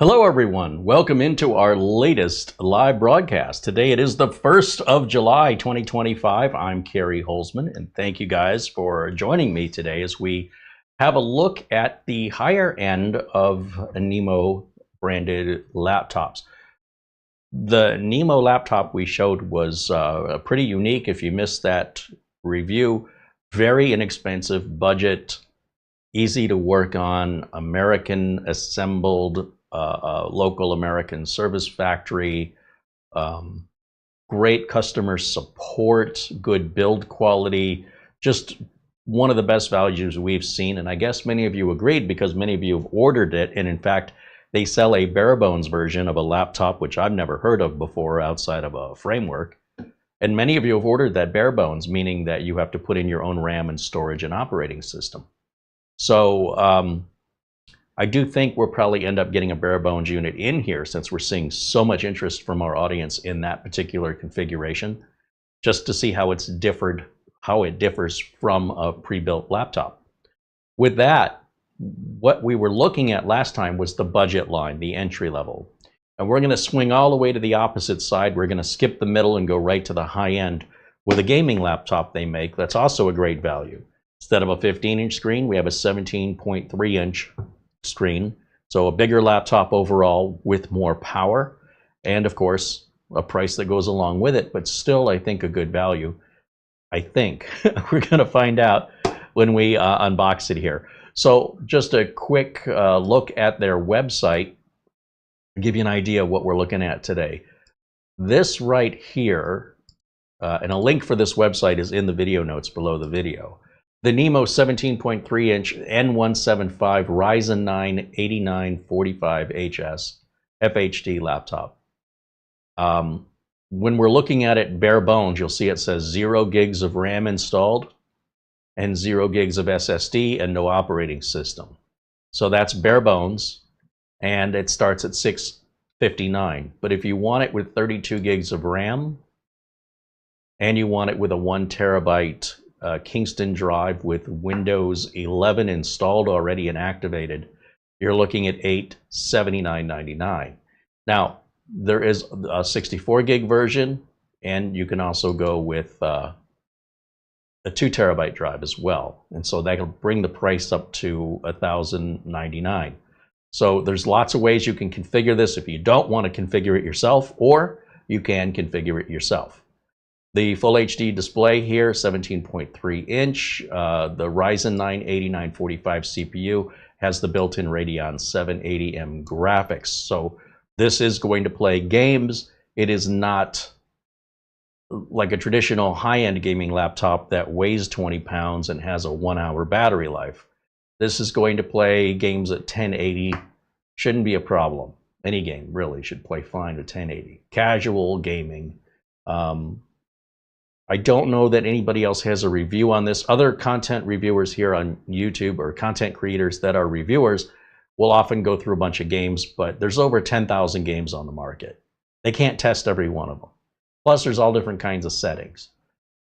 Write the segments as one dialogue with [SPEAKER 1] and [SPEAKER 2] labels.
[SPEAKER 1] Hello everyone, welcome into our latest live broadcast. Today it is the 1st of July 2025. I'm CareyHolzman and thank you guys for joining me today as we have a look at the higher end of Nimo branded laptops. The Nimo laptop we showed was pretty unique. If you missed that review, very inexpensive, budget, easy to work on, American assembled, local American service factory, great customer support, good build quality, just one of the best values we've seen. And I guess many of you agreed because many of you have ordered it. And in fact, they sell a bare bones version of a laptop, which I've never heard of before outside of a framework. And many of you have ordered that bare bones, meaning that you have to put in your own RAM and storage and operating system. So I do think we'll probably end up getting a bare bones unit in here since we're seeing so much interest from our audience in that particular configuration, just to see how it differs from a pre-built laptop. With that, what we were looking at last time was the budget line, the entry level. And we're going to swing all the way to the opposite side. We're going to skip the middle and go right to the high end with a gaming laptop they make that's also a great value. Instead of a 15-inch screen, we have a 17.3-inch screen. So a bigger laptop overall with more power. And of course, a price that goes along with it, but still, I think, a good value. I think. We're going to find out when we unbox it here. So just a quick look at their website, give you an idea of what we're looking at today. This right here, and a link for this website is in the video notes below the video. The Nimo 17.3-inch N175 Ryzen 9 8945HS FHD laptop. When we're looking at it bare bones, you'll see it says 0 gigs of RAM installed and 0 gigs of SSD and no operating system. So that's bare bones, and it starts at $659. But if you want it with 32 gigs of RAM and you want it with a 1 terabyte Kingston drive with Windows 11 installed already and activated, you're looking at $879.99. Now, there is a 64 gig version, and you can also go with a 2 terabyte drive as well. And so that'll bring the price up to $1,099. So there's lots of ways you can configure this if you don't want to configure it yourself, or you can configure it yourself. The Full HD display here, 17.3 inch. The Ryzen 9 8945 CPU has the built-in Radeon 780M graphics. So this is going to play games. It is not like a traditional high-end gaming laptop that weighs 20 pounds and has a 1-hour battery life. This is going to play games at 1080. Shouldn't be a problem. Any game really should play fine at 1080. Casual gaming. I don't know that anybody else has a review on this. Other content reviewers here on YouTube, or content creators that are reviewers, will often go through a bunch of games, but there's over 10,000 games on the market. They can't test every one of them. Plus, there's all different kinds of settings.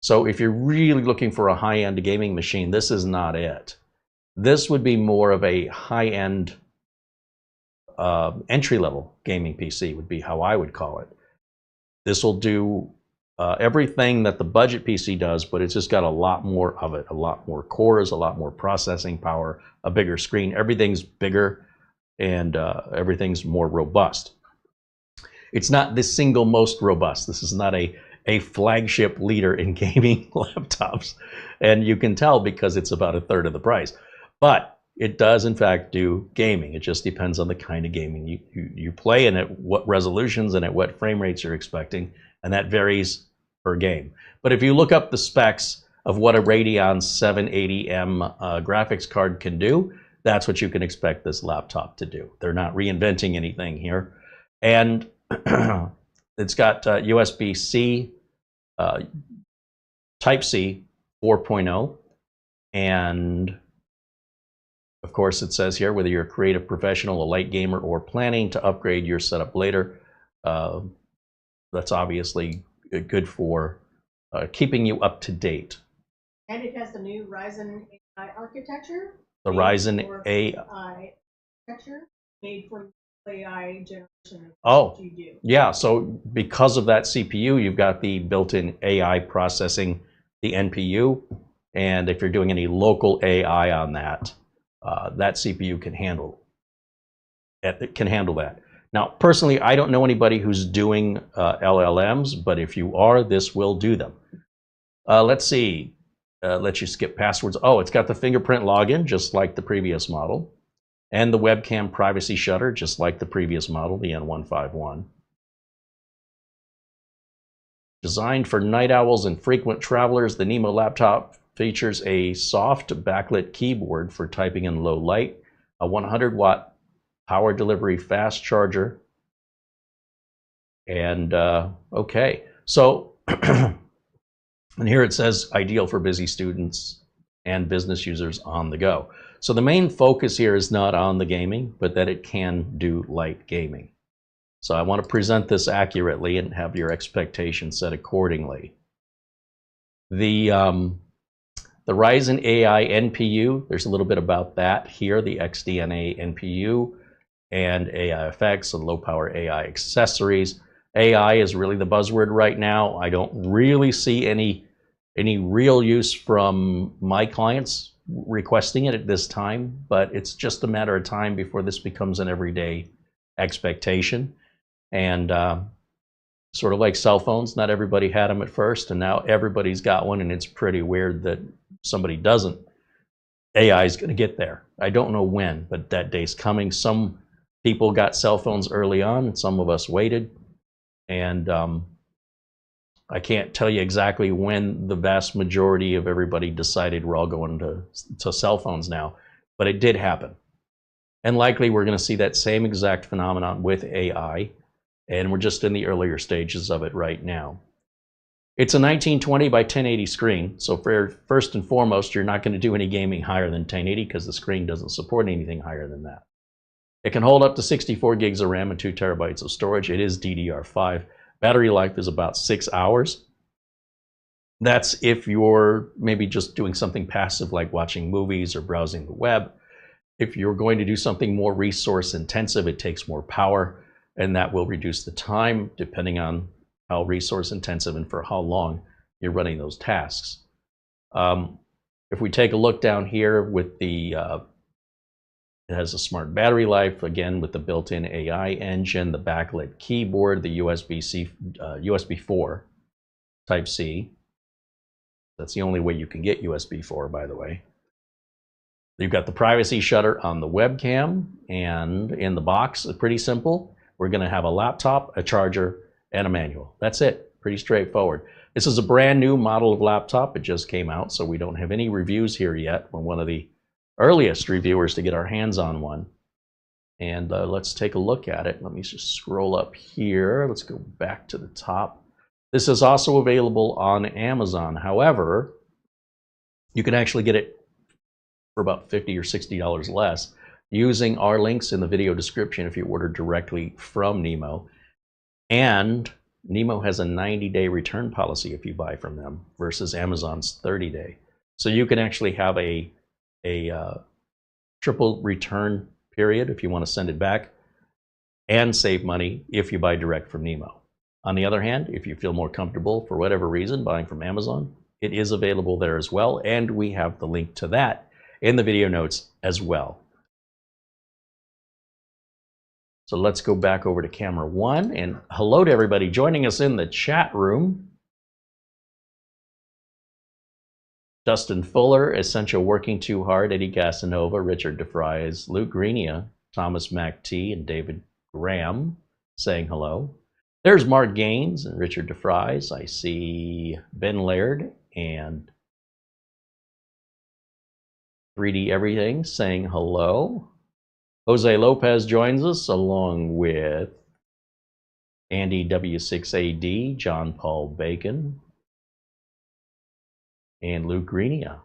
[SPEAKER 1] So if you're really looking for a high-end gaming machine, this is not it. This would be more of a high-end entry-level gaming PC would be how I would call it. This will do everything that the budget PC does, but it's just got a lot more of it, a lot more cores, a lot more processing power, a bigger screen. Everything's bigger and everything's more robust. It's not the single most robust. This is not a flagship leader in gaming laptops. And you can tell because it's about a third of the price. But it does, in fact, do gaming. It just depends on the kind of gaming you play and at what resolutions and at what frame rates you're expecting. And that varies per game. But if you look up the specs of what a Radeon 780M graphics card can do, that's what you can expect this laptop to do. They're not reinventing anything here. And it's got USB-C, Type-C 4.0, and of course it says here whether you're a creative professional, a light gamer, or planning to upgrade your setup later. That's obviously good for keeping you up to date.
[SPEAKER 2] And it has the new Ryzen AI architecture.
[SPEAKER 1] The Ryzen AI
[SPEAKER 2] architecture made from AI generation of
[SPEAKER 1] Oh,
[SPEAKER 2] what you do.
[SPEAKER 1] yeah. So because of that CPU, you've got the built-in AI processing, the NPU, and if you're doing any local AI on that, that CPU can handle that. Now, personally, I don't know anybody who's doing LLMs, but if you are, this will do them. Let's see. Let you skip passwords. Oh, it's got the fingerprint login, just like the previous model, and the webcam privacy shutter, just like the previous model, the N151. Designed for night owls and frequent travelers, the Nimo laptop features a soft backlit keyboard for typing in low light, a 100-watt power delivery fast charger, and okay. So, and here it says ideal for busy students and business users on the go. So the main focus here is not on the gaming, but that it can do light gaming. So I want to present this accurately and have your expectations set accordingly. The Ryzen AI NPU, there's a little bit about that here, the XDNA NPU and AI effects and low power AI accessories. AI is really the buzzword right now. I don't really see any real use from my clients requesting it at this time, but it's just a matter of time before this becomes an everyday expectation. And sort of like cell phones, not everybody had them at first, and now everybody's got one, and it's pretty weird that somebody doesn't. AI is going to get there. I don't know when, but that day's coming. Some people got cell phones early on, and some of us waited. And I can't tell you exactly when the vast majority of everybody decided we're all going to cell phones now, but it did happen. And likely we're going to see that same exact phenomenon with AI, and we're just in the earlier stages of it right now. It's a 1920 by 1080 screen, so first and foremost, you're not going to do any gaming higher than 1080 because the screen doesn't support anything higher than that. It can hold up to 64 gigs of RAM and 2 terabytes of storage. It is DDR5. Battery life is about 6 hours. That's if you're maybe just doing something passive like watching movies or browsing the web. If you're going to do something more resource intensive, it takes more power, and that will reduce the time depending on how resource intensive and for how long you're running those tasks. If we take a look down here with the, it has a smart battery life, again with the built-in AI engine, the backlit keyboard, the USB 4 Type-C. That's the only way you can get USB 4, by the way. You've got the privacy shutter on the webcam, and in the box, it's pretty simple. We're going to have a laptop, a charger, and a manual. That's it. Pretty straightforward. This is a brand new model of laptop. It just came out, so we don't have any reviews here yet. We're one of the earliest reviewers to get our hands on one. And let's take a look at it. Let me just scroll up here. Let's go back to the top. This is also available on Amazon. However, you can actually get it for about $50 or $60 less using our links in the video description if you order directly from Nimo. And Nimo has a 90-day return policy if you buy from them versus Amazon's 30-day. So you can actually have a triple return period if you want to send it back and save money if you buy direct from Nimo. On the other hand, if you feel more comfortable for whatever reason buying from Amazon, it is available there as well, and we have the link to that in the video notes as well. So let's go back over to camera one, and hello to everybody joining us in the chat room. Dustin Fuller, Essential Working Too Hard, Eddie Casanova, Richard DeFries, Luke Greenia, Thomas MacT, and David Graham saying hello. There's Mark Gaines and Richard DeFries. I see Ben Laird and 3D Everything saying hello. Jose Lopez joins us along with Andy W6AD, John Paul Bacon, and Luke Greenia.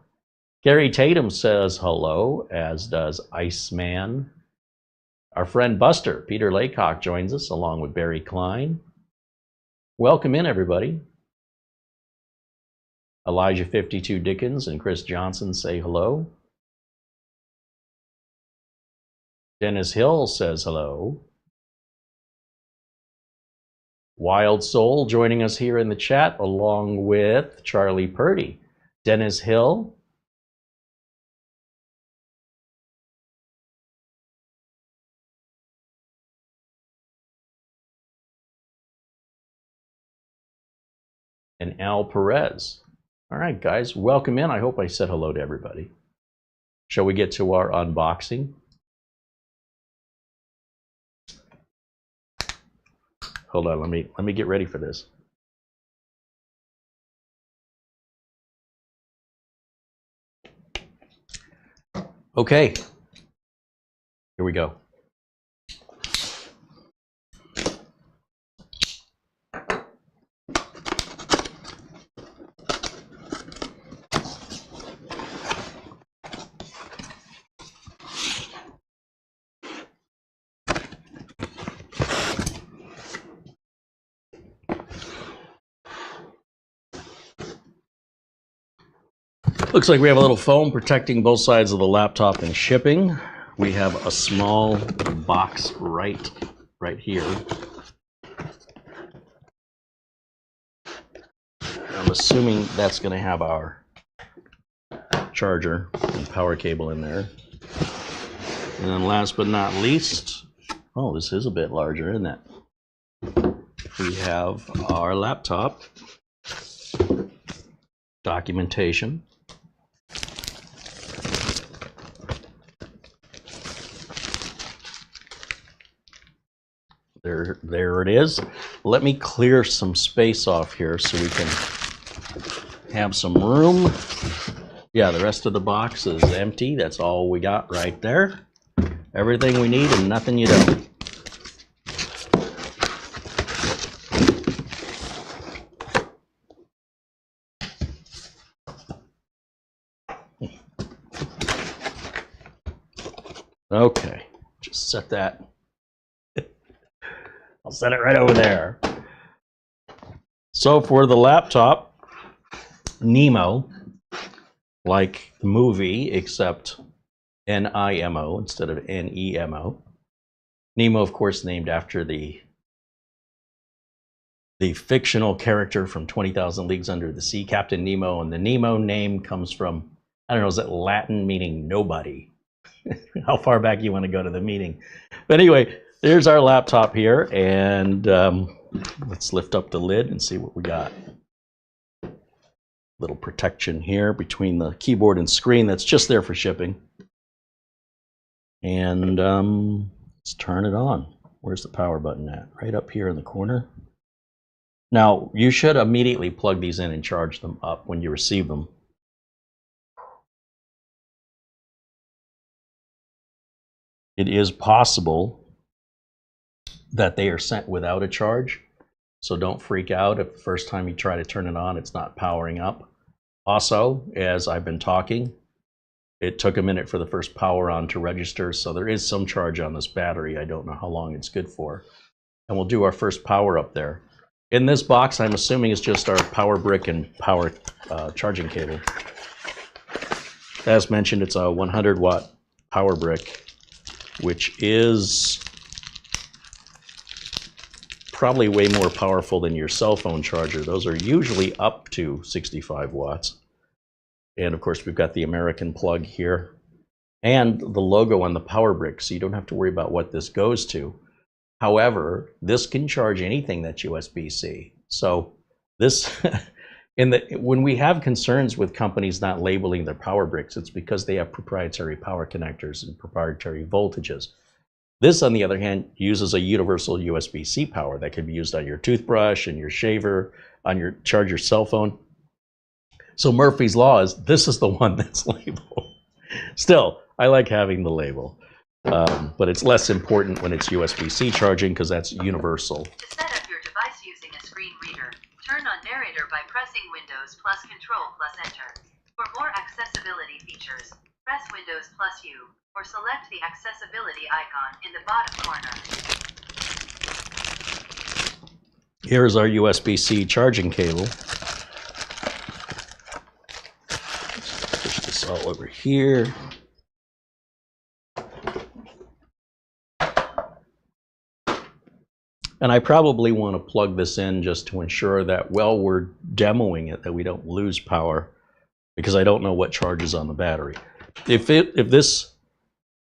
[SPEAKER 1] Gary Tatum says hello, as does Iceman. Our friend Buster, Peter Laycock, joins us along with Barry Klein. Welcome in, everybody. Elijah 52 Dickens and Chris Johnson say hello. Dennis Hill says hello. Wild Soul joining us here in the chat, along with Charlie Purdy, Dennis Hill, and Al Perez. All right, guys, welcome in. I hope I said hello to everybody. Shall we get to our unboxing? Hold on, let me get ready for this. Okay, here we go. Looks like we have a little foam protecting both sides of the laptop and shipping. We have a small box right here. I'm assuming that's going to have our charger and power cable in there. And then last but not least, oh, this is a bit larger, isn't it? We have our laptop, documentation, there it is. Let me clear some space off here so we can have some room. Yeah, the rest of the box is empty. That's all we got right there. Everything we need and nothing you don't. Okay, just set that. I'll set it right over there. So for the laptop, Nimo, like the movie, except N-I-M-O instead of N-E-M-O. Nemo, of course, named after the fictional character from 20,000 Leagues Under the Sea, Captain Nemo. And the Nemo name comes from, I don't know, is it Latin meaning nobody? How far back you want to go to the meaning? But anyway, there's our laptop here, and let's lift up the lid and see what we got. Little protection here between the keyboard and screen that's just there for shipping. And let's turn it on. Where's the power button at? Right up here in the corner. Now, you should immediately plug these in and charge them up when you receive them. It is possible that they are sent without a charge, so don't freak out if the first time you try to turn it on, it's not powering up. Also, as I've been talking, it took a minute for the first power on to register, so there is some charge on this battery. I don't know how long it's good for. And we'll do our first power up there. In this box, I'm assuming it's just our power brick and power charging cable. As mentioned, it's a 100-watt power brick, which is probably way more powerful than your cell phone charger. Those are usually up to 65 watts. And of course, we've got the American plug here and the logo on the power brick, so you don't have to worry about what this goes to. However, this can charge anything that's USB-C. So this, when we have concerns with companies not labeling their power bricks, it's because they have proprietary power connectors and proprietary voltages. This, on the other hand, uses a universal USB-C power that can be used on your toothbrush and your shaver, on your charge your cell phone. So Murphy's Law is this is the one that's labeled. Still, I like having the label, but it's less important when it's USB-C charging because that's universal.
[SPEAKER 3] To set up your device using a screen reader, turn on Narrator by pressing Windows plus Control plus Enter. For more accessibility features, press Windows plus U, or select the accessibility icon in the bottom corner.
[SPEAKER 1] Here's our USB-C charging cable. Push this all over here. And I probably want to plug this in just to ensure that while we're demoing it, that we don't lose power, because I don't know what charges on the battery. If this,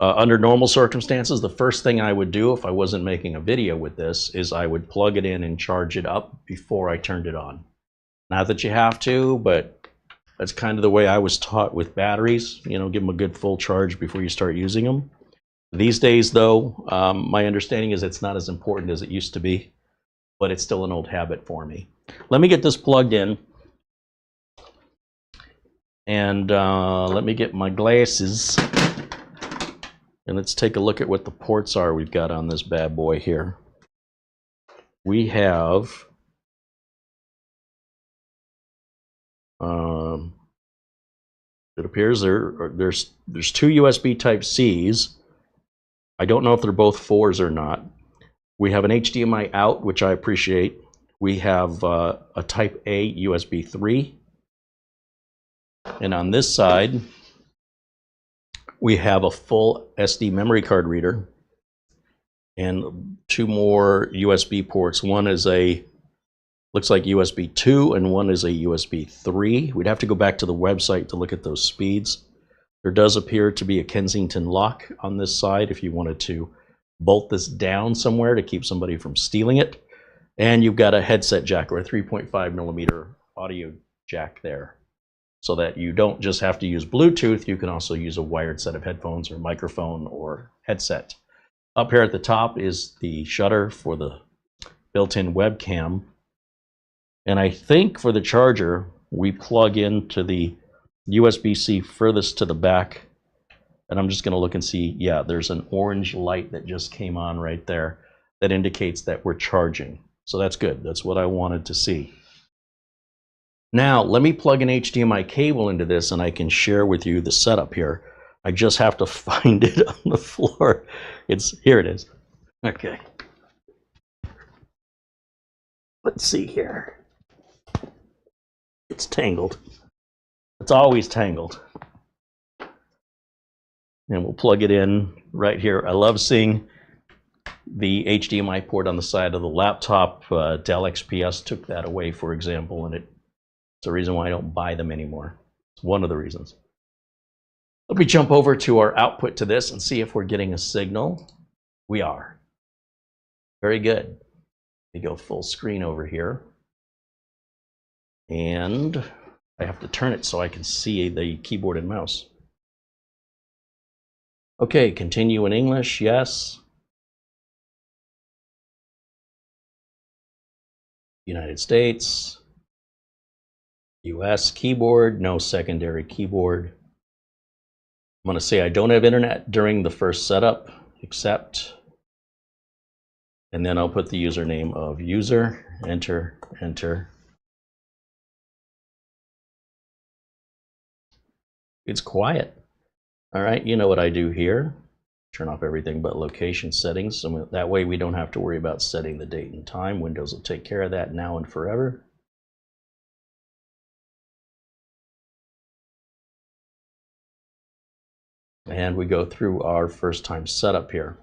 [SPEAKER 1] under normal circumstances, the first thing I would do if I wasn't making a video with this is I would plug it in and charge it up before I turned it on. Not that you have to, but that's kind of the way I was taught with batteries. You know, give them a good full charge before you start using them. These days, though, my understanding is it's not as important as it used to be, but it's still an old habit for me. Let me get this plugged in, and let me get my glasses, and let's take a look at what the ports are we've got on this bad boy here. We have it appears there's two USB Type-Cs. I don't know if they're both 4s or not. We have an HDMI out, which I appreciate. We have a Type A USB 3. And on this side, we have a full SD memory card reader and 2 more USB ports. One is looks like USB 2, and one is a USB 3. We'd have to go back to the website to look at those speeds. There does appear to be a Kensington lock on this side if you wanted to bolt this down somewhere to keep somebody from stealing it. And you've got a headset jack, or a 3.5mm audio jack there, so that you don't just have to use Bluetooth, you can also use a wired set of headphones or microphone or headset. Up here at the top is the shutter for the built-in webcam. And I think for the charger, we plug into the USB-C furthest to the back. And I'm just going to look and see, yeah, there's an orange light that just came on right there that indicates that we're charging. So that's good. That's what I wanted to see. Now, let me plug an HDMI cable into this and I can share with you the setup here. I just have to find it on the floor. Here it is. Okay. Let's see here. It's tangled. It's always tangled. And we'll plug it in right here. I love seeing the HDMI port on the side of the laptop. Dell XPS took that away, for example, and it's the reason why I don't buy them anymore. It's one of the reasons. Let me jump over to our output to this and see if we're getting a signal. We are. Very good. Let me go full screen over here. And I have to turn it so I can see the keyboard and mouse. Okay, continue in English, yes. United States. US keyboard, no secondary keyboard. I'm going to say I don't have internet during the first setup, except, and then I'll put the username of user, enter, enter. It's quiet. All right, you know what I do here. Turn off everything but location settings. So that way we don't have to worry about setting the date and time. Windows will take care of that now and forever. And we go through our first time setup here.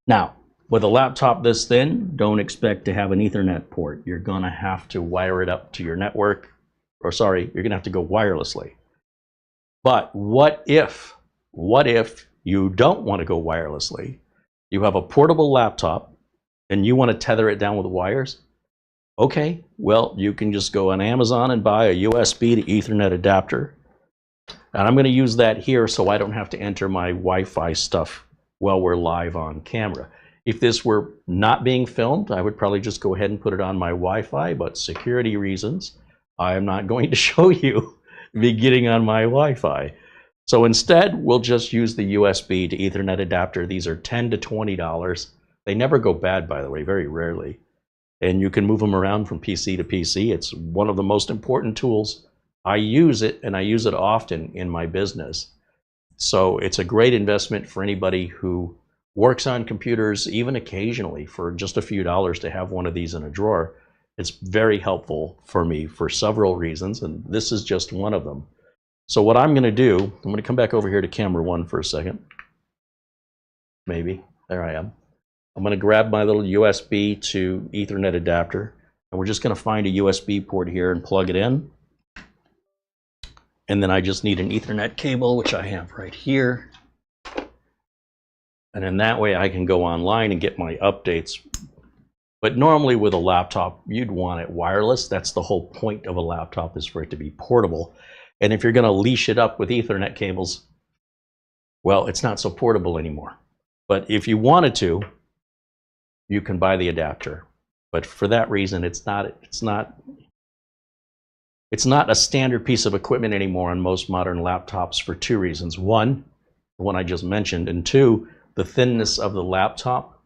[SPEAKER 1] Now, with a laptop this thin, don't expect to have an Ethernet port. You're gonna have to wire it up to your network, or sorry, you're gonna have to go wirelessly. But what if you don't want to go wirelessly? You have a portable laptop and you want to tether it down with wires? Okay, well, you can just go on Amazon and buy a USB to Ethernet adapter. And I'm going to use that here so I don't have to enter my Wi-Fi stuff while we're live on camera. If this were not being filmed, I would probably just go ahead and put it on my Wi-Fi, but security reasons, I am not going to show you me getting on my Wi-Fi. So instead, we'll just use the USB to Ethernet adapter. These are $10 to $20. They never go bad, by the way, very rarely. And you can move them around from PC to PC. It's one of the most important tools. I use it, and I use it often in my business. So it's a great investment for anybody who works on computers, even occasionally, for just a few dollars to have one of these in a drawer. It's very helpful for me for several reasons, and this is just one of them. So what I'm going to do, I'm going to come back over here to camera 1 for a second. Maybe. There I am. I'm going to grab my little USB to Ethernet adapter, and we're just going to find a USB port here and plug it in. And then I just need an Ethernet cable, which I have right here. And then that way I can go online and get my updates. But normally with a laptop, you'd want it wireless. That's the whole point of a laptop, is for it to be portable. And if you're going to leash it up with Ethernet cables, well, it's not so portable anymore. But if you wanted to, you can buy the adapter. But for that reason, it's not a standard piece of equipment anymore on most modern laptops for two reasons. One, the one I just mentioned, and two, the thinness of the laptop.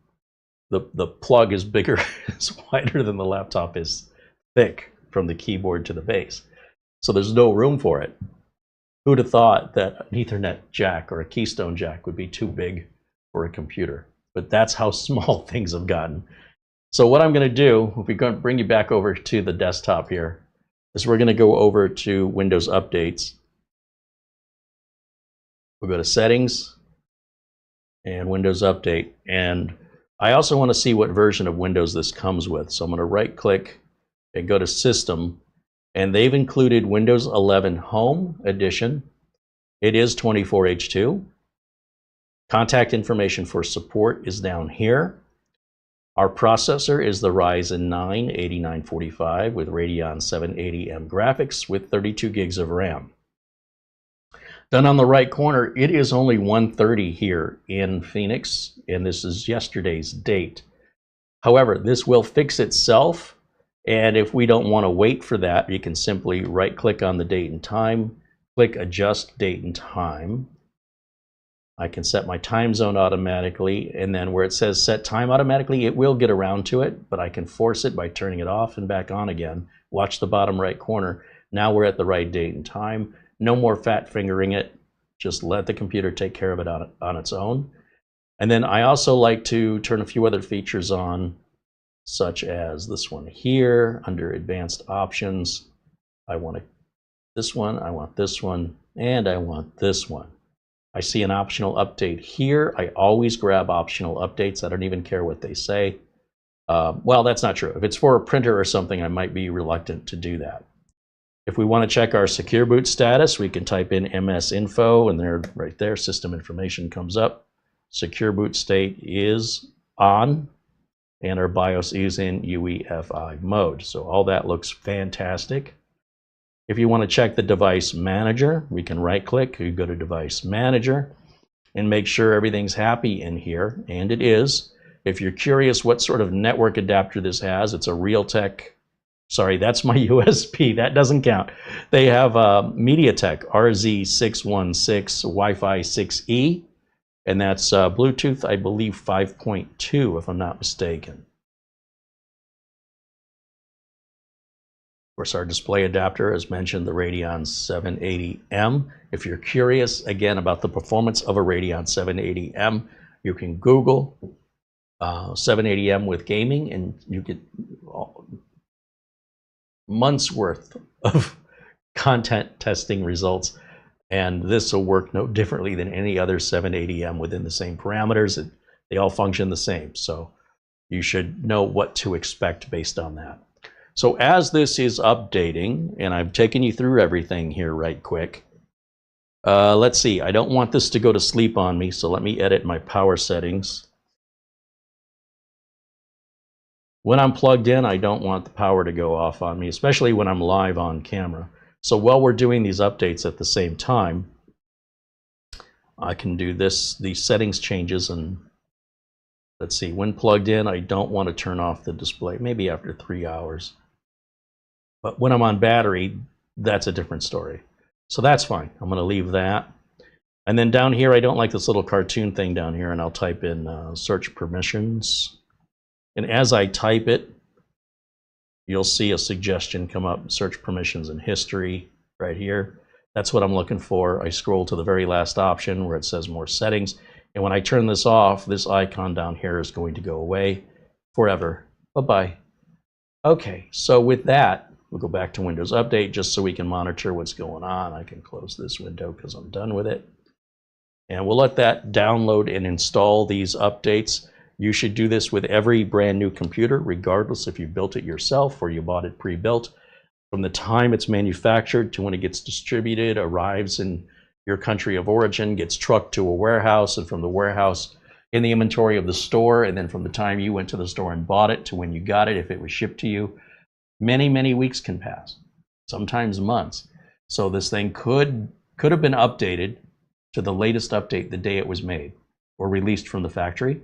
[SPEAKER 1] The plug is bigger, it's wider than the laptop is thick from the keyboard to the base. So there's no room for it. Who'd have thought that an Ethernet jack or a Keystone jack would be too big for a computer? But that's how small things have gotten. So what I'm going to do, if we're going to bring you back over to the desktop here, is we're going to go over to Windows Updates. We'll go to Settings and Windows Update. And I also want to see what version of Windows this comes with. So I'm going to right click and go to System. And they've included Windows 11 Home Edition. It is 24H2. Contact information for support is down here. Our processor is the Ryzen 9 8945 with Radeon 780M graphics with 32 gigs of RAM. Down on the right corner, it is only 1:30 here in Phoenix, and this is yesterday's date. However, this will fix itself, and if we don't want to wait for that, you can simply right-click on the date and time, click Adjust Date and Time. I can set my time zone automatically, and then where it says Set Time Automatically, it will get around to it, but I can force it by turning it off and back on again. Watch the bottom right corner. Now we're at the right date and time. No more fat fingering it. Just let the computer take care of it on its own. And then I also like to turn a few other features on, such as this one here under Advanced Options. I want this one, I want this one, and I want this one. I see an optional update here. I always grab optional updates. I don't even care what they say. Well, that's not true. If it's for a printer or something, I might be reluctant to do that. If we want to check our secure boot status, we can type in MS info, and there, right there, system information comes up. Secure boot state is on, and our BIOS is in UEFI mode. So all that looks fantastic. If you want to check the device manager, we can right click, you go to device manager, and make sure everything's happy in here, and it is. If you're curious what sort of network adapter this has, it's a Realtek. Sorry, that's my USB. That doesn't count. They have a MediaTek RZ616 Wi-Fi 6E, and that's Bluetooth, I believe, 5.2, if I'm not mistaken. Of course, our display adapter, as mentioned, the Radeon 780M. If you're curious, again, about the performance of a Radeon 780M, you can Google 780M with gaming, and you get months worth of content testing results, and this will work no differently than any other 780M within the same parameters. They all function the same, so you should know what to expect based on that. So as this is updating, and I've taken you through everything here right quick, let's see, I don't want this to go to sleep on me, so let me edit my power settings. When I'm plugged in, I don't want the power to go off on me, especially when I'm live on camera. So while we're doing these updates at the same time, I can do these settings changes, and let's see, when plugged in, I don't want to turn off the display, maybe after 3 hours. But when I'm on battery, that's a different story. So that's fine. I'm going to leave that. And then down here, I don't like this little cartoon thing down here, and I'll type in search permissions. And as I type it, you'll see a suggestion come up, search permissions and history right here. That's what I'm looking for. I scroll to the very last option where it says more settings. And when I turn this off, this icon down here is going to go away forever. Bye-bye. Okay, so with that, we'll go back to Windows Update just so we can monitor what's going on. I can close this window because I'm done with it. And we'll let that download and install these updates. You should do this with every brand new computer, regardless if you built it yourself or you bought it pre-built. From the time it's manufactured to when it gets distributed, arrives in your country of origin, gets trucked to a warehouse, and from the warehouse in the inventory of the store, and then from the time you went to the store and bought it to when you got it, if it was shipped to you, many, many weeks can pass, sometimes months. So this thing could have been updated to the latest update the day it was made or released from the factory.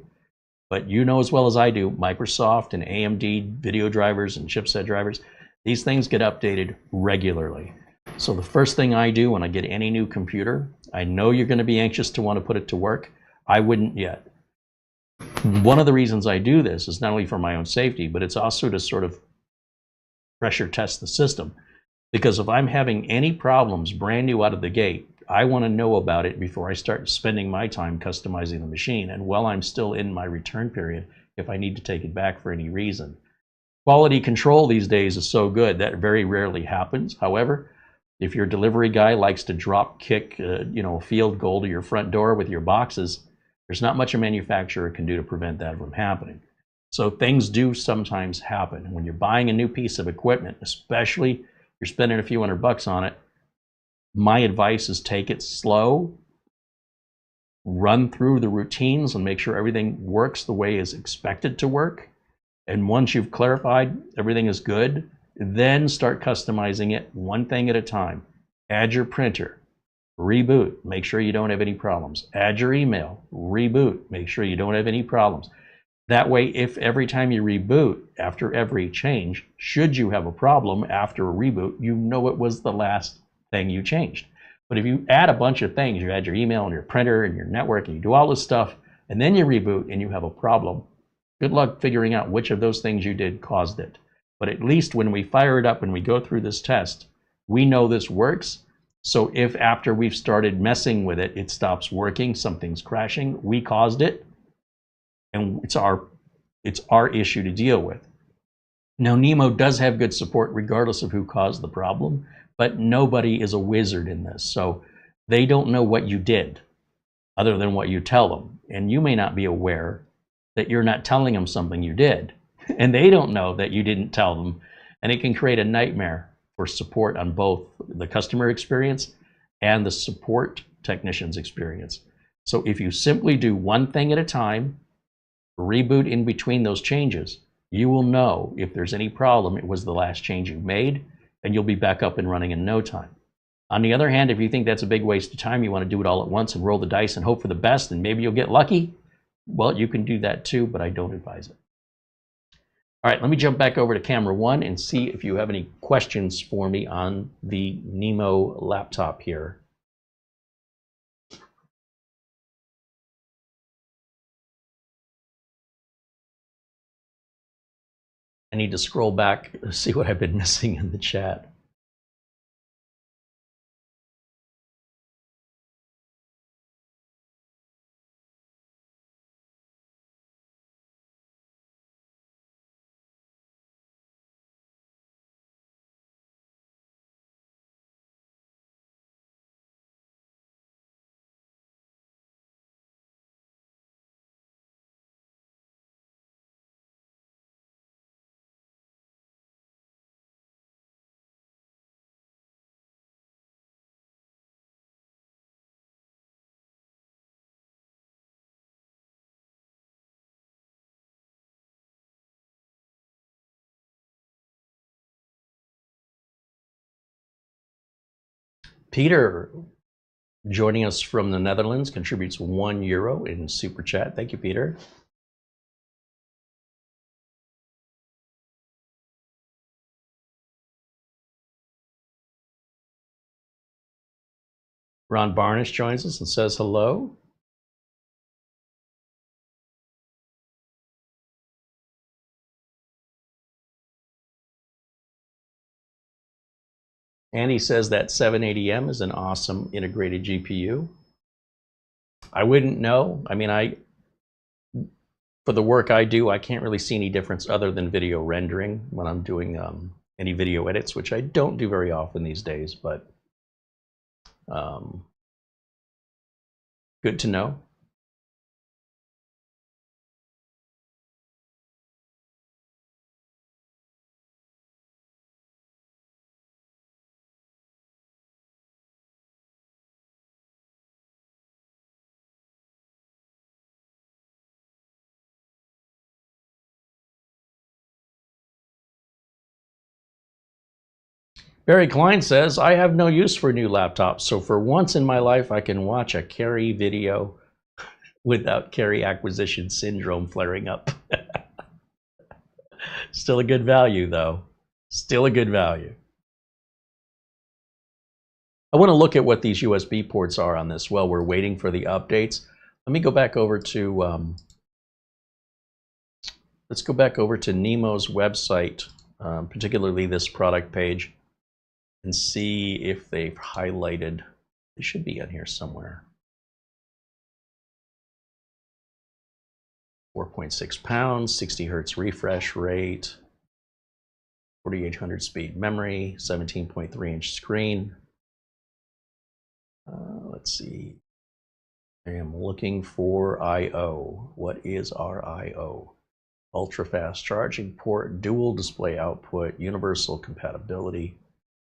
[SPEAKER 1] But you know as well as I do, Microsoft and AMD video drivers and chipset drivers, these things get updated regularly. So the first thing I do when I get any new computer, I know you're going to be anxious to want to put it to work. I wouldn't yet. One of the reasons I do this is not only for my own safety, but it's also to sort of pressure test the system. Because if I'm having any problems brand new out of the gate, I want to know about it before I start spending my time customizing the machine, and while I'm still in my return period, if I need to take it back for any reason. Quality control these days is so good that very rarely happens. However, if your delivery guy likes to drop kick a field goal to your front door with your boxes, there's not much a manufacturer can do to prevent that from happening. So things do sometimes happen. When you're buying a new piece of equipment, especially if you're spending a few $100 on it, my advice is take it slow, run through the routines and make sure everything works the way it's expected to work. And once you've clarified everything is good, then start customizing it one thing at a time. Add your printer, reboot, make sure you don't have any problems. Add your email, reboot, make sure you don't have any problems. That way, if every time you reboot, after every change, should you have a problem after a reboot, you know it was the last thing you changed. But if you add a bunch of things, you add your email and your printer and your network and you do all this stuff, and then you reboot and you have a problem, good luck figuring out which of those things you did caused it. But at least when we fire it up and we go through this test, we know this works. So if after we've started messing with it, it stops working, something's crashing, we caused it, and it's our issue to deal with. Now, Nimo does have good support regardless of who caused the problem, but nobody is a wizard in this. So they don't know what you did other than what you tell them. And you may not be aware that you're not telling them something you did. And they don't know that you didn't tell them. And it can create a nightmare for support on both the customer experience and the support technician's experience. So if you simply do one thing at a time, reboot in between those changes, you will know if there's any problem, it was the last change you made, and you'll be back up and running in no time. On the other hand, if you think that's a big waste of time, you want to do it all at once and roll the dice and hope for the best, and maybe you'll get lucky, well, you can do that too, but I don't advise it. All right, let me jump back over to camera one and see if you have any questions for me on the Nimo laptop here. I need to scroll back to see what I've been missing in the chat. Peter, joining us from the Netherlands, contributes €1 in Super Chat. Thank you, Peter. Ron Barnish joins us and says hello. And he says that 780M is an awesome integrated GPU. I wouldn't know. I mean, for the work I do, I can't really see any difference other than video rendering when I'm doing any video edits, which I don't do very often these days, but good to know. Barry Klein says, I have no use for new laptops, so for once in my life I can watch a Carey video without Carey acquisition syndrome flaring up. Still a good value, though. Still a good value. I want to look at what these USB ports are on this while we're waiting for the updates. Let me go back over to let's go back over to Nimo's website, particularly this product page, and see if they've highlighted. It should be in here somewhere. 4.6 pounds, 60 hertz refresh rate, 4800 speed memory, 17.3 inch screen. Let's see. I am looking for I/O. What is our I/O? Ultra fast charging port, dual display output, universal compatibility.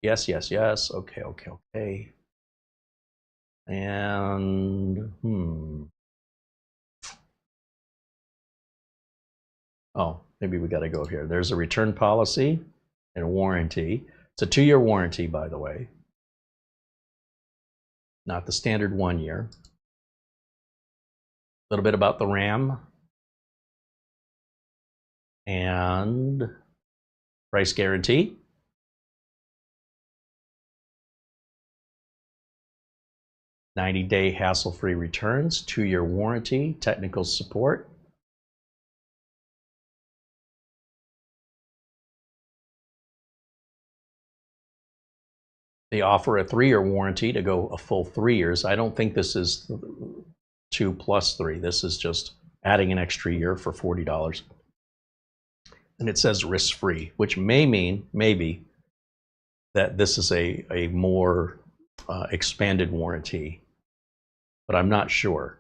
[SPEAKER 1] Yes, yes, yes. Okay, okay, okay. And oh, maybe we got to go here. There's a return policy and a warranty. It's a 2-year warranty, by the way. Not the standard 1 year. A little bit about the RAM. And price guarantee. $90-day hassle-free returns, 2-year warranty, technical support. They offer a 3-year warranty to go a full 3 years. I don't think this is 2 plus 3. This is just adding an extra year for $40. And it says risk-free, which may mean, maybe, that this is a more expanded warranty. But I'm not sure.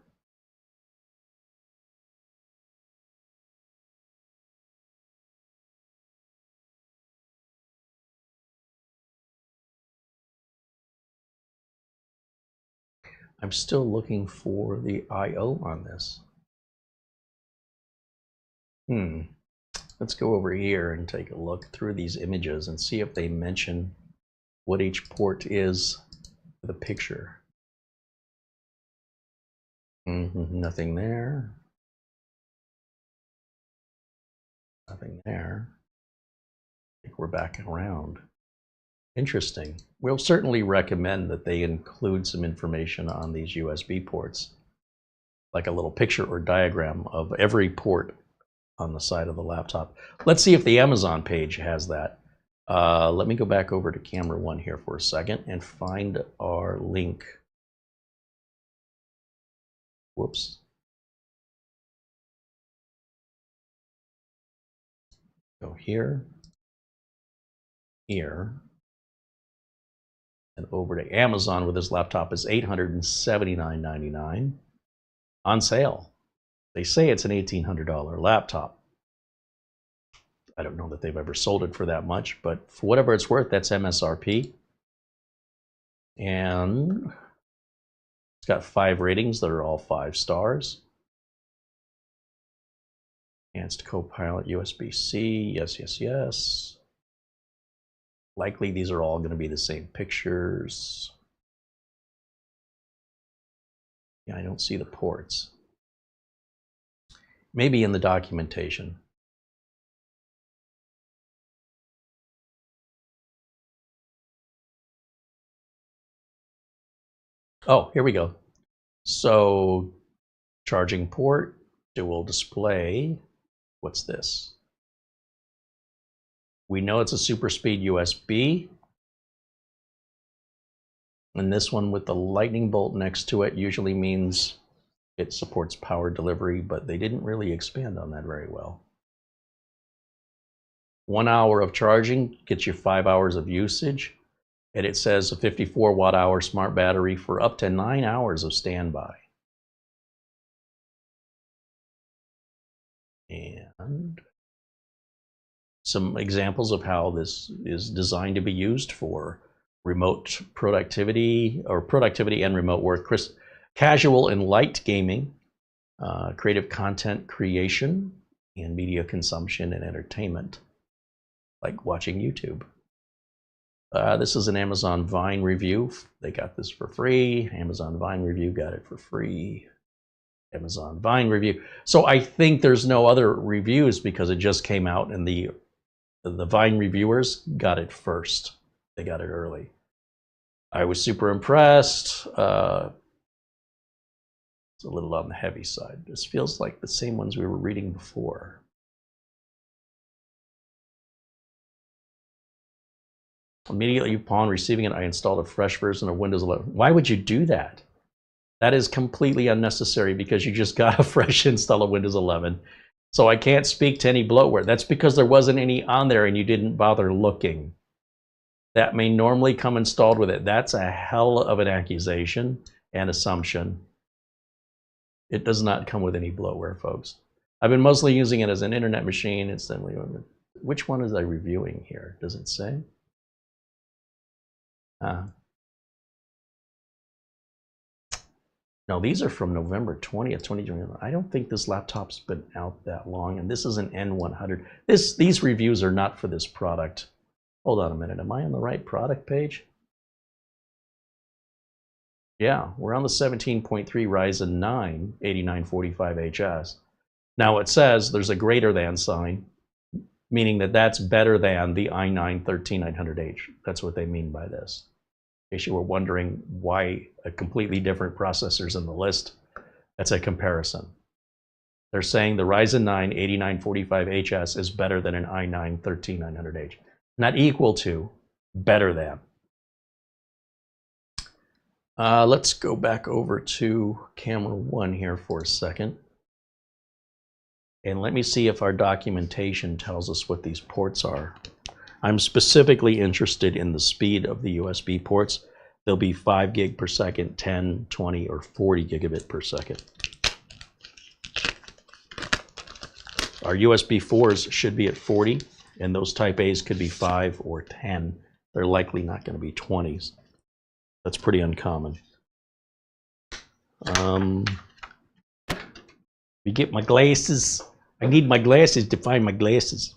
[SPEAKER 1] I'm still looking for the I/O on this. Let's go over here and take a look through these images and see if they mention what each port is for the picture. Nothing there. Nothing there. I think we're back around. Interesting. We'll certainly recommend that they include some information on these USB ports, like a little picture or diagram of every port on the side of the laptop. Let's see if the Amazon page has that. Let me go back over to camera 1 here for a second and find our link. Whoops. Go here, here, and over to Amazon with this laptop is $879.99 on sale. They say it's an $1,800 laptop. I don't know that they've ever sold it for that much, but for whatever it's worth, that's MSRP. And it's got 5 ratings that are all 5 stars. Enhanced Copilot USB-C, yes, yes, yes. Likely these are all going to be the same pictures. Yeah, I don't see the ports. Maybe in the documentation. Oh, here we go. So, charging port, dual display. What's this? We know it's a super speed USB. And this one with the lightning bolt next to it usually means it supports power delivery, but they didn't really expand on that very well. 1 hour of charging gets you 5 hours of usage. And it says a 54 watt-hour smart battery for up to 9 hours of standby. And some examples of how this is designed to be used for remote productivity or productivity and remote work, casual and light gaming, creative content creation, and media consumption and entertainment, like watching YouTube. This is an Amazon Vine review. They got this for free. Amazon Vine review got it for free. Amazon Vine review. So I think there's no other reviews because it just came out and the Vine reviewers got it first. They got it early. I was super impressed. It's a little on the heavy side. This feels like the same ones we were reading before. Immediately upon receiving it, I installed a fresh version of Windows 11. Why would you do that? That is completely unnecessary because you just got a fresh install of Windows 11. So I can't speak to any bloatware. That's because there wasn't any on there and you didn't bother looking. That may normally come installed with it. That's a hell of an accusation and assumption. It does not come with any bloatware, folks. I've been mostly using it as an internet machine. Which one is I reviewing here? Does it say? No, these are from November 20th, 2021. I don't think this laptop's been out that long, and this is an N100. These reviews are not for this product. Hold on a minute, am I on the right product page? Yeah, we're on the 17.3 Ryzen 9 8945HS. Now it says there's a greater than sign, meaning that that's better than the i9 13900H. That's what they mean by this. In case you were wondering why a completely different processor's in the list, that's a comparison. They're saying the Ryzen 9 8945HS is better than an i9 13900H. Not equal to, better than. Let's go back over to camera 1 here for a second. And let me see if our documentation tells us what these ports are. I'm specifically interested in the speed of the USB ports. They'll be 5 gig per second, 10, 20, or 40 gigabit per second. Our USB 4s should be at 40, and those Type A's could be 5 or 10. They're likely not going to be 20s. That's pretty uncommon. We get my glasses. I need my glasses to find my glasses.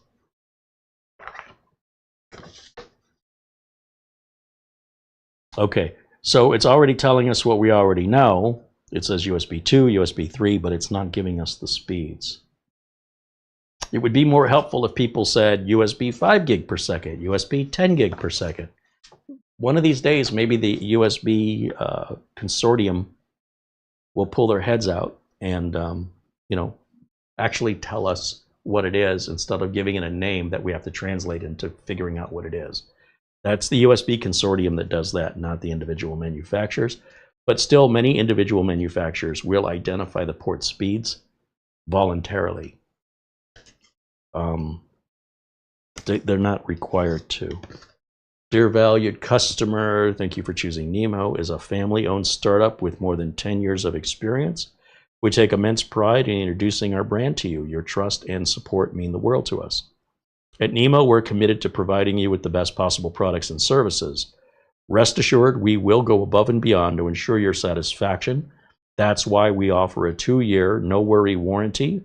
[SPEAKER 1] Okay, so it's already telling us what we already know. It says USB 2, USB 3, but it's not giving us the speeds. It would be more helpful if people said USB 5 gig per second, USB 10 gig per second. One of these days, maybe the USB consortium will pull their heads out and actually tell us what it is instead of giving it a name that we have to translate into figuring out what it is. That's the USB consortium that does that, not the individual manufacturers. But still, many individual manufacturers will identify the port speeds voluntarily. They're not required to. Dear valued customer, thank you for choosing Nimo. Is a family-owned startup with more than 10 years of experience. We take immense pride in introducing our brand to you. Your trust and support mean the world to us. At Nimo, we're committed to providing you with the best possible products and services. Rest assured, we will go above and beyond to ensure your satisfaction. That's why we offer a 2-year, no-worry warranty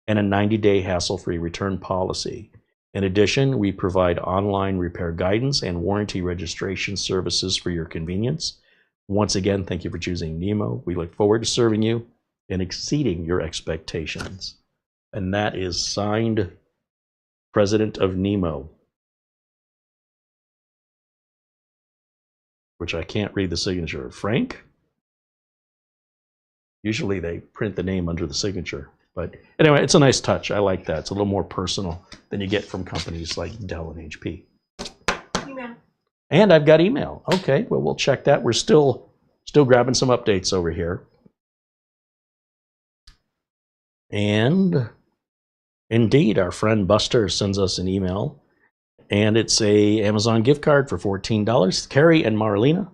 [SPEAKER 1] and a 90-day hassle-free return policy. In addition, we provide online repair guidance and warranty registration services for your convenience. Once again, thank you for choosing Nimo. We look forward to serving you and exceeding your expectations. And that is signed President of Nimo, which I can't read the signature. Frank? Usually they print the name under the signature. But anyway, it's a nice touch. I like that. It's a little more personal than you get from companies like Dell and HP.
[SPEAKER 2] Email.
[SPEAKER 1] And I've got email. Okay, well, we'll check that. We're still grabbing some updates over here. And indeed, our friend Buster sends us an email, and it's a Amazon gift card for $14. Carey and Marlena,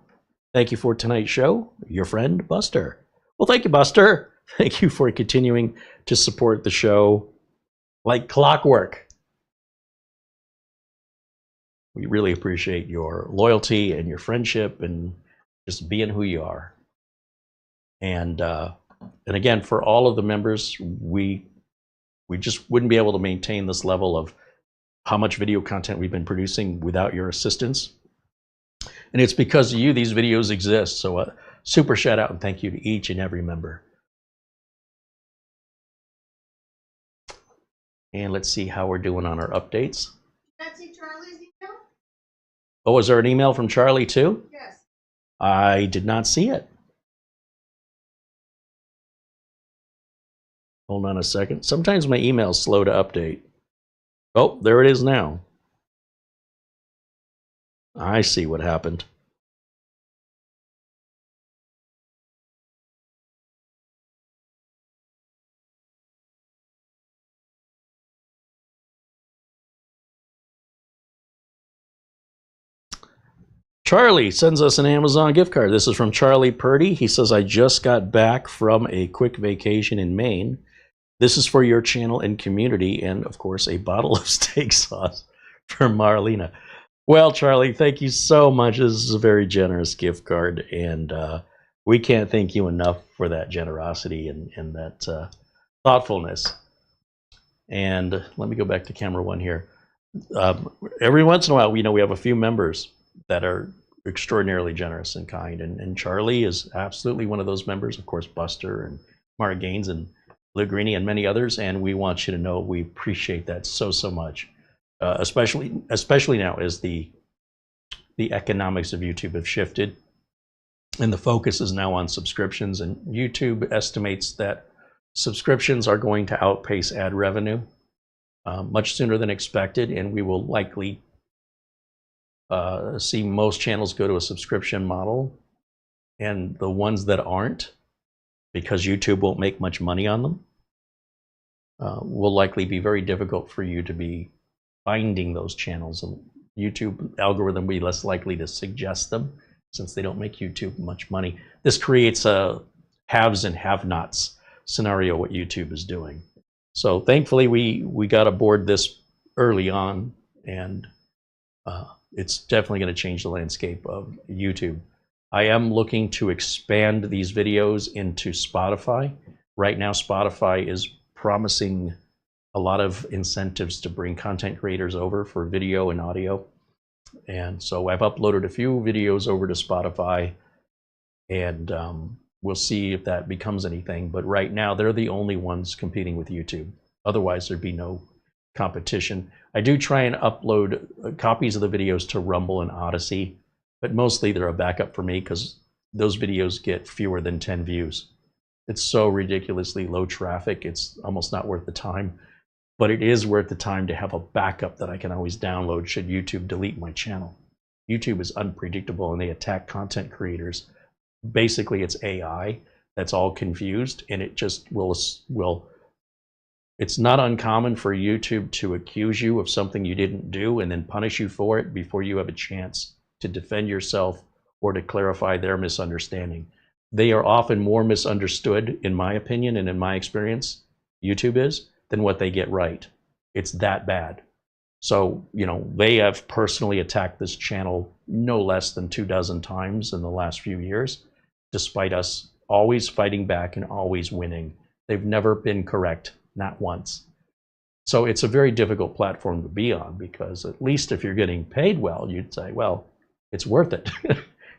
[SPEAKER 1] thank you for tonight's show. Your friend Buster. Well, thank you, Buster. Thank you for continuing to support the show like clockwork. We really appreciate your loyalty and your friendship and just being who you are. And again, for all of the members, we just wouldn't be able to maintain this level of how much video content we've been producing without your assistance. And it's because of you these videos exist. So super shout out and thank you to each and every member. And let's see how we're doing on our updates.
[SPEAKER 2] Did I see Charlie's email?
[SPEAKER 1] Oh, was there an email from Charlie too?
[SPEAKER 2] Yes.
[SPEAKER 1] I did not see it. Hold on a second. Sometimes my email's slow to update. Oh, there it is now. I see what happened. Charlie sends us an Amazon gift card. This is from Charlie Purdy. He says, I just got back from a quick vacation in Maine. This is for your channel and community, and of course, a bottle of steak sauce from Marlena. Well, Charlie, thank you so much. This is a very generous gift card, and we can't thank you enough for that generosity and that thoughtfulness. And let me go back to camera one here. Every once in a while, we have a few members that are extraordinarily generous and kind, and Charlie is absolutely one of those members. Of course, Buster and Mara Gaines and Lou Greeny and many others, and we want you to know we appreciate that so much, especially now as the economics of YouTube have shifted, and the focus is now on subscriptions, and YouTube estimates that subscriptions are going to outpace ad revenue much sooner than expected, and we will likely see most channels go to a subscription model, and the ones that aren't, because YouTube won't make much money on them, will likely be very difficult for you to be finding those channels. And YouTube algorithm will be less likely to suggest them since they don't make YouTube much money. This creates a haves and have-nots scenario what YouTube is doing. So thankfully we got aboard this early on, and it's definitely going to change the landscape of YouTube. I am looking to expand these videos into Spotify. Right now, Spotify is promising a lot of incentives to bring content creators over for video and audio. And so I've uploaded a few videos over to Spotify, and we'll see if that becomes anything. But right now, they're the only ones competing with YouTube. Otherwise, there'd be no competition. I do try and upload copies of the videos to Rumble and Odyssey, but mostly they're a backup for me because those videos get fewer than 10 views. It's so ridiculously low traffic, it's almost not worth the time. But it is worth the time to have a backup that I can always download should YouTube delete my channel. YouTube is unpredictable, and they attack content creators. Basically, it's AI that's all confused, and it just will. It's not uncommon for YouTube to accuse you of something you didn't do and then punish you for it before you have a chance to defend yourself or to clarify their misunderstanding. They are often more misunderstood, in my opinion and in my experience, YouTube is, than what they get right. It's that bad. So, they have personally attacked this channel no less than 24 times in the last few years, despite us always fighting back and always winning. They've never been correct, not once. So it's a very difficult platform to be on, because at least if you're getting paid well, you'd say, well, it's worth it.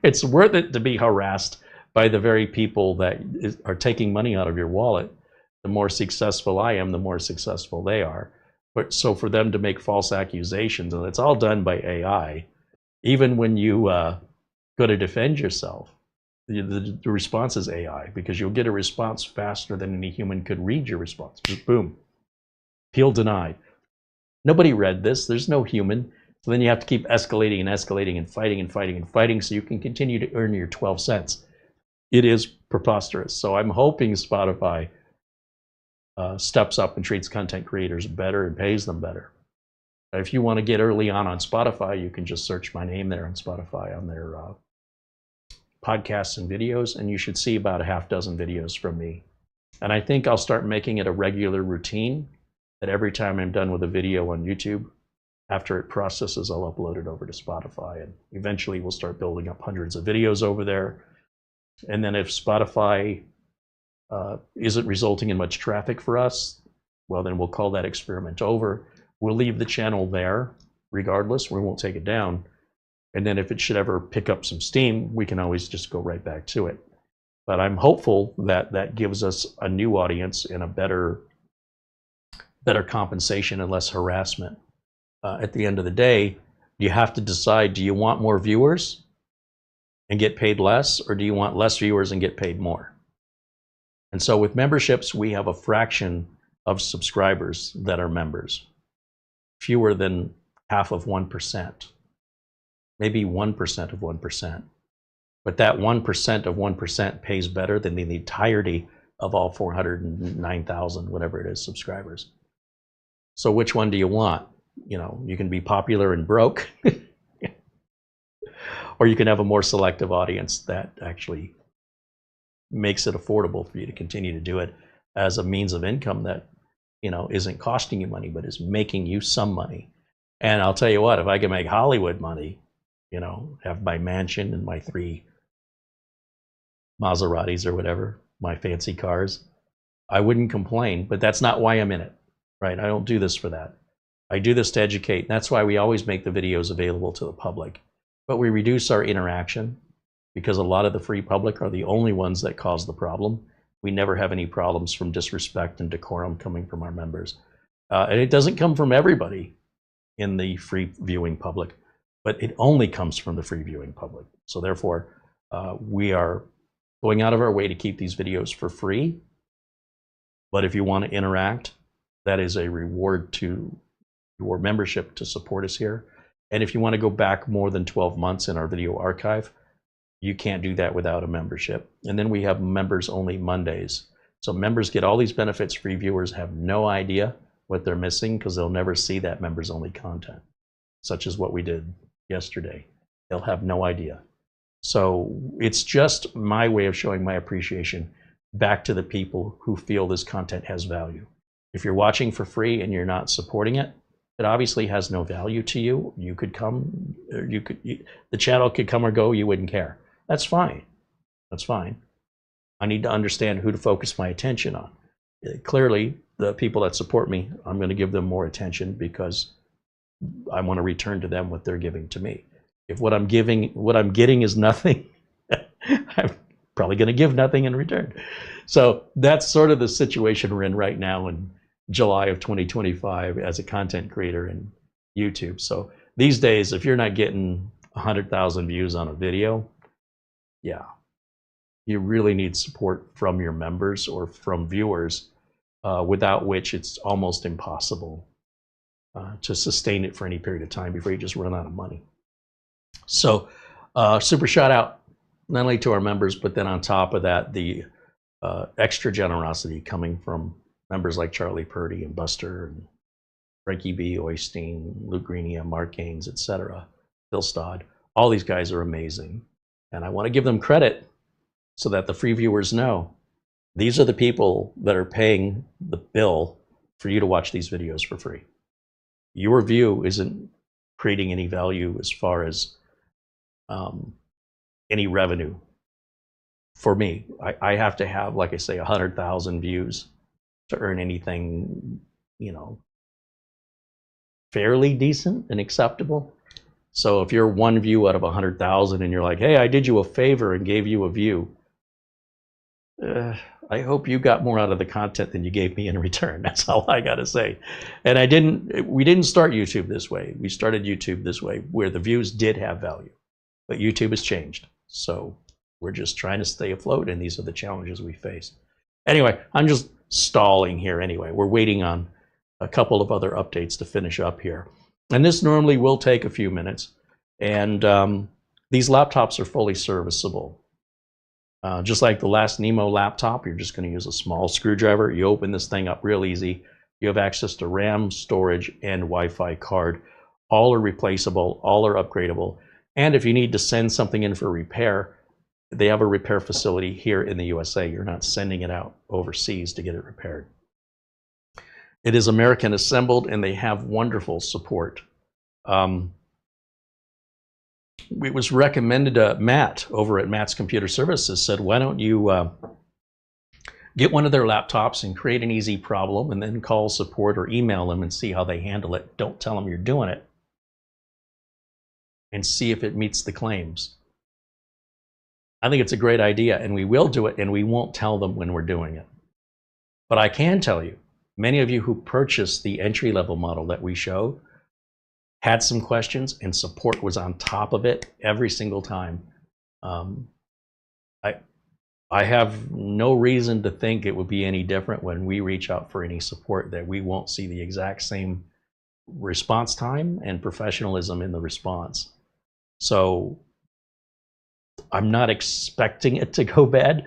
[SPEAKER 1] It's worth it to be harassed by the very people that are taking money out of your wallet. The more successful I am, the more successful they are. But so for them to make false accusations, and it's all done by AI, even when you go to defend yourself, the response is AI, because you'll get a response faster than any human could read your response. Just boom. Appeal denied. Nobody read this. There's no human. So then you have to keep escalating and escalating and fighting and fighting and fighting so you can continue to earn your 12 cents. It is preposterous. So I'm hoping Spotify steps up and treats content creators better and pays them better. If you want to get early on Spotify, you can just search my name there on Spotify on their podcasts and videos, and you should see about a half dozen videos from me. And I think I'll start making it a regular routine that every time I'm done with a video on YouTube, after it processes, I'll upload it over to Spotify, and eventually we'll start building up hundreds of videos over there. And then if Spotify isn't resulting in much traffic for us, well, then we'll call that experiment over. We'll leave the channel there regardless. We won't take it down. And then if it should ever pick up some steam, we can always just go right back to it. But I'm hopeful that that gives us a new audience and a better compensation and less harassment. At the end of the day, you have to decide, do you want more viewers and get paid less, or do you want less viewers and get paid more? And so with memberships, we have a fraction of subscribers that are members, fewer than half of 1%, maybe 1% of 1%. But that 1% of 1% pays better than the entirety of all 409,000, whatever it is, subscribers. So which one do you want? You know, you can be popular and broke, or you can have a more selective audience that actually makes it affordable for you to continue to do it as a means of income that, you know, isn't costing you money, but is making you some money. And I'll tell you what, if I can make Hollywood money, you know, have my mansion and my 3 Maseratis or whatever, my fancy cars, I wouldn't complain, but that's not why I'm in it, right? I don't do this for that. I do this to educate. That's why we always make the videos available to the public. But we reduce our interaction because a lot of the free public are the only ones that cause the problem. We never have any problems from disrespect and decorum coming from our members. And it doesn't come from everybody in the free viewing public, but it only comes from the free viewing public. So therefore, we are going out of our way to keep these videos for free. But if you want to interact, that is a reward to your membership to support us here. And if you want to go back more than 12 months in our video archive, you can't do that without a membership. And then we have members only Mondays. So members get all these benefits. Free viewers have no idea what they're missing because they'll never see that members only content, such as what we did yesterday. They'll have no idea. So it's just my way of showing my appreciation back to the people who feel this content has value. If you're watching for free and you're not supporting it, it obviously has no value to you. You could come, or the channel could come or go, you wouldn't care. That's fine. That's fine. I need to understand who to focus my attention on. Clearly, the people that support me, I'm going to give them more attention because I want to return to them what they're giving to me. If what I'm getting is nothing, I'm probably going to give nothing in return. So that's sort of the situation we're in right now in July of 2025 as a content creator in YouTube. So these days, if you're not getting 100,000 views on a video, yeah, you really need support from your members or from viewers, without which it's almost impossible to sustain it for any period of time before you just run out of money. So super shout out not only to our members, but then on top of that, the extra generosity coming from members like Charlie Purdy and Buster and Frankie B, Oystein, Luke Greenia, Mark Gaines, etc., Phil Stodd. All these guys are amazing. And I want to give them credit so that the free viewers know these are the people that are paying the bill for you to watch these videos for free. Your view isn't creating any value as far as any revenue. For me, I have to have, like I say, 100,000 views to earn anything, you know, fairly decent and acceptable. So if you're 1 view out of 100,000 and you're like, hey, I did you a favor and gave you a view, I hope you got more out of the content than you gave me in return. That's all I gotta say. And we didn't start YouTube this way. We started YouTube this way where the views did have value, but YouTube has changed. So we're just trying to stay afloat, and these are the challenges we face. Anyway, I'm just stalling here anyway. We're waiting on a couple of other updates to finish up here. And this normally will take a few minutes. And these laptops are fully serviceable. Just like the last Nimo laptop, you're just going to use a small screwdriver. You open this thing up real easy. You have access to RAM, storage, and Wi-Fi card. All are replaceable. All are upgradable. And if you need to send something in for repair, they have a repair facility here in the USA. You're not sending it out overseas to get it repaired. It is American assembled, and they have wonderful support. It was recommended, Matt over at Matt's Computer Services said, why don't you get one of their laptops and create an easy problem and then call support or email them and see how they handle it. Don't tell them you're doing it. and see if it meets the claims. I think it's a great idea, and we will do it, and we won't tell them when we're doing it. But I can tell you, many of you who purchased the entry-level model that we show had some questions, and support was on top of it every single time. I have no reason to think it would be any different when we reach out for any support, that we won't see the exact same response time and professionalism in the response. So I'm not expecting it to go bad,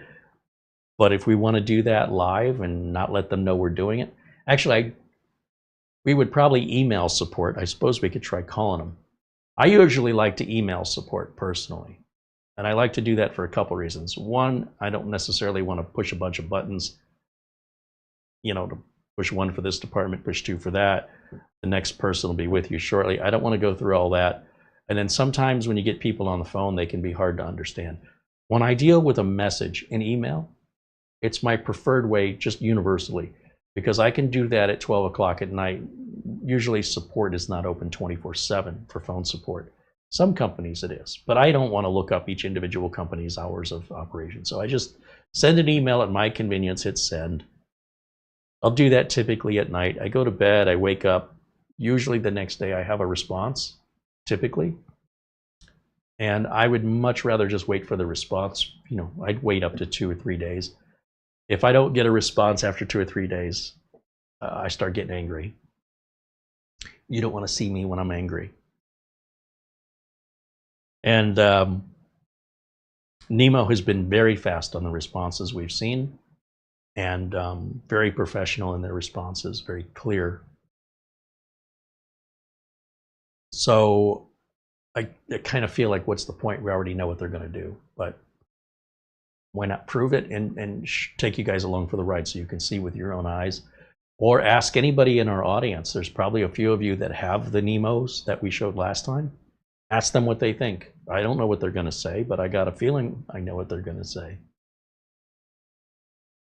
[SPEAKER 1] but if we want to do that live and not let them know we're doing it, actually, we would probably email support. I suppose we could try calling them. I usually like to email support personally, and I like to do that for a couple reasons. One, I don't necessarily want to push a bunch of buttons, you know, to push one for this department, push two for that. The next person will be with you shortly. I don't want to go through all that. And then sometimes when you get people on the phone, they can be hard to understand. When I deal with a message in email, it's my preferred way just universally, because I can do that at 12 o'clock at night. Usually support is not open 24/7 for phone support. Some companies it is, but I don't want to look up each individual company's hours of operation. So I just send an email at my convenience, hit send. I'll do that typically at night. I go to bed, I wake up. Usually the next day I have a response, typically. And I would much rather just wait for the response. You know, I'd wait up to 2 or 3 days. If I don't get a response after 2 or 3 days, I start getting angry. You don't want to see me when I'm angry. And Nimo has been very fast on the responses we've seen, and very professional in their responses, very clear. So I kind of feel like, what's the point? We already know what they're going to do, but why not prove it and take you guys along for the ride so you can see with your own eyes, or ask anybody in our audience. There's probably a few of you that have the Nimos that we showed last time. Ask them what they think. I don't know what they're going to say, but I got a feeling I know what they're going to say.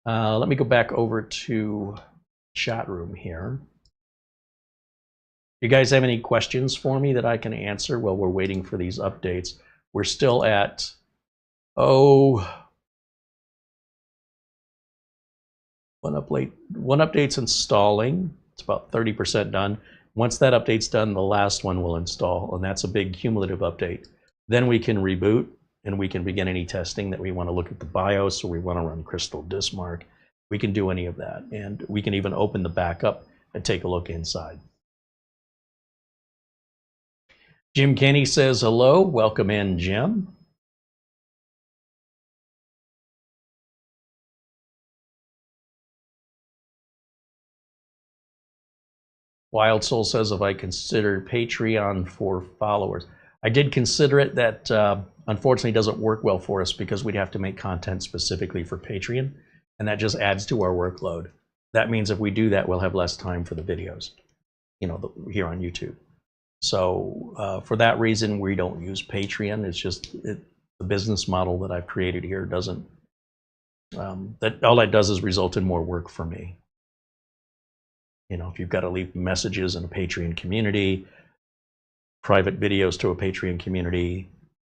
[SPEAKER 1] Let me go back over to chat room here. You guys have any questions for me that I can answer while we're waiting for these updates? We're still at, one update's installing. It's about 30% done. Once that update's done, the last one will install, and that's a big cumulative update. Then we can reboot, and we can begin any testing that we want to look at the BIOS, or we want to run Crystal Diskmark. We can do any of that, and we can even open the backup and take a look inside. Jim Kenny says hello. Welcome in, Jim. Wild Soul says, have I considered Patreon for followers? I did consider it. That unfortunately doesn't work well for us, because we'd have to make content specifically for Patreon, and that just adds to our workload. That means if we do that, we'll have less time for the videos, you know, here on YouTube. So for that reason, we don't use Patreon. It's just the business model that I've created here doesn't, all that does is result in more work for me. You know, if you've got to leave messages in a Patreon community, private videos to a Patreon community,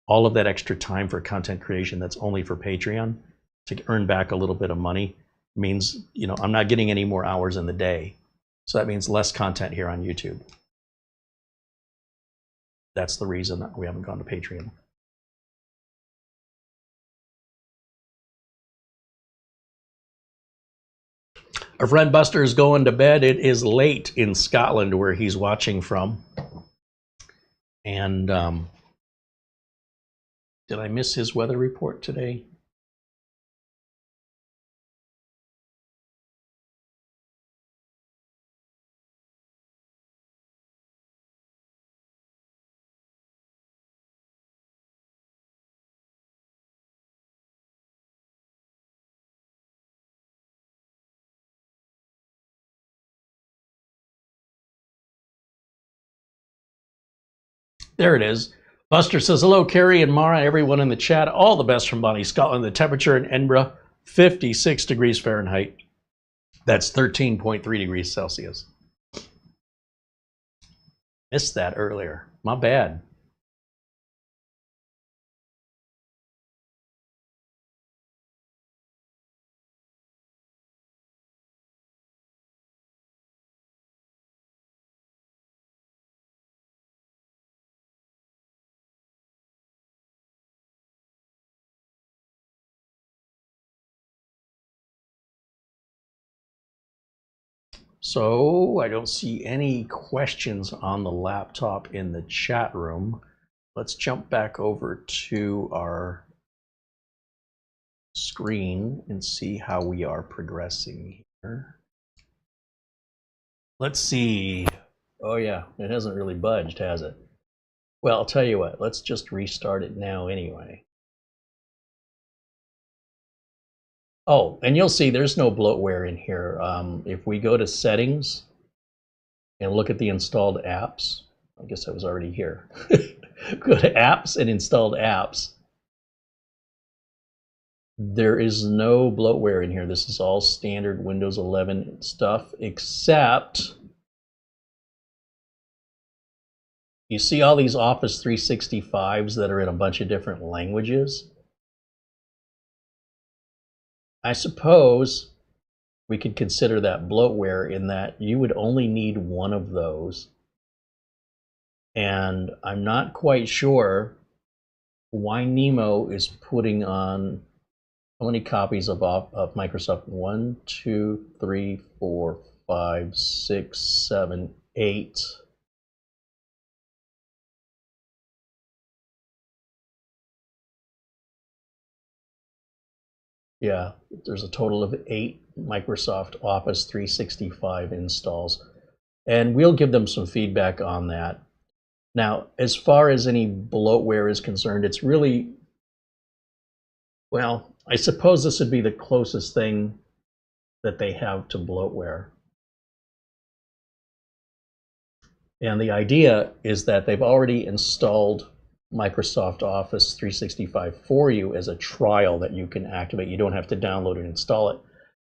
[SPEAKER 1] all of that extra time for content creation that's only for Patreon to earn back a little bit of money means, you know, I'm not getting any more hours in the day. So that means less content here on YouTube. That's the reason that we haven't gone to Patreon. Our friend Buster is going to bed. It is late in Scotland, where he's watching from. And did I miss his weather report today? There it is. Buster says, hello, Carey and Mara, everyone in the chat. All the best from Bonnie, Scotland. The temperature in Edinburgh, 56 degrees Fahrenheit. That's 13.3 degrees Celsius. Missed that earlier. My bad. So I don't see any questions on the laptop in the chat room. Let's jump back over to our screen and see how we are progressing here. Let's see. Oh yeah, it hasn't really budged, has it? Well, I'll tell you what, let's just restart it now anyway. Oh, and you'll see there's no bloatware in here. If we go to settings and look at the installed apps, I guess I was already here. Go to apps and installed apps. There is no bloatware in here. This is all standard Windows 11 stuff, except you see all these Office 365s that are in a bunch of different languages. I suppose we could consider that bloatware in that you would only need one of those. And I'm not quite sure why Nimo is putting on how many copies of Microsoft? 1, 2, 3, 4, 5, 6, 7, 8. Yeah, there's a total of 8 Microsoft Office 365 installs. And we'll give them some feedback on that. Now, as far as any bloatware is concerned, it's really, well, I suppose this would be the closest thing that they have to bloatware. And the idea is that they've already installed Microsoft Office 365 for you as a trial that you can activate. You don't have to download and install it.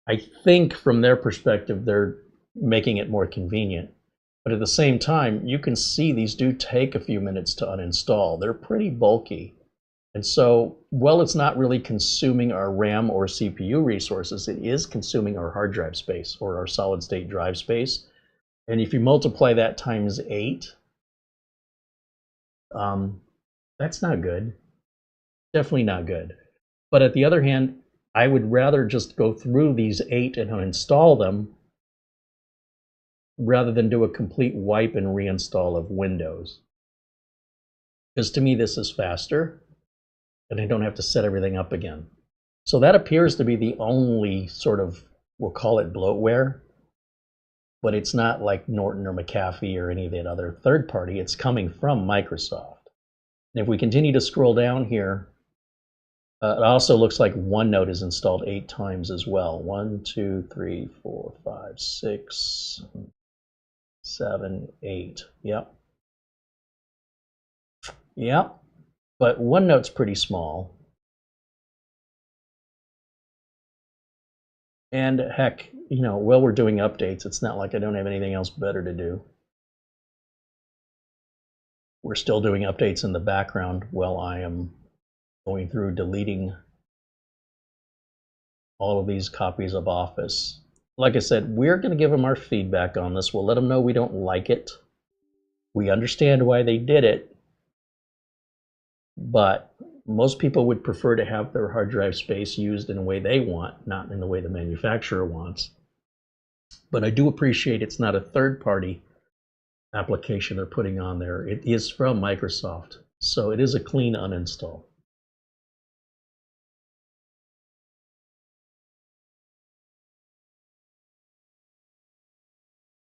[SPEAKER 1] I think from their perspective, they're making it more convenient. But at the same time, you can see these do take a few minutes to uninstall. They're pretty bulky. And so, while it's not really consuming our RAM or CPU resources, it is consuming our hard drive space or our solid state drive space. And if you multiply that times 8, that's not good. Definitely not good. But at the other hand, I would rather just go through these 8 and uninstall them rather than do a complete wipe and reinstall of Windows. Because to me, this is faster, and I don't have to set everything up again. So that appears to be the only sort of, we'll call it bloatware, but it's not like Norton or McAfee or any of that other third party. It's coming from Microsoft. And if we continue to scroll down here, it also looks like OneNote is installed 8 times as well. 1, 2, 3, 4, 5, 6, 7, 8. Yep. Yep. But OneNote's pretty small. And heck, you know, while we're doing updates, it's not like I don't have anything else better to do. We're still doing updates in the background while I am going through deleting all of these copies of Office. Like I said, we're going to give them our feedback on this. We'll let them know we don't like it. We understand why they did it, but most people would prefer to have their hard drive space used in a way they want, not in the way the manufacturer wants. But I do appreciate it's not a third-party application they're putting on there. It is from Microsoft, so it is a clean uninstall.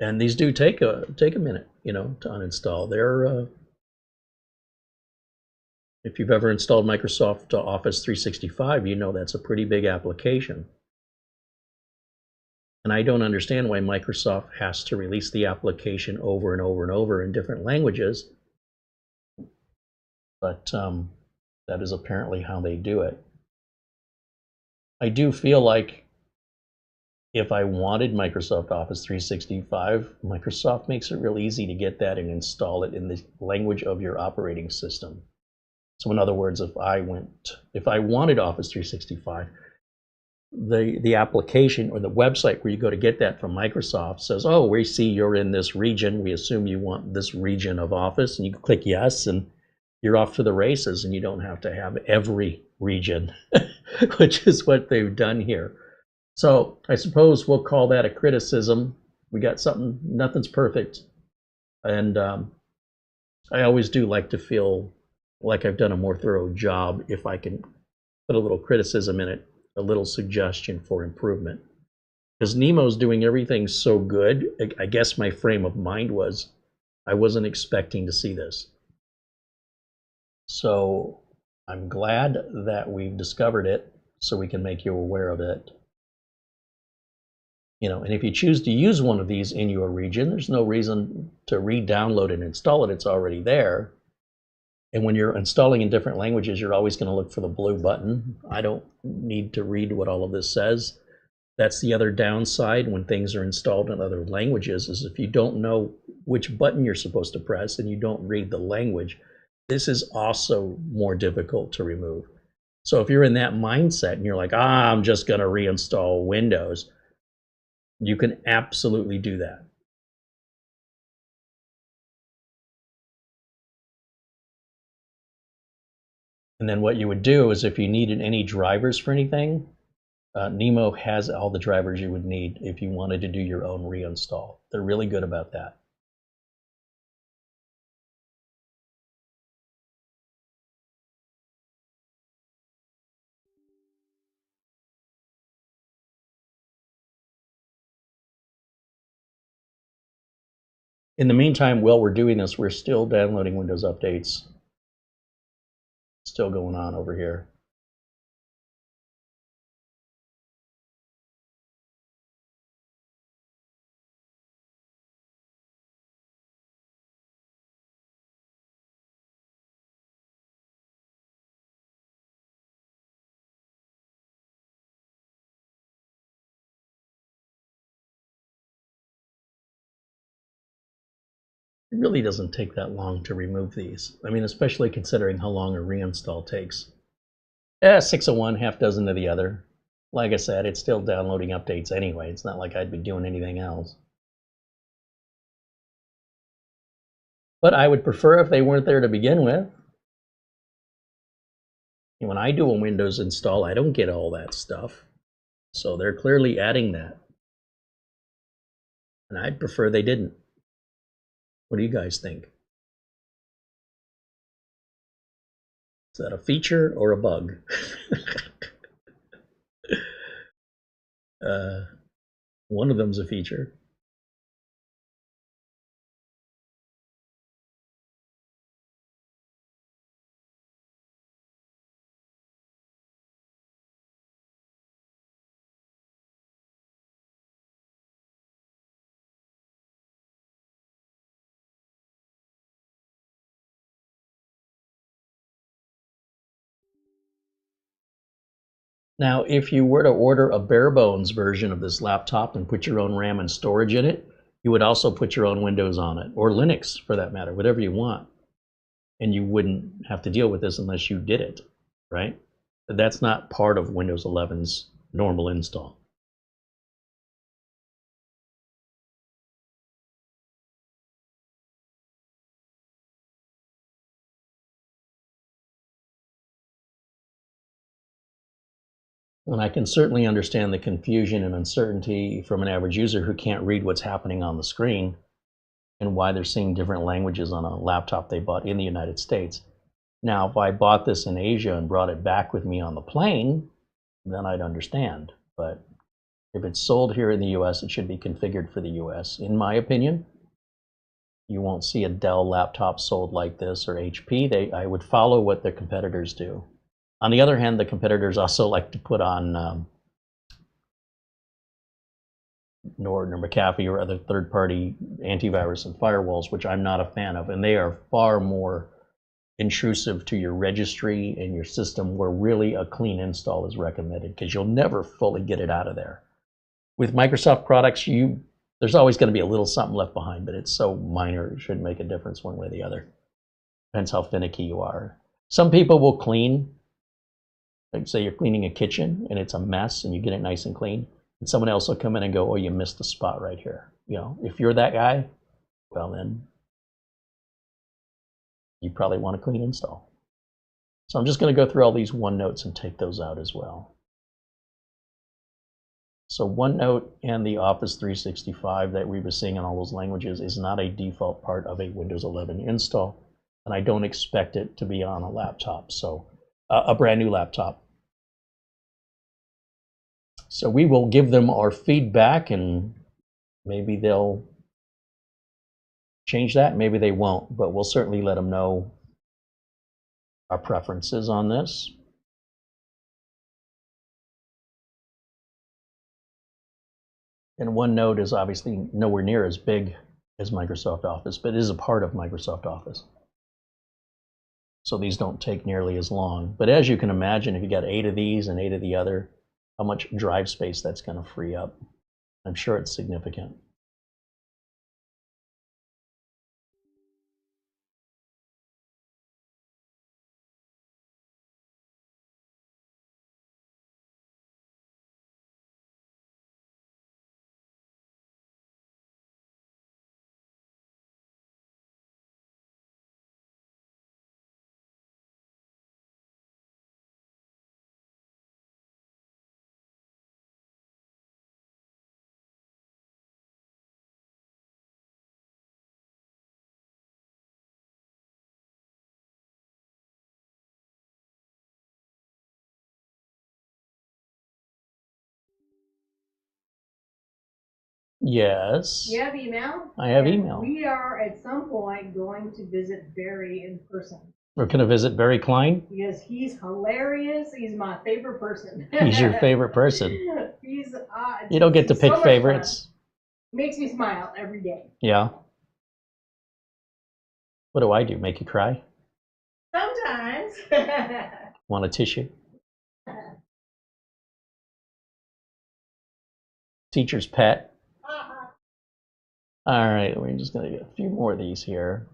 [SPEAKER 1] And these do take a minute, you know, to uninstall. They're if you've ever installed Microsoft Office 365, you know that's a pretty big application. And I don't understand why Microsoft has to release the application over and over and over in different languages. But that is apparently how they do it. I do feel like if I wanted Microsoft Office 365, Microsoft makes it real easy to get that and install it in the language of your operating system. So in other words, if I wanted Office 365, the application or the website where you go to get that from Microsoft says, oh, we see you're in this region. We assume you want this region of Office. And you click yes, and you're off to the races, and you don't have to have every region, which is what they've done here. So I suppose we'll call that a criticism. We got something, nothing's perfect. And I always do like to feel like I've done a more thorough job if I can put a little criticism in it, a little suggestion for improvement. Because Nimo's doing everything so good, I guess my frame of mind was, I wasn't expecting to see this. So I'm glad that we've discovered it so we can make you aware of it. You know, and if you choose to use one of these in your region, there's no reason to re-download and install it. It's already there. And when you're installing in different languages, you're always going to look for the blue button. I don't need to read what all of this says. That's the other downside when things are installed in other languages, is if you don't know which button you're supposed to press and you don't read the language, this is also more difficult to remove. So if you're in that mindset and you're like, I'm just going to reinstall Windows, you can absolutely do that. And then what you would do is if you needed any drivers for anything, Nimo has all the drivers you would need if you wanted to do your own reinstall. They're really good about that. In the meantime, while we're doing this, we're still downloading Windows updates. Still going on over here. It really doesn't take that long to remove these. I mean, especially considering how long a reinstall takes. 6 of one, half dozen of the other. Like I said, it's still downloading updates anyway. It's not like I'd be doing anything else. But I would prefer if they weren't there to begin with. When I do a Windows install, I don't get all that stuff. So they're clearly adding that. And I'd prefer they didn't. What do you guys think? Is that a feature or a bug? One of them's a feature. Now, if you were to order a bare bones version of this laptop and put your own RAM and storage in it, you would also put your own Windows on it, or Linux for that matter, whatever you want. And you wouldn't have to deal with this unless you did it, right? But that's not part of Windows 11's normal install. And I can certainly understand the confusion and uncertainty from an average user who can't read what's happening on the screen and why they're seeing different languages on a laptop they bought in the United States. Now, if I bought this in Asia and brought it back with me on the plane, then I'd understand. But if it's sold here in the US, it should be configured for the US. In my opinion, you won't see a Dell laptop sold like this or HP. I would follow what their competitors do. On the other hand, the competitors also like to put on Norton or McAfee or other third-party antivirus and firewalls, which I'm not a fan of, and they are far more intrusive to your registry and your system, where really a clean install is recommended because you'll never fully get it out of there. With Microsoft products, there's always going to be a little something left behind, but it's so minor it shouldn't make a difference one way or the other. Depends how finicky you are. Some people will clean. Like say you're cleaning a kitchen and it's a mess and you get it nice and clean, and someone else will come in and go, oh, you missed a spot right here. You know, if you're that guy, well then you probably want a clean install. So I'm just going to go through all these OneNotes and take those out as well. So OneNote and the Office 365 that we were seeing in all those languages is not a default part of a Windows 11 install, and I don't expect it to be on a laptop, so a brand new laptop. So we will give them our feedback, and maybe they'll change that, maybe they won't, but we'll certainly let them know our preferences on this. And OneNote is obviously nowhere near as big as Microsoft Office, but it is a part of Microsoft Office. So these don't take nearly as long. But as you can imagine, if you got 8 of these and 8 of the other, how much drive space that's going to free up. I'm sure it's significant. Yes.
[SPEAKER 2] You have email?
[SPEAKER 1] I have
[SPEAKER 2] And
[SPEAKER 1] email.
[SPEAKER 2] We are at some point going to visit Barry in person.
[SPEAKER 1] We're going to visit Barry Klein.
[SPEAKER 2] Because he's hilarious. He's my favorite person.
[SPEAKER 1] He's your favorite person.
[SPEAKER 2] He's
[SPEAKER 1] You don't get to pick
[SPEAKER 2] so
[SPEAKER 1] favorites.
[SPEAKER 2] Makes me smile every day.
[SPEAKER 1] Yeah. What do I do? Make you cry?
[SPEAKER 2] Sometimes.
[SPEAKER 1] Want a tissue? Teacher's pet. All right, we're just going to get a few more of these here.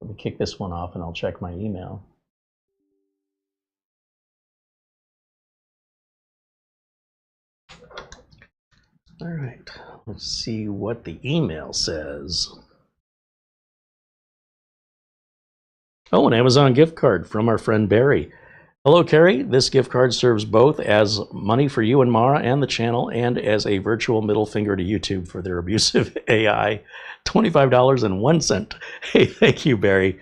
[SPEAKER 1] Let me kick this one off and I'll check my email. All right, let's see what the email says. Oh, an Amazon gift card from our friend Barry. Hello, Carey. This gift card serves both as money for you and Mara and the channel and as a virtual middle finger to YouTube for their abusive AI. $25.01. Hey, thank you, Barry.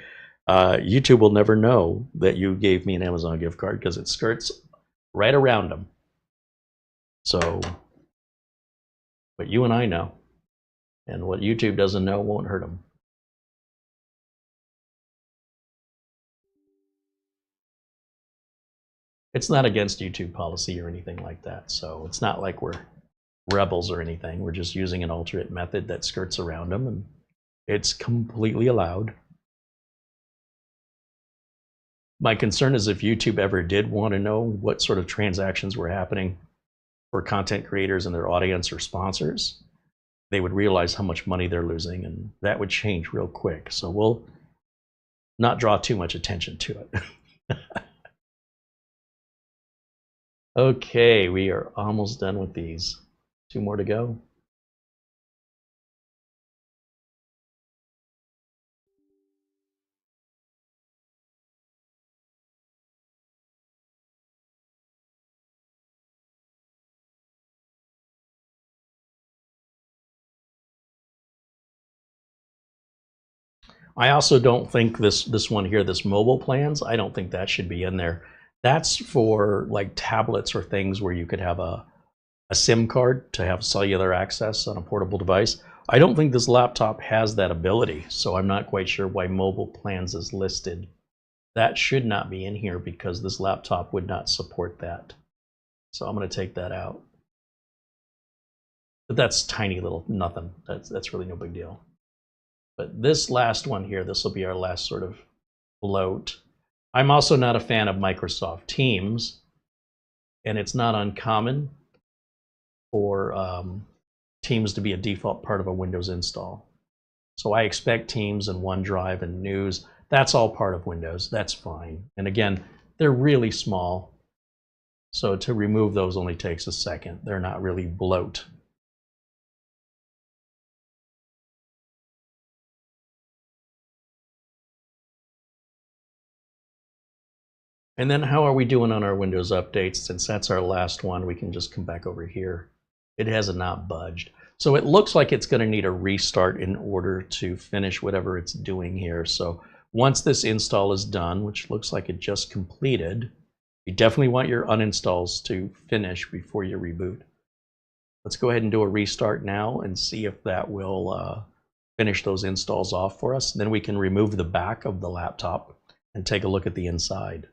[SPEAKER 1] YouTube will never know that you gave me an Amazon gift card because it skirts right around them. So, but you and I know. And what YouTube doesn't know won't hurt them. It's not against YouTube policy or anything like that. So it's not like we're rebels or anything. We're just using an alternate method that skirts around them, and it's completely allowed. My concern is if YouTube ever did want to know what sort of transactions were happening for content creators and their audience or sponsors, they would realize how much money they're losing, and that would change real quick. So we'll not draw too much attention to it. Okay, we are almost done with these. 2 more to go. I also don't think this one here, this mobile plans, I don't think that should be in there. That's for like tablets or things where you could have a SIM card to have cellular access on a portable device. I don't think this laptop has that ability, so I'm not quite sure why mobile plans is listed. That should not be in here because this laptop would not support that. So I'm going to take that out. But that's tiny little nothing. That's really no big deal. But this last one here, this will be our last sort of bloat. I'm also not a fan of Microsoft Teams, and it's not uncommon for Teams to be a default part of a Windows install. So I expect Teams and OneDrive and News, that's all part of Windows, that's fine. And again, they're really small, so to remove those only takes a second. They're not really bloat. And then how are we doing on our Windows updates? Since that's our last one, we can just come back over here. It has not budged. So it looks like it's going to need a restart in order to finish whatever it's doing here. So once this install is done, which looks like it just completed, you definitely want your uninstalls to finish before you reboot. Let's go ahead and do a restart now and see if that will finish those installs off for us. Then we can remove the back of the laptop and take a look at the inside.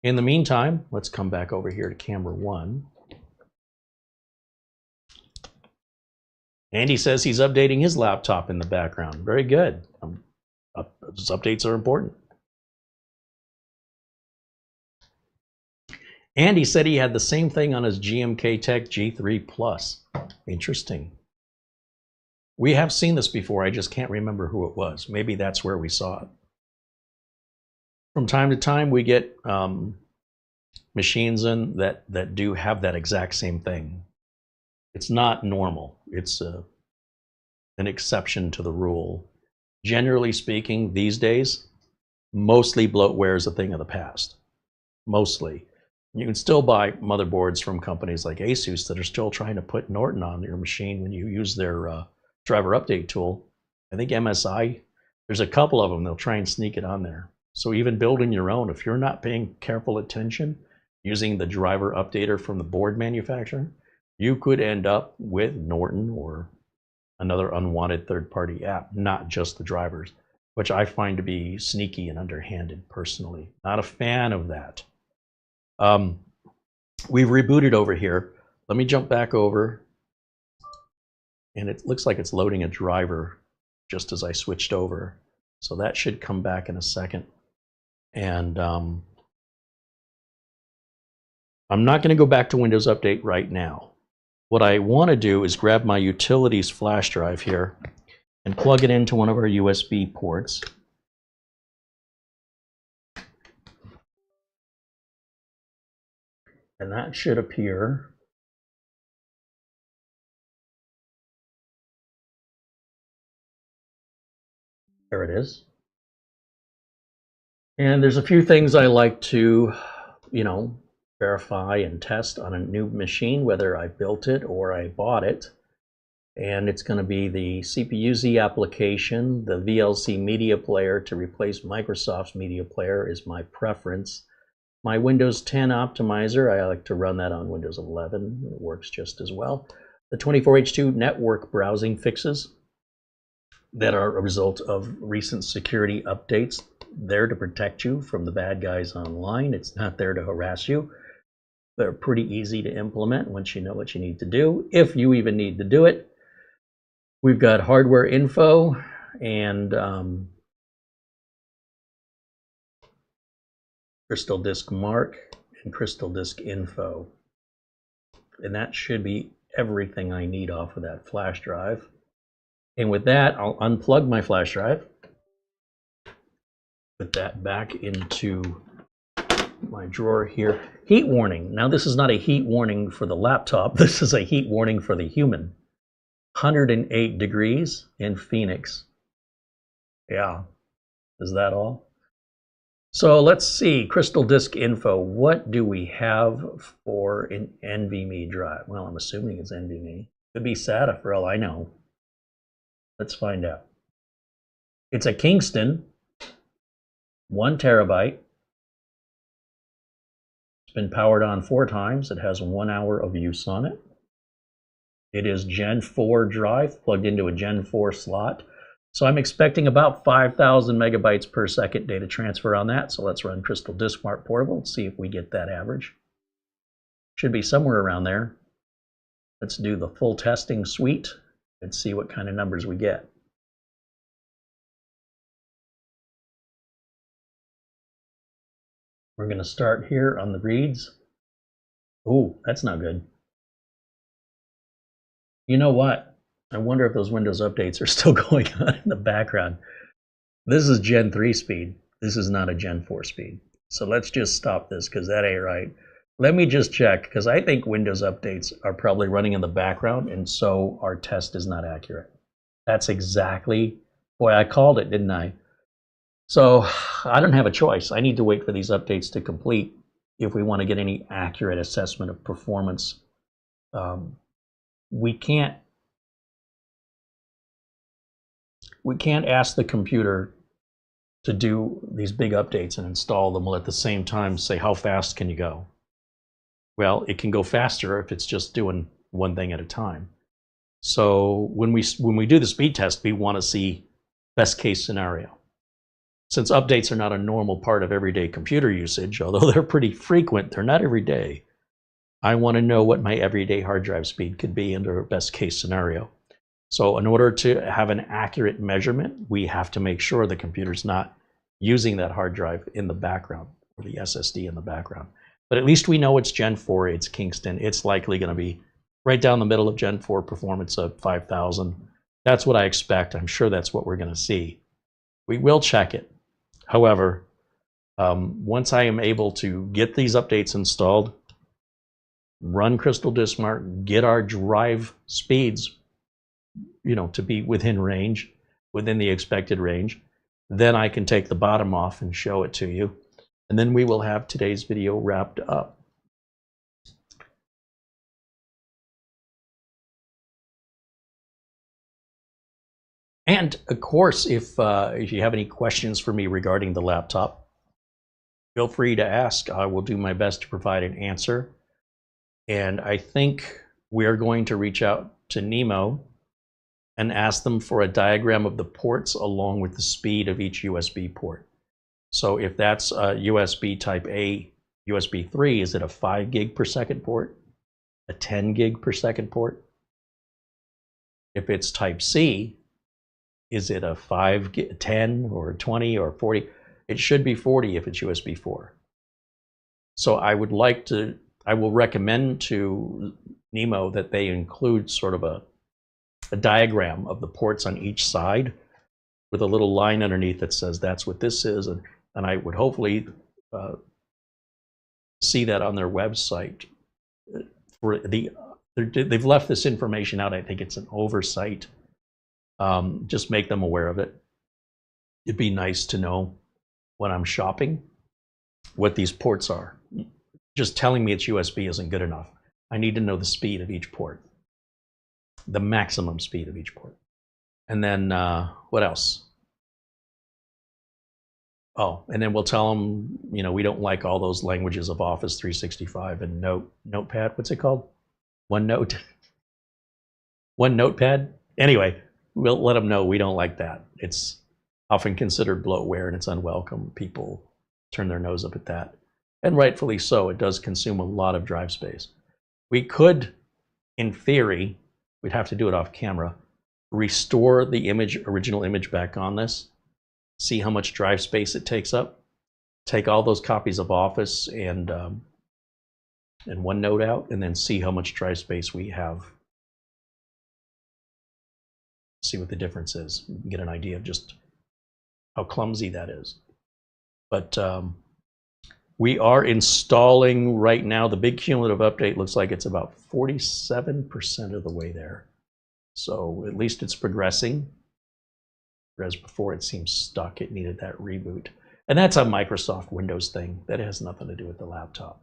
[SPEAKER 1] In the meantime, let's come back over here to camera 1. Andy says he's updating his laptop in the background. Very good. Those updates are important. Andy said he had the same thing on his GMK Tech G3 Plus. Interesting. We have seen this before. I just can't remember who it was. Maybe that's where we saw it. From time to time, we get machines in that do have that exact same thing. It's not normal. It's an exception to the rule. Generally speaking, these days, mostly bloatware is a thing of the past. Mostly. You can still buy motherboards from companies like Asus that are still trying to put Norton on your machine when you use their driver update tool. I think MSI, there's a couple of them, they'll try and sneak it on there. So even building your own, if you're not paying careful attention, using the driver updater from the board manufacturer, you could end up with Norton or another unwanted third-party app, not just the drivers, which I find to be sneaky and underhanded personally. Not a fan of that. We've rebooted over here. Let me jump back over. And it looks like it's loading a driver just as I switched over. So that should come back in a second. And I'm not going to go back to Windows Update right now. What I want to do is grab my utilities flash drive here and plug it into one of our USB ports. And that should appear. There it is. And there's a few things I like to, verify and test on a new machine, whether I built it or I bought it. And it's going to be the CPU-Z application, the VLC media player to replace Microsoft's media player is my preference. My Windows 10 optimizer, I like to run that on Windows 11. It works just as well. The 24H2 network browsing fixes that are a result of recent security updates. There to protect you from the bad guys online. It's not there to harass you. They're pretty easy to implement once you know what you need to do, if you even need to do it. We've got hardware info and Crystal Disk Mark and Crystal Disk Info. And that should be everything I need off of that flash drive. And with that, I'll unplug my flash drive. Put that back into my drawer here. Heat warning. Now this is not a heat warning for the laptop. This is a heat warning for the human. 108 degrees in Phoenix. Yeah. Is that all? So let's see, Crystal Disk Info. What do we have for an NVMe drive? Well, I'm assuming it's NVMe. Could be SATA for all I know. Let's find out. It's a Kingston, 1 terabyte. It's been powered on 4 times. It has 1 hour of use on it. It is Gen 4 drive plugged into a Gen 4 slot. So I'm expecting about 5,000 megabytes per second data transfer on that. So let's run Crystal Disk Mark Portable and see if we get that average. Should be somewhere around there. Let's do the full testing suite and see what kind of numbers we get. We're going to start here on the reads. Ooh, that's not good. You know what? I wonder if those Windows updates are still going on in the background. This is Gen 3 speed. This is not a Gen 4 speed. So let's just stop this because that ain't right. Let me just check because I think Windows updates are probably running in the background and so our test is not accurate. That's exactly, boy, I called it, didn't I? So I don't have a choice. I need to wait for these updates to complete if we want to get any accurate assessment of performance we can't ask the computer to do these big updates and install them while at the same time say, how fast can you go? Well, it can go faster if it's just doing one thing at a time. So when we do the speed test, we want to see best case scenario. Since updates are not a normal part of everyday computer usage, although they're pretty frequent, they're not every day. I want to know what my everyday hard drive speed could be under a best case scenario. So in order to have an accurate measurement, we have to make sure the computer's not using that hard drive in the background, or the SSD in the background. But at least we know it's Gen 4, it's Kingston, it's likely going to be right down the middle of Gen 4 performance of 5000. That's what I expect. I'm sure that's what we're going to see. We will check it. However, once I am able to get these updates installed, run Crystal Disk Mart, get our drive speeds, to be within range, within the expected range, then I can take the bottom off and show it to you. And then we will have today's video wrapped up. And of course, if you have any questions for me regarding the laptop, feel free to ask. I will do my best to provide an answer. And I think we are going to reach out to Nimo and ask them for a diagram of the ports along with the speed of each USB port. So if that's a USB type A, USB 3, is it a 5 gig per second port? A 10 gig per second port? If it's type C, is it a 5, 10, or 20, or 40? It should be 40 if it's USB 4. So I will recommend to Nimo that they include sort of a diagram of the ports on each side with a little line underneath that says that's what this is, and I would hopefully see that on their website. They've left this information out. I think it's an oversight. Just make them aware of it. It'd be nice to know when I'm shopping what these ports are. Just telling me it's USB isn't good enough. I need to know the speed of each port, the maximum speed of each port. And then what else? Oh, and then we'll tell them, we don't like all those languages of Office 365 and Notepad. What's it called? OneNote? OneNotepad? Anyway, we'll let them know we don't like that. It's often considered bloatware and it's unwelcome. People turn their nose up at that. And rightfully so. It does consume a lot of drive space. We could, in theory, we'd have to do it off camera, restore the original image back on this, see how much drive space it takes up, take all those copies of Office and OneNote out, and then see how much drive space we have. See what the difference is. You can get an idea of just how clumsy that is. But we are installing right now. The big cumulative update looks like it's about 47% of the way there. So at least it's progressing. Whereas before it seemed stuck, it needed that reboot. And that's a Microsoft Windows thing. That has nothing to do with the laptop.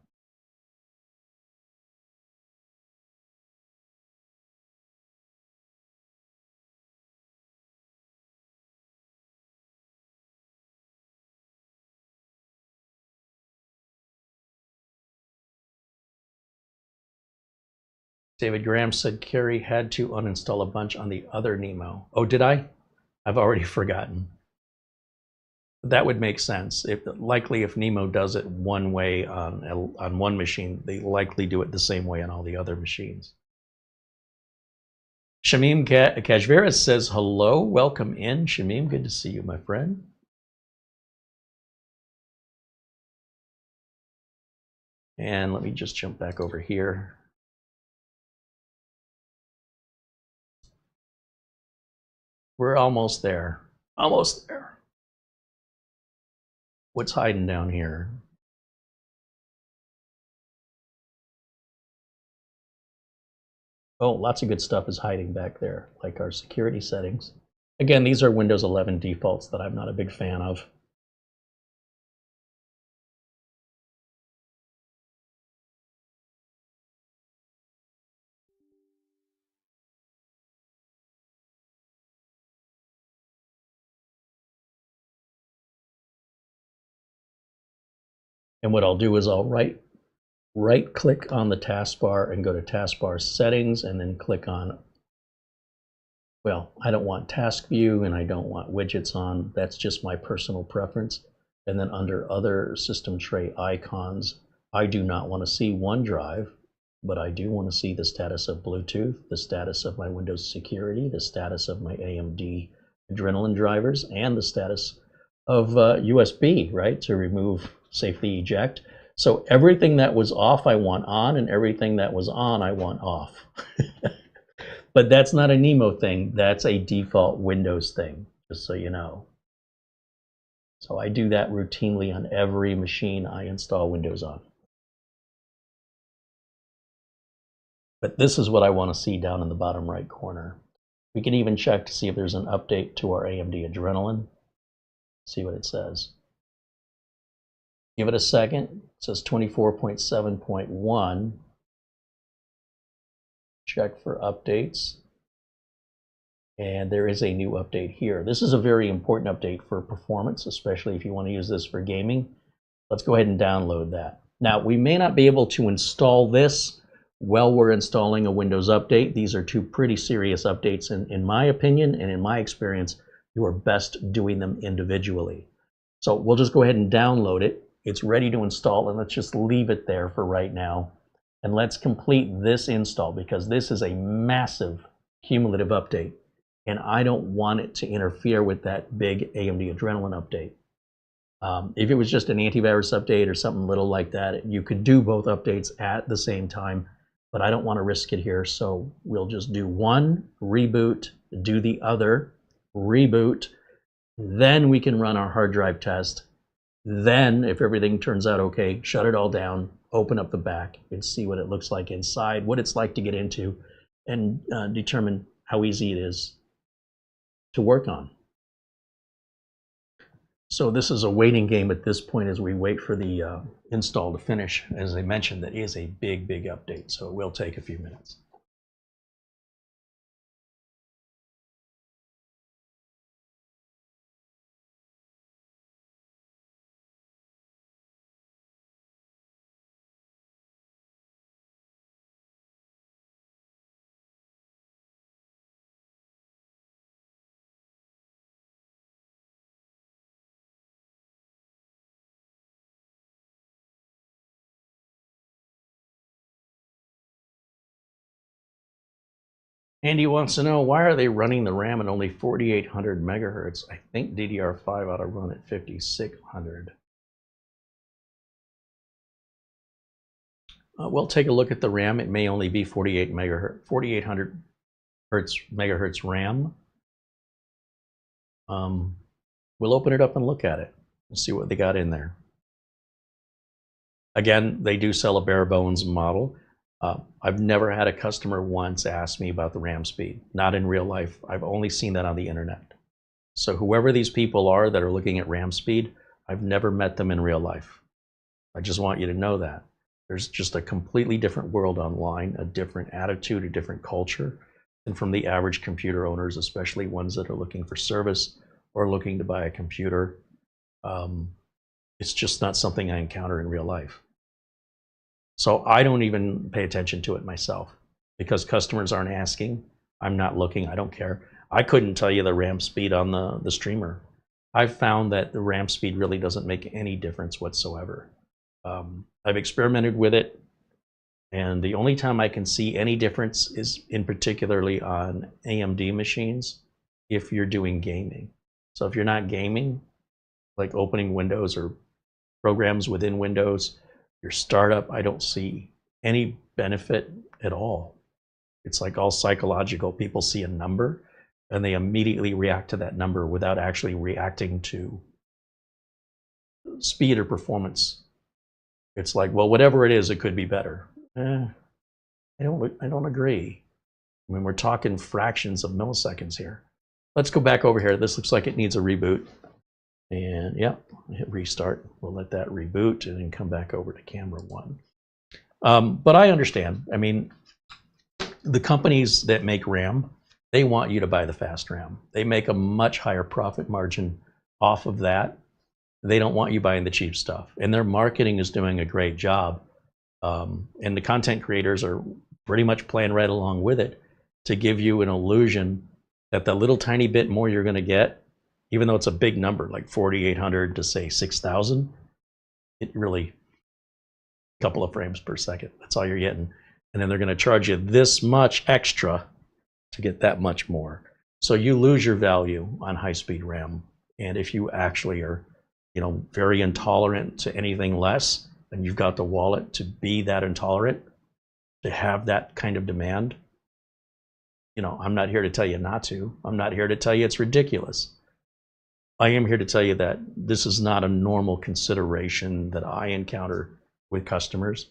[SPEAKER 1] David Graham said Carey had to uninstall a bunch on the other Nimo. Oh, did I? I've already forgotten. That would make sense. Likely if Nimo does it one way on one machine, they likely do it the same way on all the other machines. Shamim Kajveras says hello, welcome in. Shamim, good to see you, my friend. And let me just jump back over here. We're almost there. Almost there. What's hiding down here? Oh, lots of good stuff is hiding back there, like our security settings. Again, these are Windows 11 defaults that I'm not a big fan of. And what I'll do is I'll right click on the taskbar and go to taskbar settings and then click on, well, I don't want task view and I don't want widgets on. That's just my personal preference. And then under other system tray icons, I do not want to see OneDrive, but I do want to see the status of Bluetooth, the status of my Windows security, the status of my AMD Adrenalin drivers, and the status of USB, right, to remove safely eject. So everything that was off I want on, and everything that was on I want off. But that's not a Nimo thing, that's a default Windows thing, just so you know. So I do that routinely on every machine I install Windows on. But this is what I want to see down in the bottom right corner. We can even check to see if there's an update to our AMD Adrenalin. See what it says. Give it a second. It says 24.7.1. Check for updates. And there is a new update here. This is a very important update for performance, especially if you want to use this for gaming. Let's go ahead and download that. Now, we may not be able to install this while we're installing a Windows update. These are two pretty serious updates in my opinion, and in my experience, you are best doing them individually. So we'll just go ahead and download it. It's ready to install, and let's just leave it there for right now. And let's complete this install because this is a massive cumulative update. And I don't want it to interfere with that big AMD Adrenalin update. If it was just an antivirus update or something little like that, you could do both updates at the same time, but I don't want to risk it here. So we'll just do one, reboot, do the other, reboot, then we can run our hard drive test. Then if everything turns out okay, shut it all down, open up the back and see what it looks like inside, what it's like to get into, and determine how easy it is to work on. So this is a waiting game at this point as we wait for the install to finish. As I mentioned, that is a big update, so it will take a few minutes. Andy wants to know, why are they running the RAM at only 4800 megahertz? I think DDR5 ought to run at 5600. We'll take a look at the RAM. It may only be 4800 megahertz RAM. We'll open it up and look at it and see what they got in there. Again, they do sell a bare bones model. I've never had a customer once ask me about the RAM speed, not in real life. I've only seen that on the internet. So whoever these people are that are looking at RAM speed, I've never met them in real life. I just want you to know that. There's just a completely different world online, a different attitude, a different culture than from the average computer owners, especially ones that are looking for service or looking to buy a computer. It's just not something I encounter in real life. So I don't even pay attention to it myself because customers aren't asking. I'm not looking, I don't care. I couldn't tell you the RAM speed on the streamer. I've found that the RAM speed really doesn't make any difference whatsoever. I've experimented with it, and the only time I can see any difference is in particularly on AMD machines if you're doing gaming. So if you're not gaming, like opening Windows or programs within Windows, your startup, I don't see any benefit at all. It's like all psychological. People see a number and they immediately react to that number without actually reacting to speed or performance. It's like, well, whatever it is, it could be better. I don't agree. I mean, we're talking fractions of milliseconds here. Let's go back over here. This looks like it needs a reboot. And yep, hit restart. We'll let that reboot and then come back over to camera one. But I understand. I mean, the companies that make RAM, they want you to buy the fast RAM. They make a much higher profit margin off of that They don't want you buying the cheap stuff. And their marketing is doing a great job. And the content creators are pretty much playing right along with it to give you an illusion that the little tiny bit more you're going to get, even though it's a big number, like 4,800 to say 6,000, it really, a couple of frames per second. That's all you're getting. And then they're going to charge you this much extra to get that much more. So you lose your value on high-speed RAM. And if you actually are, very intolerant to anything less, and you've got the wallet to be that intolerant, to have that kind of demand, I'm not here to tell you not to. I'm not here to tell you it's ridiculous. I am here to tell you that this is not a normal consideration that I encounter with customers.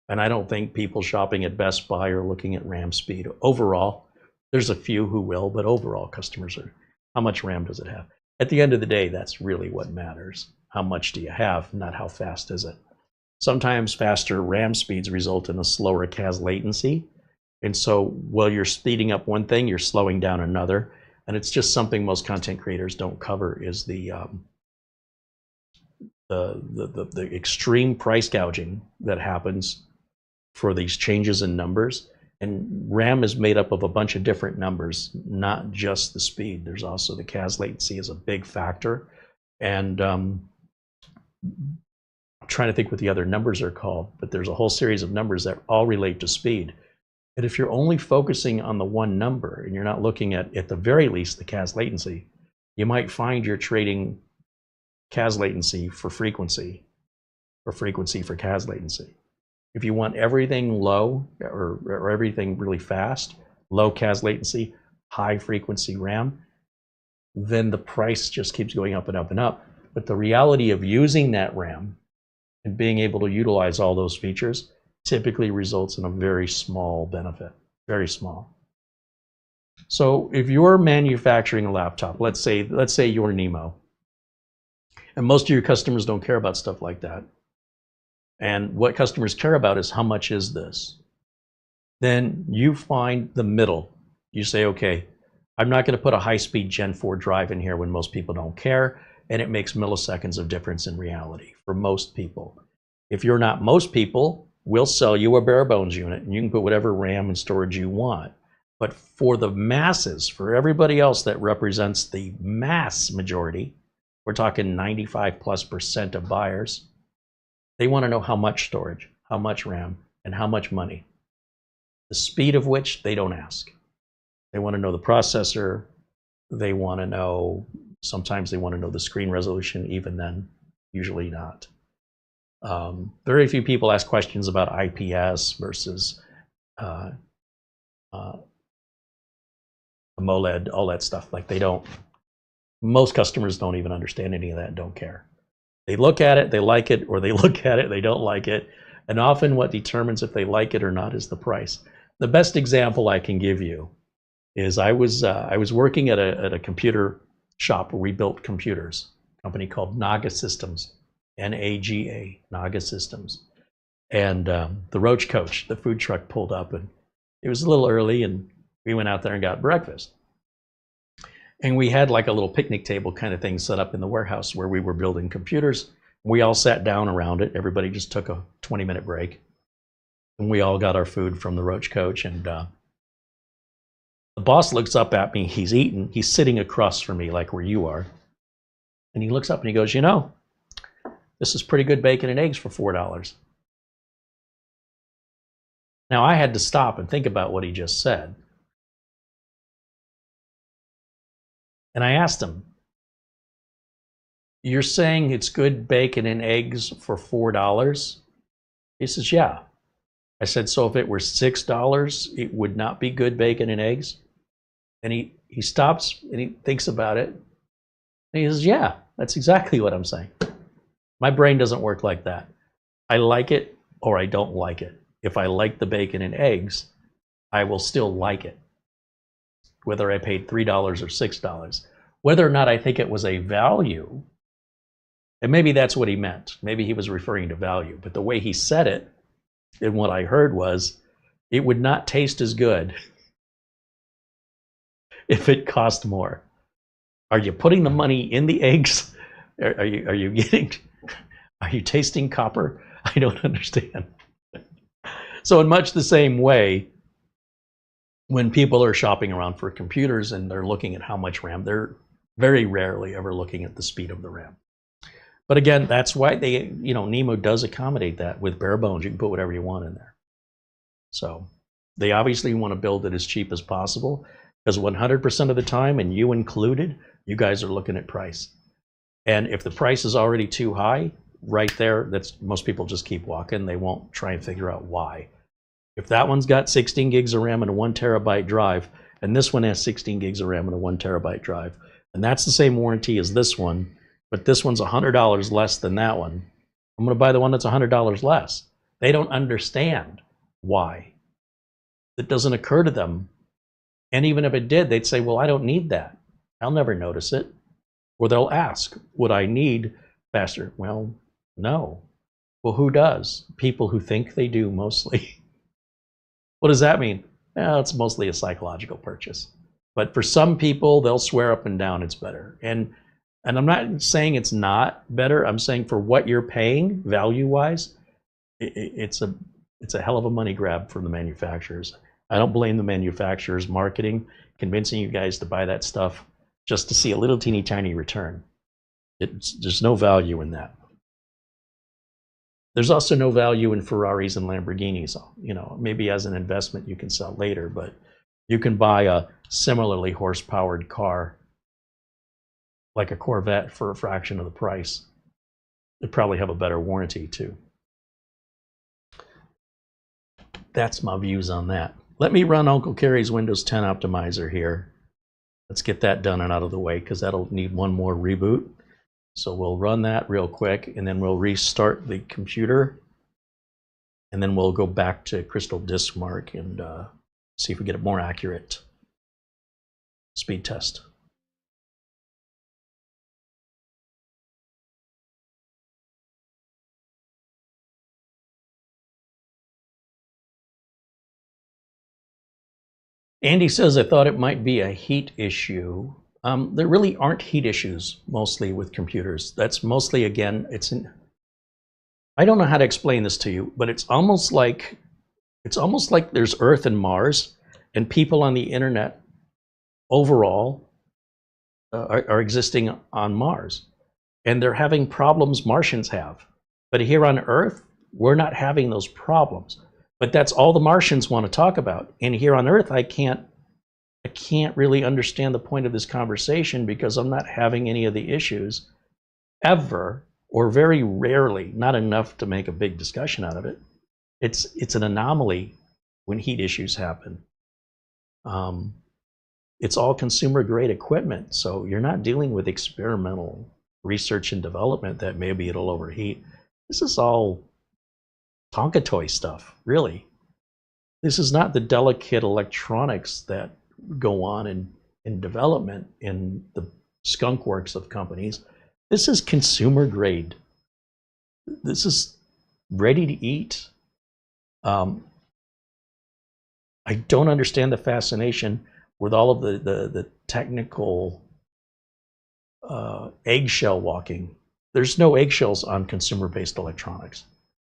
[SPEAKER 1] And I don't think people shopping at Best Buy are looking at RAM speed. Overall, there's a few who will, but overall customers are, how much RAM does it have? At the end of the day, that's really what matters. How much do you have, not how fast is it? Sometimes faster RAM speeds result in a slower CAS latency. And so while you're speeding up one thing, you're slowing down another. And it's just something most content creators don't cover, is the extreme price gouging that happens for these changes in numbers. And RAM is made up of a bunch of different numbers, not just the speed. There's also the CAS latency is a big factor. And I'm trying to think what the other numbers are called, but there's a whole series of numbers that all relate to speed. And if you're only focusing on the one number and you're not looking at the very least, the CAS latency, you might find you're trading CAS latency for frequency, or frequency for CAS latency. If you want everything low or everything really fast, low CAS latency, high frequency RAM, then the price just keeps going up and up and up. But the reality of using that RAM and being able to utilize all those features typically results in a very small benefit, very small. So if you're manufacturing a laptop, let's say you're Nimo, and most of your customers don't care about stuff like that. And what customers care about is how much is this? Then you find the middle. You say, okay, I'm not going to put a high-speed Gen 4 drive in here when most people don't care, and it makes milliseconds of difference in reality for most people. If you're not most people, we'll sell you a bare bones unit, and you can put whatever RAM and storage you want. But for the masses, for everybody else that represents the mass majority, we're talking 95+% of buyers, they want to know how much storage, how much RAM, and how much money. The speed of which they don't ask. They want to know the processor. They want to know, sometimes they want to know the screen resolution, even then, usually not. Very few people ask questions about IPS versus AMOLED, all that stuff. Like, they don't, most customers don't even understand any of that and don't care. They look at it, they like it, or they look at it, they don't like it. And often what determines if they like it or not is the price. The best example I can give you is I was working at a computer shop where we built computers, a company called Naga Systems, N-A-G-A, Naga Systems. And the Roach Coach, the food truck, pulled up, and it was a little early, and we went out there and got breakfast. And we had like a little picnic table kind of thing set up in the warehouse where we were building computers. We all sat down around it. Everybody just took a 20-minute break. And we all got our food from the Roach Coach. And the boss looks up at me. He's eating. He's sitting across from me like where you are. And he looks up and he goes, this is pretty good bacon and eggs for $4. Now, I had to stop and think about what he just said. And I asked him, you're saying it's good bacon and eggs for $4? He says, yeah. I said, so if it were $6, it would not be good bacon and eggs? And he stops and he thinks about it. And he says, yeah, that's exactly what I'm saying. My brain doesn't work like that. I like it or I don't like it. If I like the bacon and eggs, I will still like it, whether I paid $3 or $6. Whether or not I think it was a value, and maybe that's what he meant. Maybe he was referring to value, but the way he said it, and what I heard was, it would not taste as good if it cost more. Are you putting the money in the eggs Are you getting? Are you tasting copper? I don't understand. So in much the same way, when people are shopping around for computers and they're looking at how much RAM, they're very rarely ever looking at the speed of the RAM. But again, that's why they, Nimo does accommodate that with bare bones. You can put whatever you want in there. So they obviously want to build it as cheap as possible, because 100% of the time, and you included, you guys are looking at price. And if the price is already too high, right there, that's most people just keep walking. They won't try and figure out why. If that one's got 16 gigs of RAM and a 1 terabyte drive, and this one has 16 gigs of RAM and a 1 terabyte drive, and that's the same warranty as this one, but this one's $100 less than that one, I'm going to buy the one that's $100 less. They don't understand why. It doesn't occur to them. And even if it did, they'd say, well, I don't need that. I'll never notice it. Or they'll ask, would I need faster? Well, no. Well, who does? People who think they do, mostly. What does that mean? Well, it's mostly a psychological purchase. But for some people, they'll swear up and down it's better. And I'm not saying it's not better. I'm saying for what you're paying, value-wise, it's a hell of a money grab from the manufacturers. I don't blame the manufacturers' marketing, convincing you guys to buy that stuff just to see a little teeny tiny return. There's no value in that. There's also no value in Ferraris and Lamborghinis. Maybe as an investment you can sell later, but you can buy a similarly horse-powered car like a Corvette for a fraction of the price. They probably have a better warranty too. That's my views on that. Let me run Uncle Carey's Windows 10 optimizer here. Let's get that done and out of the way, because that'll need one more reboot. So we'll run that real quick, and then we'll restart the computer, and then we'll go back to Crystal Disk Mark and see if we get a more accurate speed test. Andy says, I thought it might be a heat issue. There really aren't heat issues mostly with computers. That's mostly, again, I don't know how to explain this to you, but it's almost like there's Earth and Mars, and people on the internet overall are existing on Mars. And they're having problems Martians have. But here on Earth, we're not having those problems. But that's all the Martians want to talk about. And here on Earth, I can't really understand the point of this conversation, because I'm not having any of the issues ever, or very rarely, not enough to make a big discussion out of it. It's an anomaly when heat issues happen. It's all consumer grade equipment, so you're not dealing with experimental research and development that maybe it'll overheat. This is all Tonka toy stuff, really. This is not the delicate electronics that go on in development in the skunk works of companies. This is consumer grade. This is ready to eat. I don't understand the fascination with all of the technical eggshell walking. There's no eggshells on consumer-based electronics.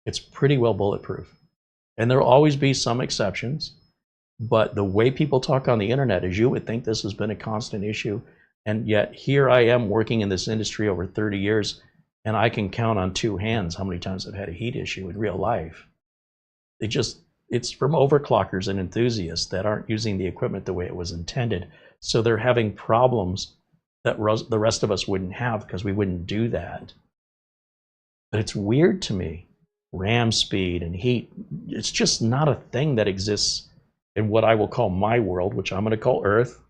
[SPEAKER 1] It's pretty well bulletproof. And there'll always be some exceptions, but the way people talk on the internet is, you would think this has been a constant issue, and yet here I am working in this industry over 30 years, and I can count on two hands how many times I've had a heat issue in real life. It's from overclockers and enthusiasts that aren't using the equipment the way it was intended, so they're having problems that the rest of us wouldn't have, because we wouldn't do that. But it's weird to me. RAM speed and heat, it's just not a thing that exists in what I will call my world, which I'm going to call Earth,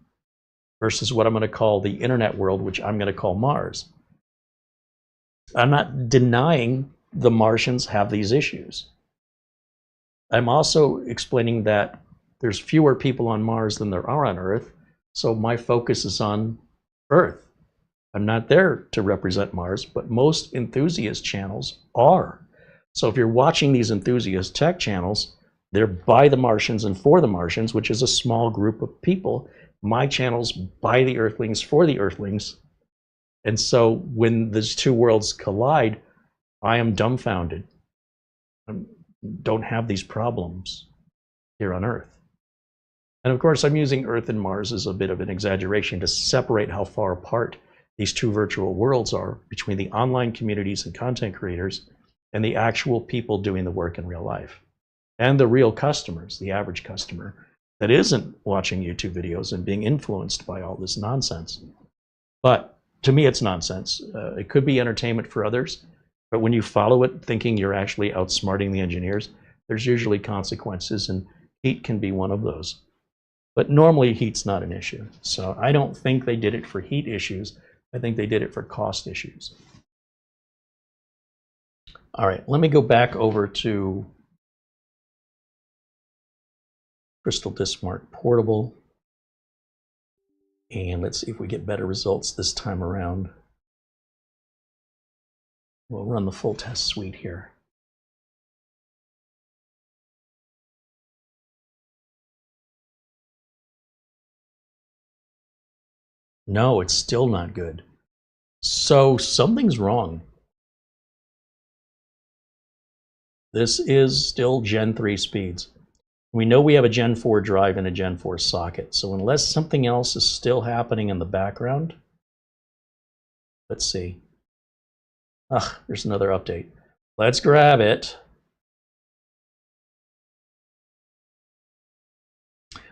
[SPEAKER 1] versus what I'm going to call the internet world, which I'm going to call Mars. I'm not denying the Martians have these issues. I'm also explaining that there's fewer people on Mars than there are on Earth, so my focus is on Earth. I'm not there to represent Mars, but most enthusiast channels are. So if you're watching these enthusiast tech channels, they're by the Martians and for the Martians, which is a small group of people. My channel's by the Earthlings for the Earthlings, And so when these two worlds collide, I am dumbfounded. I don't have these problems here on Earth. And of course, I'm using Earth and Mars as a bit of an exaggeration to separate how far apart these two virtual worlds are between the online communities and content creators and the actual people doing the work in real life. And the real customers, the average customer that isn't watching YouTube videos and being influenced by all this nonsense. But to me, it's nonsense. It could be entertainment for others, but when you follow it thinking you're actually outsmarting the engineers, there's usually consequences, and heat can be one of those. But normally heat's not an issue. So I don't think they did it for heat issues. I think they did it for cost issues. All right, let me go back over to Crystal Disk Mark Portable. And let's see if we get better results this time around. We'll run the full test suite here. No, it's still not good. So something's wrong. This is still Gen 3 speeds. We know we have a Gen 4 drive and a Gen 4 socket. So unless something else is still happening in the background, let's see. There's another update. Let's grab it.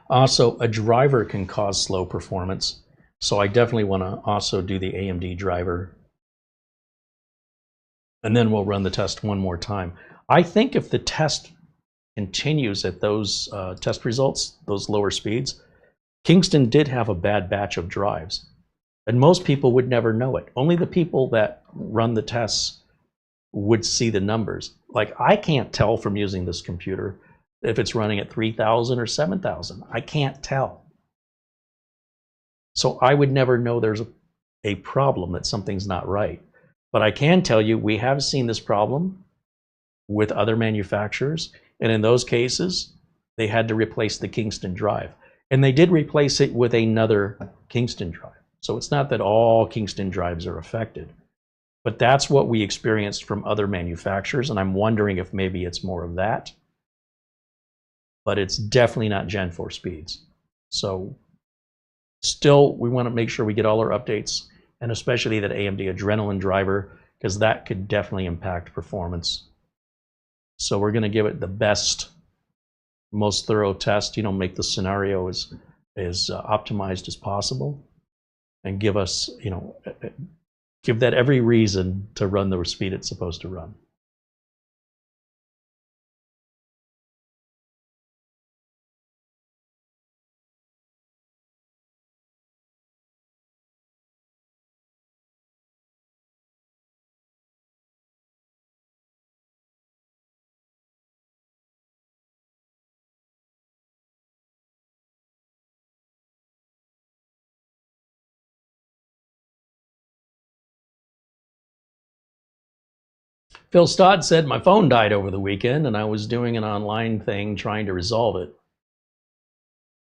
[SPEAKER 1] Also, a driver can cause slow performance. So I definitely want to also do the AMD driver. And then we'll run the test one more time. I think if the test continues at those test results, those lower speeds, Kingston did have a bad batch of drives. And most people would never know it. Only the people that run the tests would see the numbers. Like, I can't tell from using this computer if it's running at 3,000 or 7,000. I can't tell. So I would never know there's a problem, that something's not right. But I can tell you we have seen this problem with other manufacturers. And in those cases, they had to replace the Kingston drive. And they did replace it with another Kingston drive. So it's not that all Kingston drives are affected. But that's what we experienced from other manufacturers. And I'm wondering if maybe it's more of that. But it's definitely not Gen 4 speeds. So still, we want to make sure we get all our updates, and especially that AMD Adrenalin driver, because that could definitely impact performance. So we're going to give it the best, most thorough test, make the scenario as optimized as possible, and give us, give that every reason to run the speed it's supposed to run. Phil Stott said, my phone died over the weekend and I was doing an online thing trying to resolve it.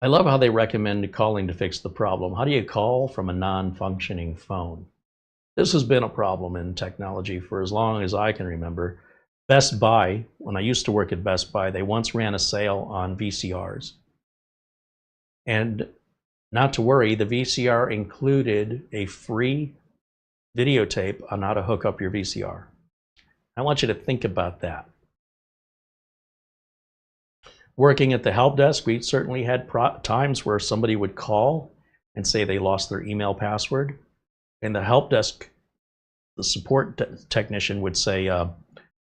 [SPEAKER 1] I love how they recommend calling to fix the problem. How do you call from a non-functioning phone? This has been a problem in technology for as long as I can remember. Best Buy, when I used to work at Best Buy, they once ran a sale on VCRs. And not to worry, the VCR included a free videotape on how to hook up your VCR. I want you to think about that. Working at the help desk, we certainly had times where somebody would call and say they lost their email password. And the help desk, the support technician would say,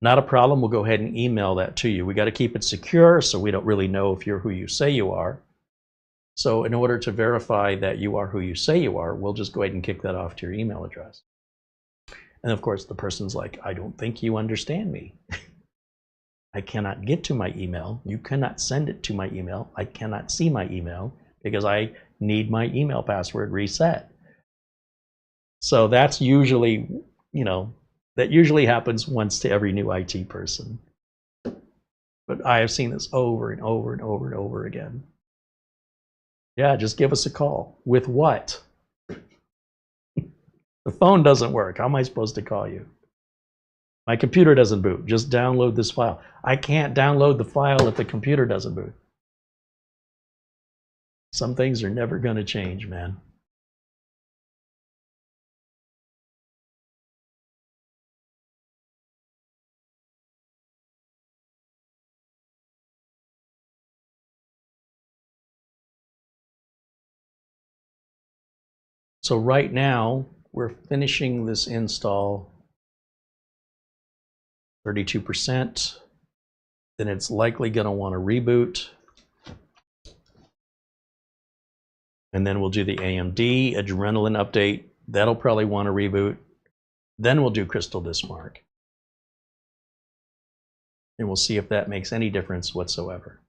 [SPEAKER 1] not a problem, we'll go ahead and email that to you. We got to keep it secure so we don't really know if you're who you say you are. So in order to verify that you are who you say you are, we'll just go ahead and kick that off to your email address. And of course, the person's like, I don't think you understand me. I cannot get to my email. You cannot send it to my email. I cannot see my email because I need my email password reset. So that's usually, that usually happens once to every new IT person. But I have seen this over and over and over and over again. Yeah, just give us a call. With what? The phone doesn't work. How am I supposed to call you? My computer doesn't boot. Just download this file. I can't download the file if the computer doesn't boot. Some things are never going to change, man. So right now, we're finishing this install 32%. Then it's likely going to want to reboot. And then we'll do the AMD Adrenaline update. That'll probably want to reboot. Then we'll do Crystal Disk Mark. And we'll see if that makes any difference whatsoever.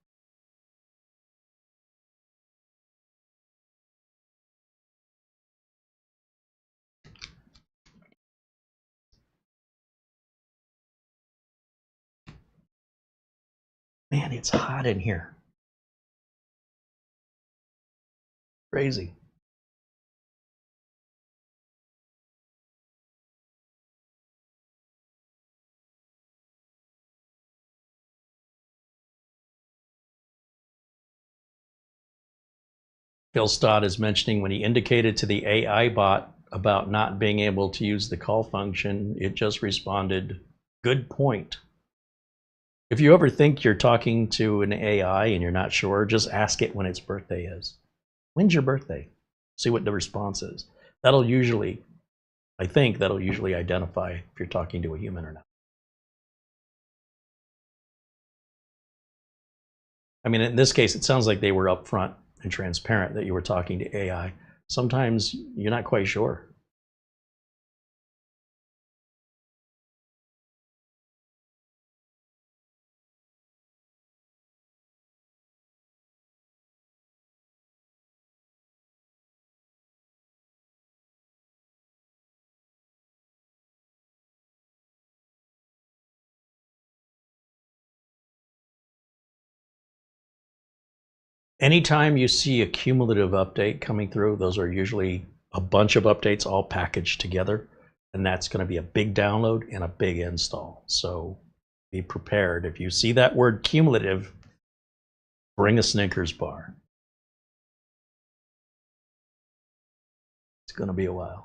[SPEAKER 1] Man, it's hot in here. Crazy. Phil Stott is mentioning when he indicated to the AI bot about not being able to use the call function, it just responded, "Good point." If you ever think you're talking to an AI and you're not sure, just ask it when its birthday is. When's your birthday? See what the response is. That'll usually, I think that'll usually identify if you're talking to a human or not. I mean, in this case, it sounds like they were upfront and transparent that you were talking to AI. Sometimes you're not quite sure. Anytime you see a cumulative update coming through, those are usually a bunch of updates all packaged together, and that's going to be a big download and a big install. So be prepared. If you see that word cumulative, bring a Snickers bar. It's going to be a while.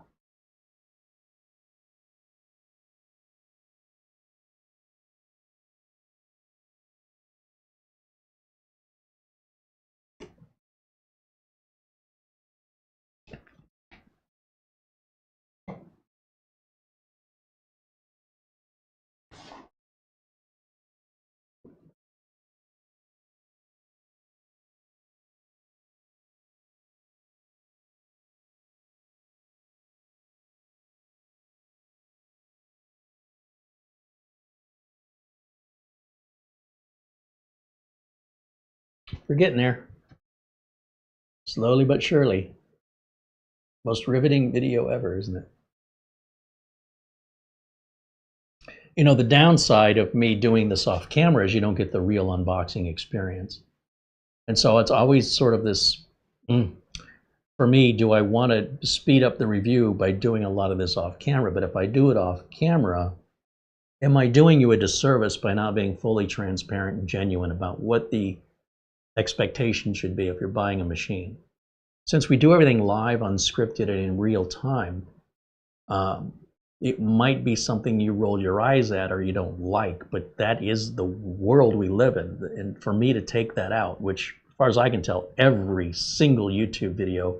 [SPEAKER 1] We're getting there. Slowly but surely. Most riveting video ever, isn't it? You know, the downside of me doing this off camera is you don't get the real unboxing experience. And so it's always sort of this, for me, do I want to speed up the review by doing a lot of this off camera? But if I do it off camera, am I doing you a disservice by not being fully transparent and genuine about what the expectation should be if you're buying a machine? Since we do everything live, unscripted, and in real time, it might be something you roll your eyes at or you don't like, but that is the world we live in. And for me to take that out, which as far as I can tell, every single YouTube video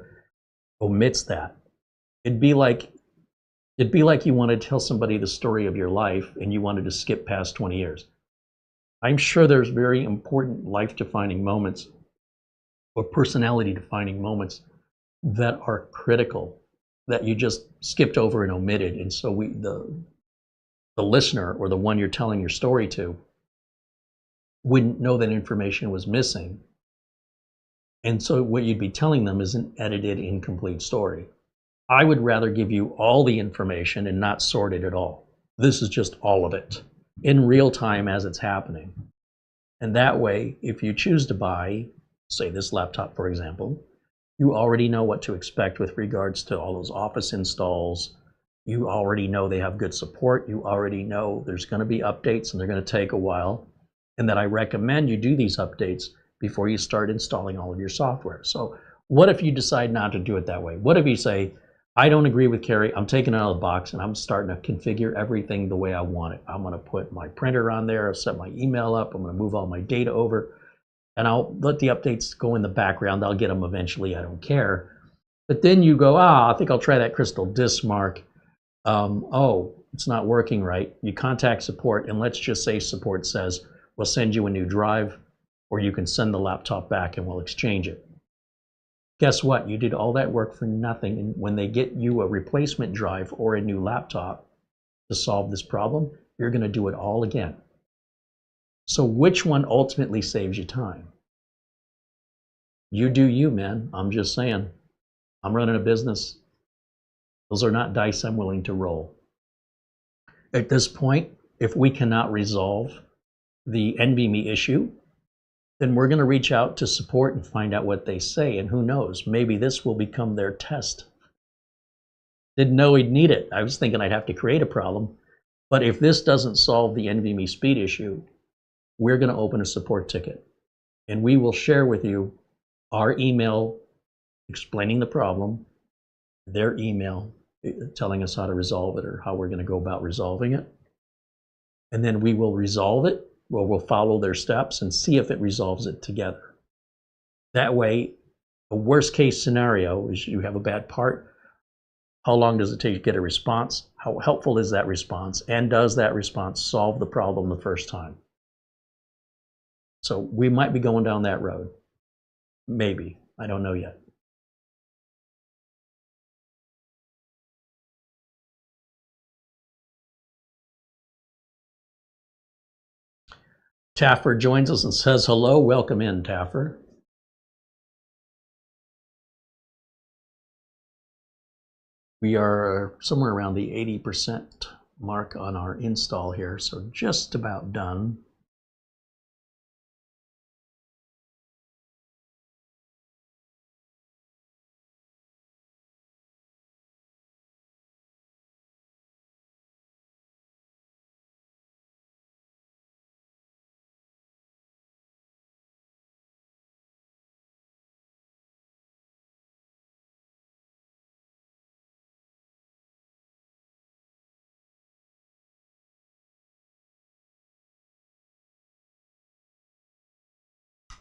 [SPEAKER 1] omits that. It'd be like you wanted to tell somebody the story of your life and you wanted to skip past 20 years. I'm sure there's very important life-defining moments or personality-defining moments that are critical that you just skipped over and omitted. And so the listener or the one you're telling your story to wouldn't know that information was missing. And so what you'd be telling them is an edited, incomplete story. I would rather give you all the information and not sort it at all. This is just all of it in real time as it's happening. And that way, if you choose to buy, say this laptop, for example, you already know what to expect with regards to all those Office installs, You already know they have good support. You already know there's going to be updates and they're going to take a while. And that I recommend you do these updates before you start installing all of your software. So what if you decide not to do it that way? What if you say, I don't agree with Carey, I'm taking it out of the box and I'm starting to configure everything the way I want it. I'm going to put my printer on there, I'll set my email up, I'm going to move all my data over, and I'll let the updates go in the background. I'll get them eventually, I don't care. But then you go, I think I'll try that Crystal Disk Mark. Oh, it's not working right. You contact support, and let's just say support says, we'll send you a new drive, or you can send the laptop back and we'll exchange it. Guess what? You did all that work for nothing. And when they get you a replacement drive or a new laptop to solve this problem, you're going to do it all again. So which one ultimately saves you time? You do you, man. I'm just saying. I'm running a business. Those are not dice I'm willing to roll. At this point, if we cannot resolve the NVMe issue, then we're going to reach out to support and find out what they say. And who knows, maybe this will become their test. Didn't know we'd need it. I was thinking I'd have to create a problem. But if this doesn't solve the NVMe speed issue, we're going to open a support ticket. And we will share with you our email explaining the problem, their email telling us how to resolve it or how we're going to go about resolving it. And then we will resolve it. Well, we'll follow their steps and see if it resolves it together. That way, the worst case scenario is you have a bad part. How long does it take to get a response? How helpful is that response? And does that response solve the problem the first time? So we might be going down that road. Maybe. I don't know yet. Taffer joins us and says hello. Welcome in, Taffer. We are somewhere around the 80% mark on our install here, so just about done.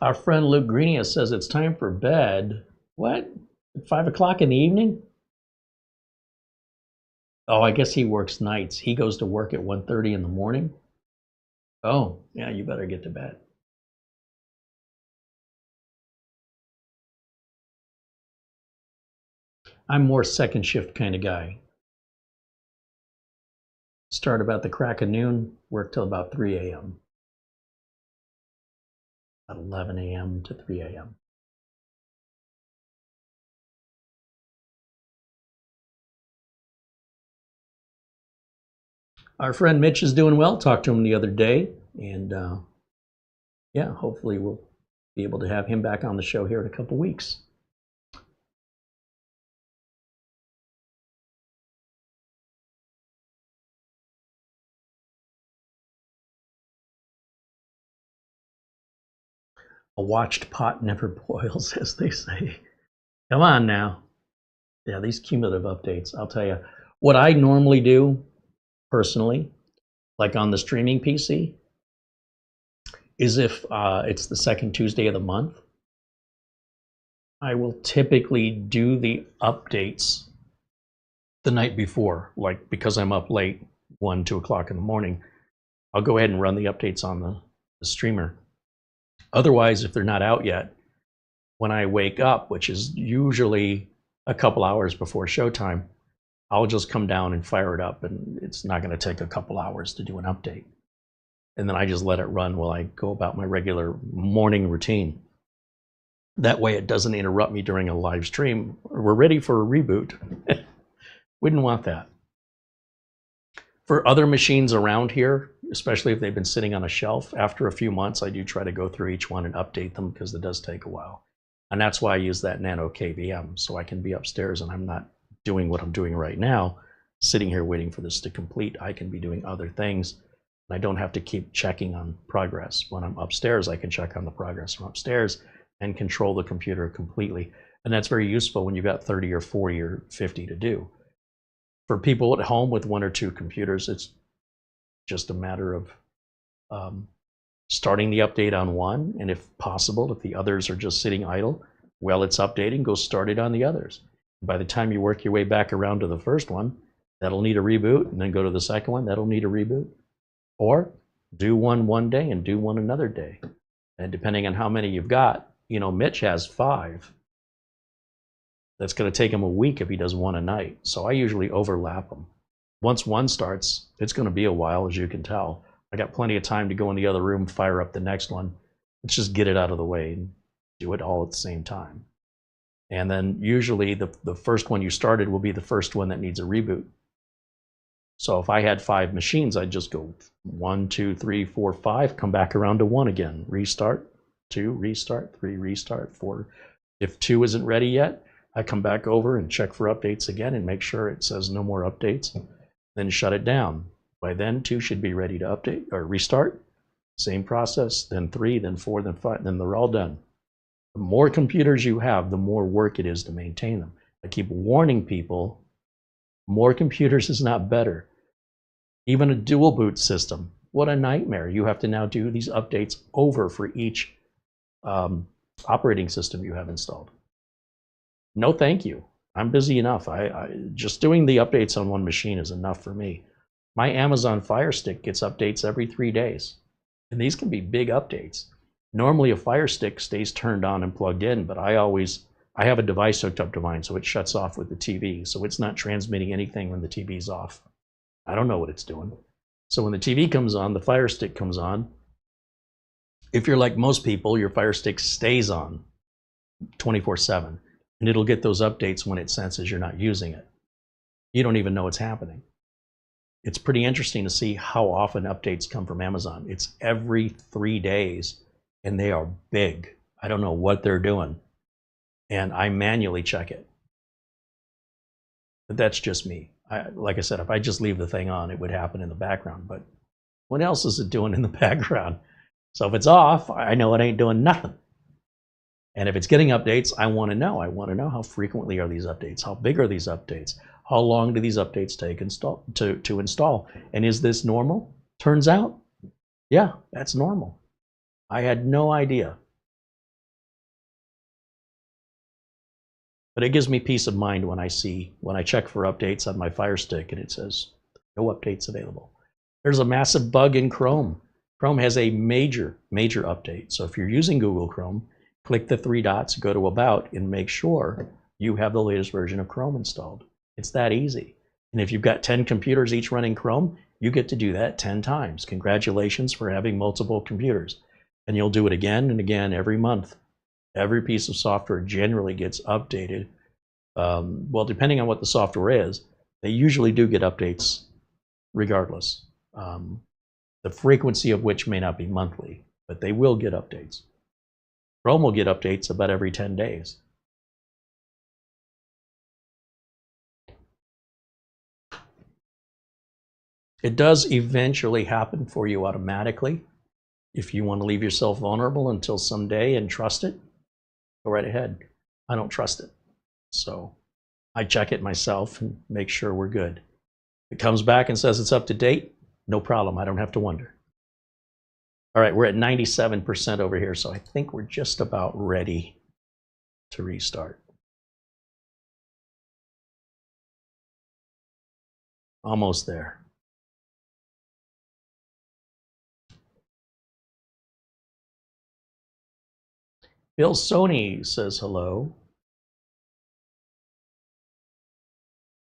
[SPEAKER 1] Our friend Luke Greenia says it's time for bed. What? At 5 o'clock in the evening? Oh, I guess he works nights. He goes to work at 1:30 in the morning. Oh, yeah, you better get to bed. I'm more second shift kind of guy. Start about the crack of noon, work till about 3 a.m. 11 a.m. to 3 a.m. Our friend Mitch is doing well. Talked to him the other day, and yeah, hopefully we'll be able to have him back on the show here in a couple weeks. A watched pot never boils, as they say. Come on now. Yeah, these cumulative updates, I'll tell you. What I normally do, personally, like on the streaming PC, is if it's the second Tuesday of the month, I will typically do the updates the night before. Like, because I'm up late, 1, 2 o'clock in the morning, I'll go ahead and run the updates on the streamer. Otherwise, if they're not out yet, when I wake up, which is usually a couple hours before showtime, I'll just come down and fire it up, and it's not going to take a couple hours to do an update. And then I just let it run while I go about my regular morning routine. That way it doesn't interrupt me during a live stream. We're ready for a reboot. Wouldn't want that. For other machines around here, especially if they've been sitting on a shelf, after a few months, I do try to go through each one and update them because it does take a while. And that's why I use that nano KVM, so I can be upstairs and I'm not doing what I'm doing right now, sitting here waiting for this to complete. I can be doing other things. I don't have to keep checking on progress. When I'm upstairs, I can check on the progress from upstairs and control the computer completely. And that's very useful when you've got 30 or 40 or 50 to do. For people at home with 1 or 2 computers, it's just a matter of starting the update on one, and if possible, if the others are just sitting idle, while it's updating, go start it on the others. By the time you work your way back around to the first one, that'll need a reboot, and then go to the second one, that'll need a reboot. Or do one day and do one another day. And depending on how many you've got, you know, Mitch has 5. That's going to take him a week if he does one a night. So I usually overlap them. Once one starts, it's going to be a while, as you can tell. I got plenty of time to go in the other room, fire up the next one. Let's just get it out of the way and do it all at the same time. And then usually the first one you started will be the first one that needs a reboot. So if I had 5 machines, I'd just go 1, 2, 3, 4, 5, come back around to 1 again. Restart, 2, restart, 3, restart, 4. If 2 isn't ready yet, I come back over and check for updates again and make sure it says no more updates, then shut it down. By then, 2 should be ready to update or restart. Same process, then 3, then 4, then 5, then they're all done. The more computers you have, the more work it is to maintain them. I keep warning people, more computers is not better. Even a dual boot system, what a nightmare. You have to now do these updates over for each operating system you have installed. No, thank you. I'm busy enough. Just doing the updates on one machine is enough for me. My Amazon Fire Stick gets updates every 3 days, and these can be big updates. Normally a Fire Stick stays turned on and plugged in, but I have a device hooked up to mine, so it shuts off with the TV, so it's not transmitting anything when the TV's off. I don't know what it's doing. So when the TV comes on, the Fire Stick comes on. If you're like most people, your Fire Stick stays on 24/7, and it'll get those updates when it senses you're not using it. You don't even know it's happening. It's pretty interesting to see how often updates come from Amazon. It's every 3 days, and they are big. I don't know what they're doing, and I manually check it. But that's just me. Like I said, if I just leave the thing on, it would happen in the background, but what else is it doing in the background? So if it's off, I know it ain't doing nothing. And if it's getting updates, I want to know. I want to know how frequently are these updates? How big are these updates? How long do these updates take to install? And is this normal? Turns out, yeah, that's normal. I had no idea. But it gives me peace of mind when I check for updates on my Fire Stick and it says, no updates available. There's a massive bug in Chrome. Chrome has a major update. So if you're using Google Chrome, click the 3 dots, go to About, and make sure you have the latest version of Chrome installed. It's that easy. And if you've got 10 computers each running Chrome, you get to do that 10 times. Congratulations for having multiple computers. And you'll do it again and again every month. Every piece of software generally gets updated. Well, depending on what the software is, they usually do get updates regardless. The frequency of which may not be monthly, but they will get updates. Chrome will get updates about every 10 days. It does eventually happen for you automatically. If you want to leave yourself vulnerable until someday and trust it, go right ahead. I don't trust it. So I check it myself and make sure we're good. If it comes back and says it's up to date, no problem. I don't have to wonder. All right, we're at 97% over here, so I think we're just about ready to restart. Almost there. Bill Sony says hello.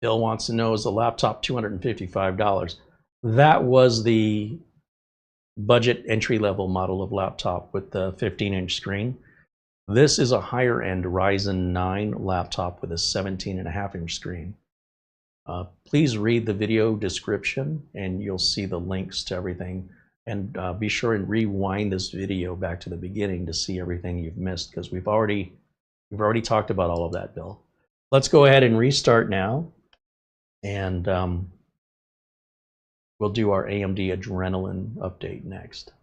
[SPEAKER 1] Bill wants to know, is the laptop $255? That was the budget entry-level model of laptop with the 15-inch screen. This is a higher-end Ryzen 9 laptop with a 17.5-inch screen. Please read the video description and you'll see the links to everything. And be sure and rewind this video back to the beginning to see everything you've missed, because we've already talked about all of that, Bill. Let's go ahead and restart now. And we'll do our AMD Adrenaline update next.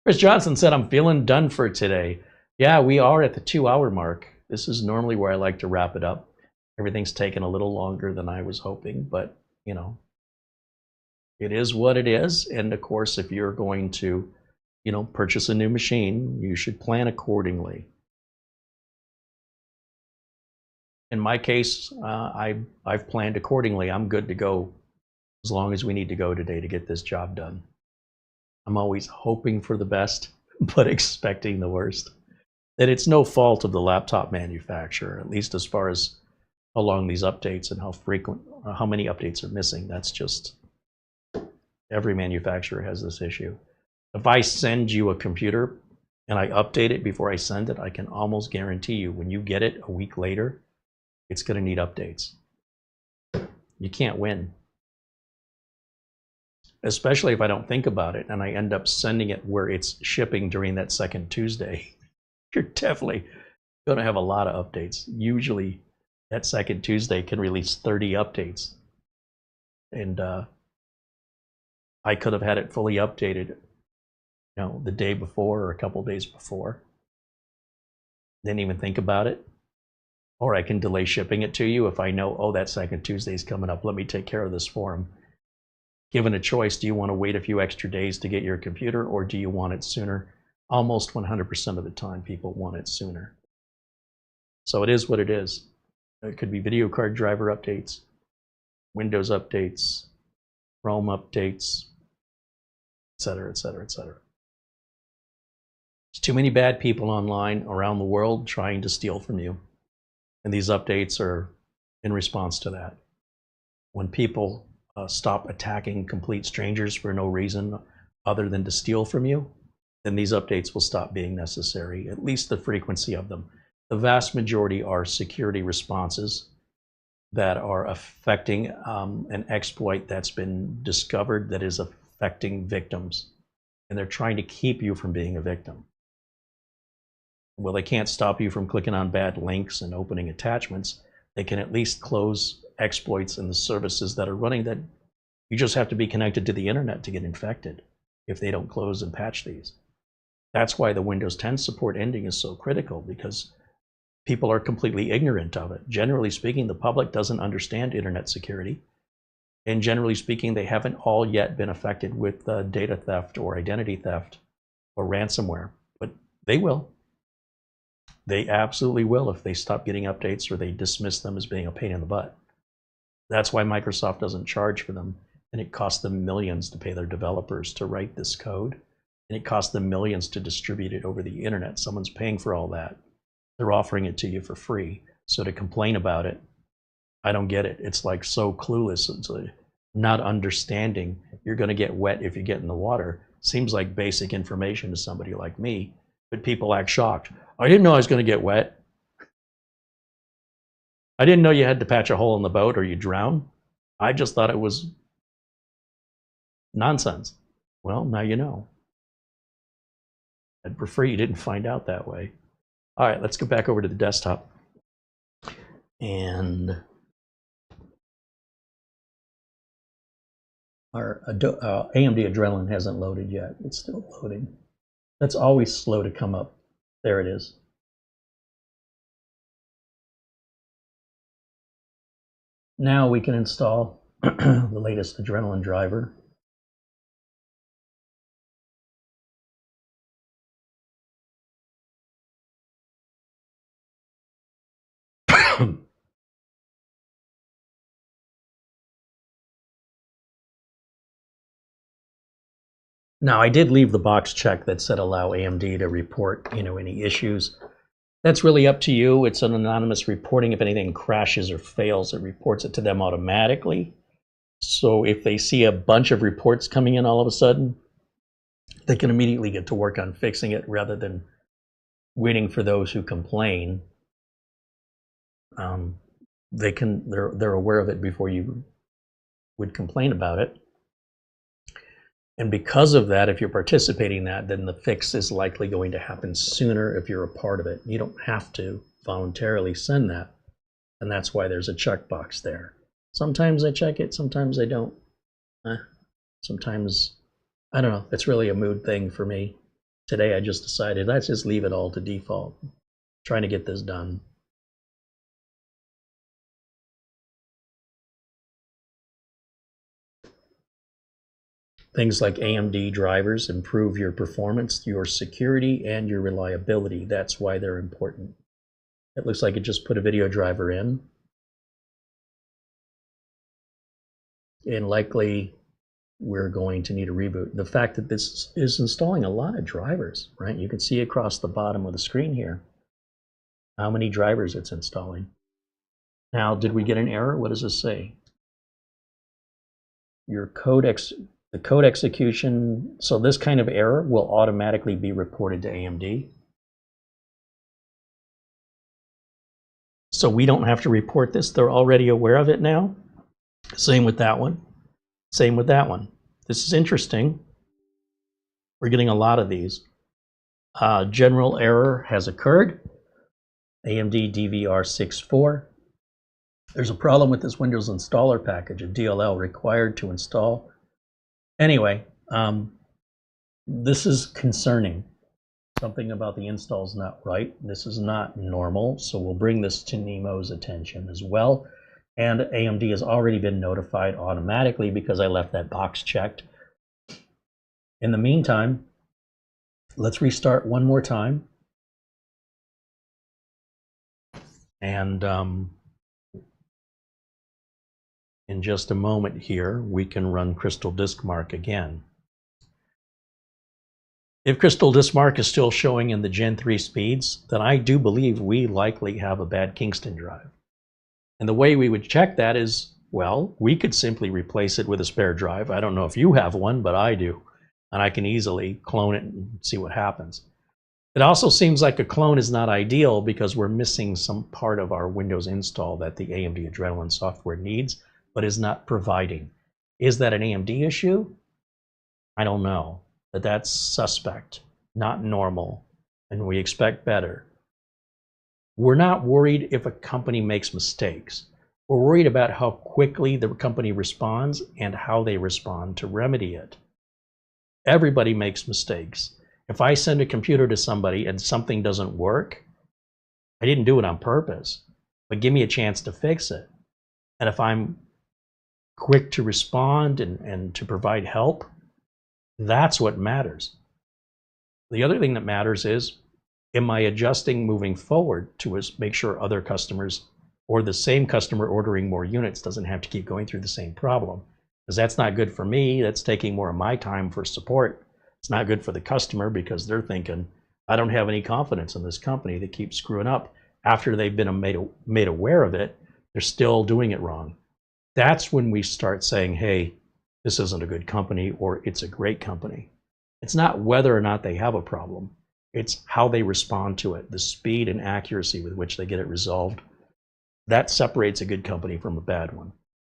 [SPEAKER 1] Chris Johnson said, I'm feeling done for today. Yeah, we are at the 2-hour mark. This is normally where I like to wrap it up. Everything's taken a little longer than I was hoping, but you know, it is what it is. And of course, if you're going to, you know, purchase a new machine, you should plan accordingly. In my case, I've planned accordingly. I'm good to go as long as we need to go today to get this job done. I'm always hoping for the best, but expecting the worst. And it's no fault of the laptop manufacturer, at least as far as how long these updates and how frequent, how many updates are missing. That's just, every manufacturer has this issue. If I send you a computer and I update it before I send it, I can almost guarantee you when you get it a week later, it's going to need updates. You can't win. Especially if I don't think about it and I end up sending it where it's shipping during that second Tuesday. You're definitely going to have a lot of updates. Usually that second Tuesday can release 30 updates. And I could have had it fully updated, you know, the day before or a couple days before. Didn't even think about it. Or I can delay shipping it to you if I know, oh, that second Tuesday is coming up. Let me take care of this for them. Given a choice, do you want to wait a few extra days to get your computer, or do you want it sooner? Almost 100% of the time, people want it sooner. So it is what it is. It could be video card driver updates, Windows updates, Chrome updates, etc., etc., etc. There's too many bad people online around the world trying to steal from you. And these updates are in response to that. When people stop attacking complete strangers for no reason other than to steal from you, then these updates will stop being necessary, at least the frequency of them. The vast majority are security responses that are affecting an exploit that's been discovered that is affecting victims. And they're trying to keep you from being a victim. Well, they can't stop you from clicking on bad links and opening attachments. They can at least close exploits and the services that are running that you just have to be connected to the internet to get infected if they don't close and patch these. That's why the Windows 10 support ending is so critical, because people are completely ignorant of it. Generally speaking, the public doesn't understand internet security. And generally speaking, they haven't all yet been affected with data theft or identity theft or ransomware, but they will. They absolutely will if they stop getting updates or they dismiss them as being a pain in the butt. That's why Microsoft doesn't charge for them, and it costs them millions to pay their developers to write this code, and it costs them millions to distribute it over the internet. Someone's paying for all that. They're offering it to you for free. So to complain about it, I don't get it. It's like so clueless. It's like not understanding you're going to get wet if you get in the water. Seems like basic information to somebody like me, but people act shocked. I didn't know I was going to get wet. I didn't know you had to patch a hole in the boat or you drown. I just thought it was nonsense. Well, now you know. I'd prefer you didn't find out that way. All right, let's go back over to the desktop. And our AMD Adrenaline hasn't loaded yet. It's still loading. That's always slow to come up. There it is. Now we can install the latest Adrenaline driver. Now, I did leave the box check that said allow AMD to report, any issues. That's really up to you. It's an anonymous reporting. If anything crashes or fails, it reports it to them automatically. So if they see a bunch of reports coming in all of a sudden, they can immediately get to work on fixing it rather than waiting for those who complain. They're aware of it before you would complain about it. And because of that, if you're participating in that, then the fix is likely going to happen sooner if you're a part of it. You don't have to voluntarily send that. And that's why there's a checkbox there. Sometimes I check it, sometimes I don't. Sometimes, I don't know, it's really a mood thing for me. Today I just decided, let's just leave it all to default. I'm trying to get this done. Things like AMD drivers improve your performance, your security, and your reliability. That's why they're important. It looks like it just put a video driver in. And likely we're going to need a reboot. The fact that this is installing a lot of drivers, right? You can see across the bottom of the screen here how many drivers it's installing. Now, did we get an error? What does this say? Your the code execution, so this kind of error will automatically be reported to AMD. So we don't have to report this. They're already aware of it now. Same with that one. Same with that one. This is interesting. We're getting a lot of these. General error has occurred. AMD DVR64. There's a problem with this Windows installer package, a DLL required to install. Anyway, this is concerning. Something about the install is not right. This is not normal, so we'll bring this to Nimo's attention as well. And AMD has already been notified automatically because I left that box checked. In the meantime, let's restart one more time. And in just a moment here, we can run Crystal Disk Mark again. If Crystal Disk Mark is still showing in the Gen 3 speeds, then I do believe we likely have a bad Kingston drive. And the way we would check that is, well, we could simply replace it with a spare drive. I don't know if you have one, but I do. And I can easily clone it and see what happens. It also seems like a clone is not ideal because we're missing some part of our Windows install that the AMD Adrenalin software needs, but is not providing. Is that an AMD issue? I don't know, but that's suspect, not normal, and we expect better. We're not worried if a company makes mistakes. We're worried about how quickly the company responds and how they respond to remedy it. Everybody makes mistakes. If I send a computer to somebody and something doesn't work, I didn't do it on purpose, but give me a chance to fix it. And if I'm quick to respond and to provide help, that's what matters. The other thing that matters is, am I adjusting moving forward to make sure other customers or the same customer ordering more units doesn't have to keep going through the same problem? Because that's not good for me. That's taking more of my time for support. It's not good for the customer because they're thinking, I don't have any confidence in this company that keeps screwing up. After they've been made aware of it, they're still doing it wrong. That's when we start saying, hey, this isn't a good company or it's a great company. It's not whether or not they have a problem. It's how they respond to it, the speed and accuracy with which they get it resolved. That separates a good company from a bad one.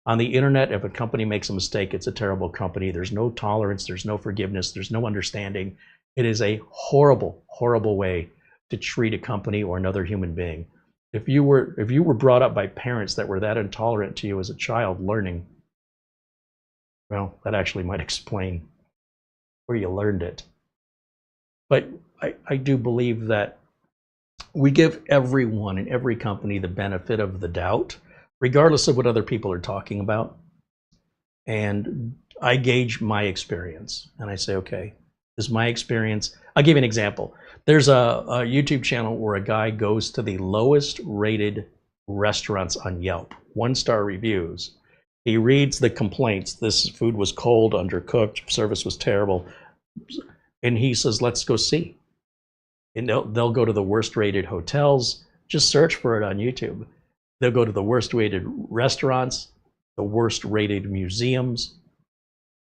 [SPEAKER 1] On the internet, if a company makes a mistake, it's a terrible company. There's no tolerance, there's no forgiveness, there's no understanding. It is a horrible, horrible way to treat a company or another human being. If you were brought up by parents that were that intolerant to you as a child learning, well, that actually might explain where you learned it. But I do believe that we give everyone and every company the benefit of the doubt, regardless of what other people are talking about. And I gauge my experience and I say, okay, this is my experience. I'll give you an example. There's a YouTube channel where a guy goes to the lowest rated restaurants on Yelp, 1-star reviews. He reads the complaints. This food was cold, undercooked, service was terrible. And he says, let's go see. And they'll go to the worst rated hotels. Just search for it on YouTube. They'll go to the worst rated restaurants, the worst rated museums.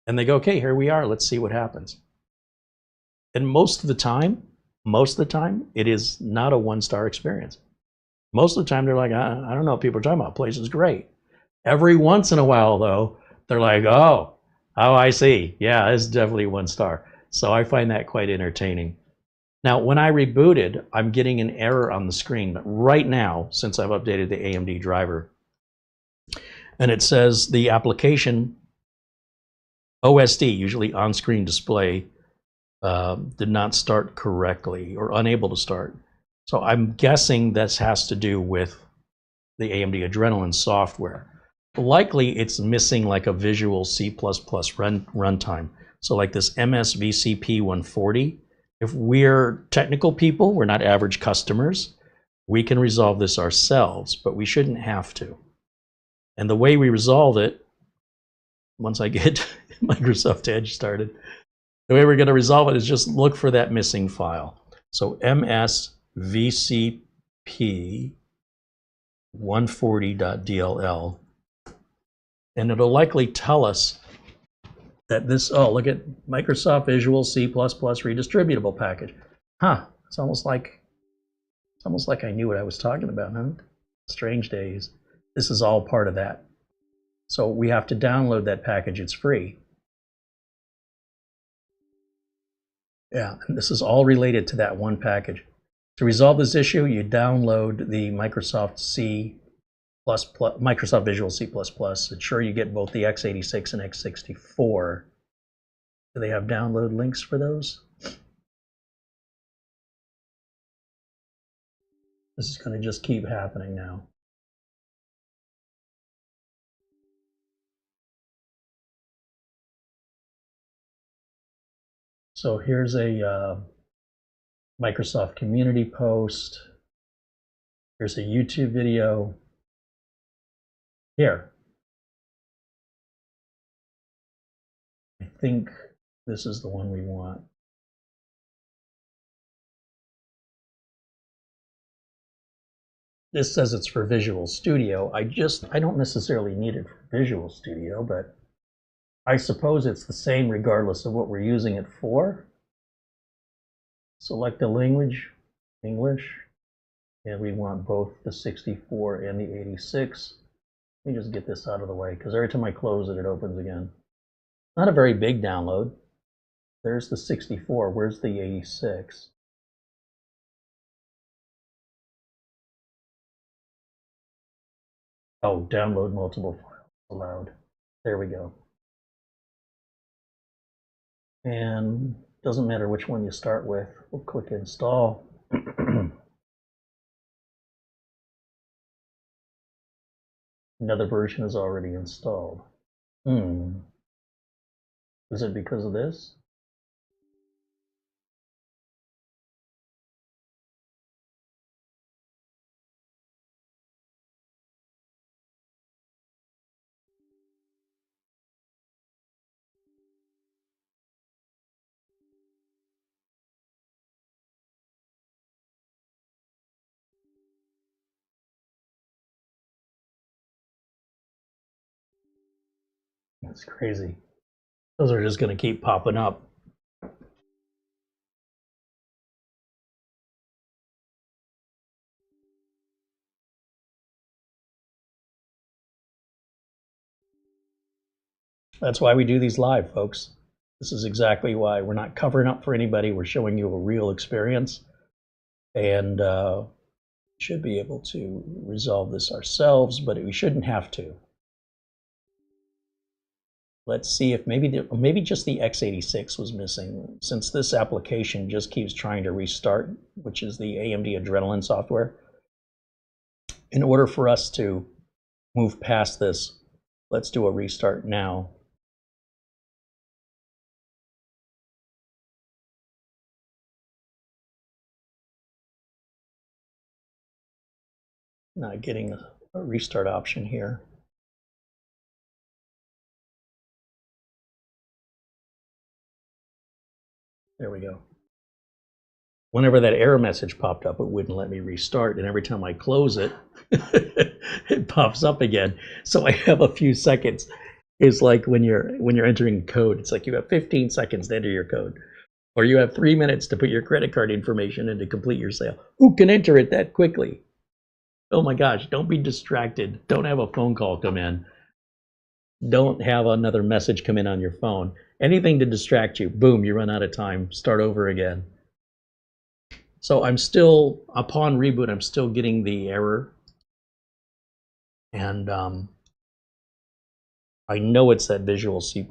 [SPEAKER 1] And they go, okay, here we are. Let's see what happens. And most of the time, it is not a 1-star experience. Most of the time, they're like, I don't know what people are talking about. The place is great. Every once in a while, though, they're like, oh, Oh, I see. Yeah, it's definitely 1 star. So I find that quite entertaining. Now, when I rebooted, I'm getting an error on the screen. But right now, since I've updated the AMD driver, and it says the application OSD, usually on-screen display, did not start correctly or unable to start. So I'm guessing this has to do with the AMD Adrenalin software. Likely it's missing like a Visual C++ runtime. So like this MSVCP 140, if we're technical people, we're not average customers, we can resolve this ourselves, but we shouldn't have to. And the way we resolve it, once I get Microsoft Edge started, the way we're going to resolve it is just look for that missing file. So MSVCP 140.dll, and it'll likely tell us that this, oh, look at Microsoft Visual C++ redistributable package. Huh, it's almost like I knew what I was talking about, huh? Strange days. This is all part of that. So we have to download that package, it's free. Yeah, and this is all related to that one package. To resolve this issue, you download the Microsoft Visual C++. Ensure you get both the x86 and x64. Do they have download links for those? This is going to just keep happening now. So here's a Microsoft community post. Here's a YouTube video. Here. I think this is the one we want. This says it's for Visual Studio. I don't necessarily need it for Visual Studio, but I suppose it's the same regardless of what we're using it for. Select the language, English, and we want both the 64 and the 86. Let me just get this out of the way, because every time I close it, it opens again. Not a very big download. There's the 64. Where's the 86? Oh, download multiple files allowed. There we go. And doesn't matter which one you start with. We'll click install. Another version is already installed. Is it because of this? That's crazy. Those are just going to keep popping up. That's why we do these live, folks. This is exactly why. We're not covering up for anybody. We're showing you a real experience. And should be able to resolve this ourselves, but we shouldn't have to. Let's see if maybe just the x86 was missing, since this application just keeps trying to restart, which is the AMD Adrenalin software. In order for us to move past this, let's do a restart now. Not getting a restart option here. There we go. Whenever that error message popped up, it wouldn't let me restart, and every time I close it, it pops up again. So I have a few seconds. It's like when you're entering code, it's like you have 15 seconds to enter your code, or you have 3 minutes to put your credit card information in to complete your sale. Who can enter it that quickly? Oh my gosh, don't be distracted. Don't have a phone call come in. Don't have another message come in on your phone. Anything to distract you, boom, you run out of time, start over again. So I'm still, upon reboot, I'm still getting the error. And I know it's that Visual C++.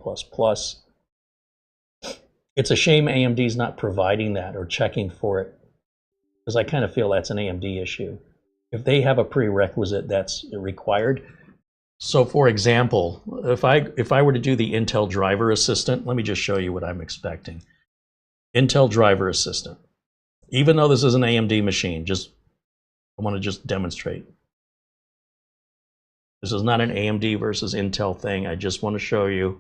[SPEAKER 1] It's a shame AMD's not providing that or checking for it, because I kind of feel that's an AMD issue. If they have a prerequisite that's required. So for example, if I were to do the Intel Driver Assistant, let me just show you what I'm expecting. Intel Driver Assistant. Even though this is an AMD machine, I want to just demonstrate. This is not an AMD versus Intel thing. I just want to show you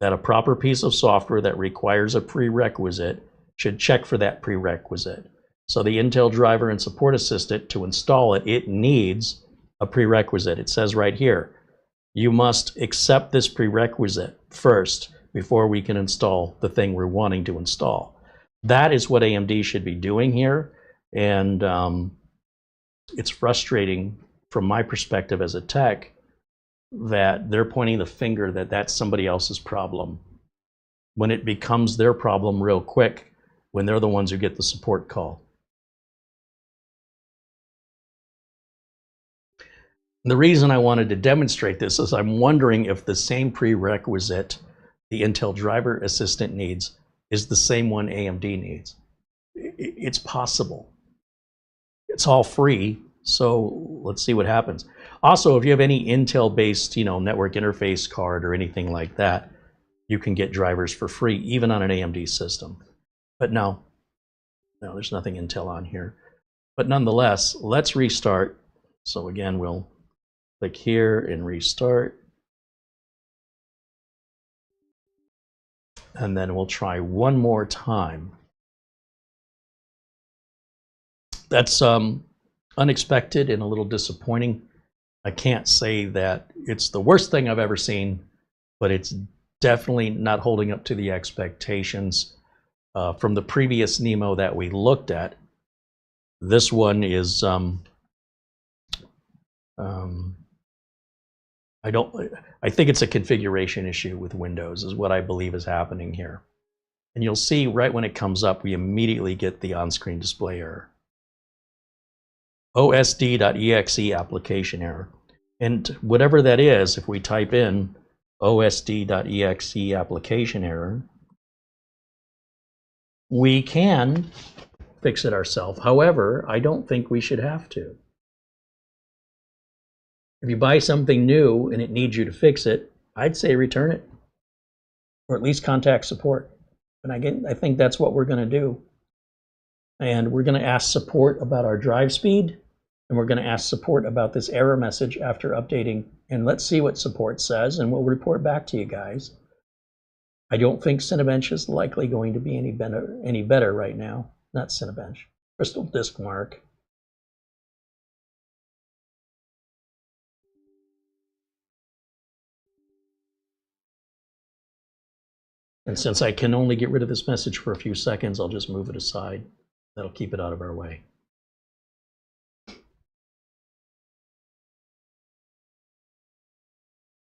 [SPEAKER 1] that a proper piece of software that requires a prerequisite should check for that prerequisite. So the Intel Driver and Support Assistant, to install it, it needs a prerequisite. It says right here, you must accept this prerequisite first before we can install the thing we're wanting to install. That is what AMD should be doing here. And it's frustrating from my perspective as a tech that they're pointing the finger that that's somebody else's problem, when it becomes their problem real quick when they're the ones who get the support call. The reason I wanted to demonstrate this is I'm wondering if the same prerequisite the Intel Driver Assistant needs is the same one AMD needs. It's possible. It's all free, so let's see what happens. Also, if you have any Intel-based, network interface card or anything like that, you can get drivers for free, even on an AMD system. But no, there's nothing Intel on here. But nonetheless, let's restart. So again, we'll click here and restart. And then we'll try one more time. That's unexpected and a little disappointing. I can't say that it's the worst thing I've ever seen, but it's definitely not holding up to the expectations from the previous Nimo that we looked at. This one is I think it's a configuration issue with Windows is what I believe is happening here. And you'll see right when it comes up, we immediately get the on-screen display error. OSD.exe application error. And whatever that is, if we type in OSD.exe application error, we can fix it ourselves. However, I don't think we should have to. If you buy something new and it needs you to fix it, I'd say return it, or at least contact support. And I think that's what we're going to do. And we're going to ask support about our drive speed, and we're going to ask support about this error message after updating. And let's see what support says, and we'll report back to you guys. I don't think Cinebench is likely going to be any better right now. Not Cinebench. Crystal Disk Mark. And since I can only get rid of this message for a few seconds, I'll just move it aside. That'll keep it out of our way.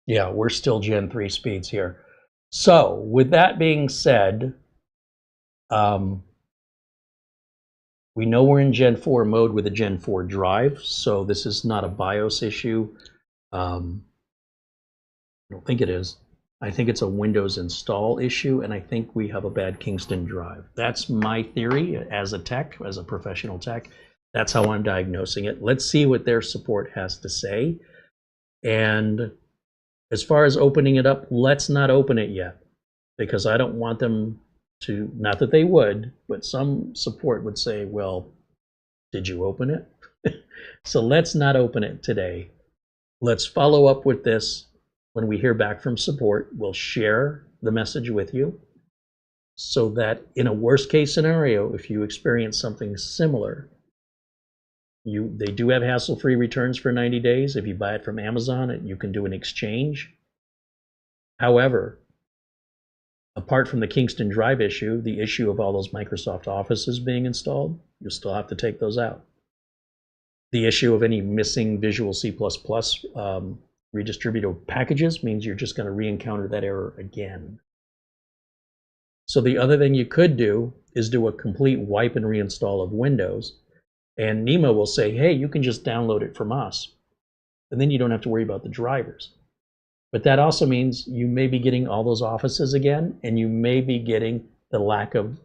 [SPEAKER 1] Yeah, we're still Gen 3 speeds here. So with that being said, we know we're in Gen 4 mode with a Gen 4 drive, so this is not a BIOS issue. I don't think it is. I think it's a Windows install issue, and I think we have a bad Kingston drive. That's my theory as a tech, as a professional tech. That's how I'm diagnosing it. Let's see what their support has to say. And as far as opening it up, let's not open it yet, because I don't want them to, not that they would, but some support would say, well, did you open it? So let's not open it today. Let's follow up with this. When we hear back from support, we'll share the message with you so that in a worst case scenario, if you experience something similar, they do have hassle-free returns for 90 days. If you buy it from Amazon, you can do an exchange. However, apart from the Kingston Drive issue, the issue of all those Microsoft Offices being installed, you'll still have to take those out. The issue of any missing Visual C++ redistributable packages means you're just going to re-encounter that error again. So the other thing you could do is do a complete wipe and reinstall of Windows, and Nimo will say, hey, you can just download it from us, and then you don't have to worry about the drivers. But that also means you may be getting all those offices again, and you may be getting the lack of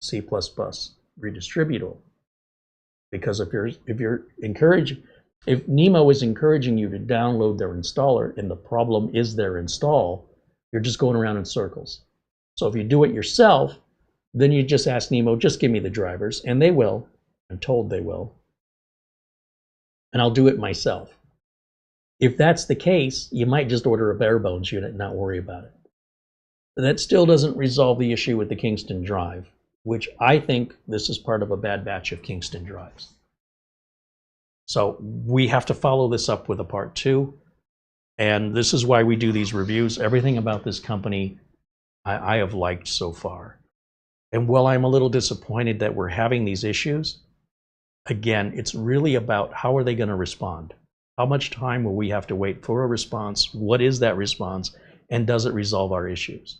[SPEAKER 1] C++ redistributable. Because if Nimo is encouraging you to download their installer and the problem is their install, you're just going around in circles. So if you do it yourself, then you just ask Nimo, just give me the drivers, and they will. I'm told they will. And I'll do it myself. If that's the case, you might just order a bare bones unit and not worry about it. But that still doesn't resolve the issue with the Kingston drive, which I think this is part of a bad batch of Kingston drives. So we have to follow this up with a part 2. And this is why we do these reviews. Everything about this company I have liked so far. And while I'm a little disappointed that we're having these issues, again, it's really about how are they going to respond? How much time will we have to wait for a response? What is that response? And does it resolve our issues?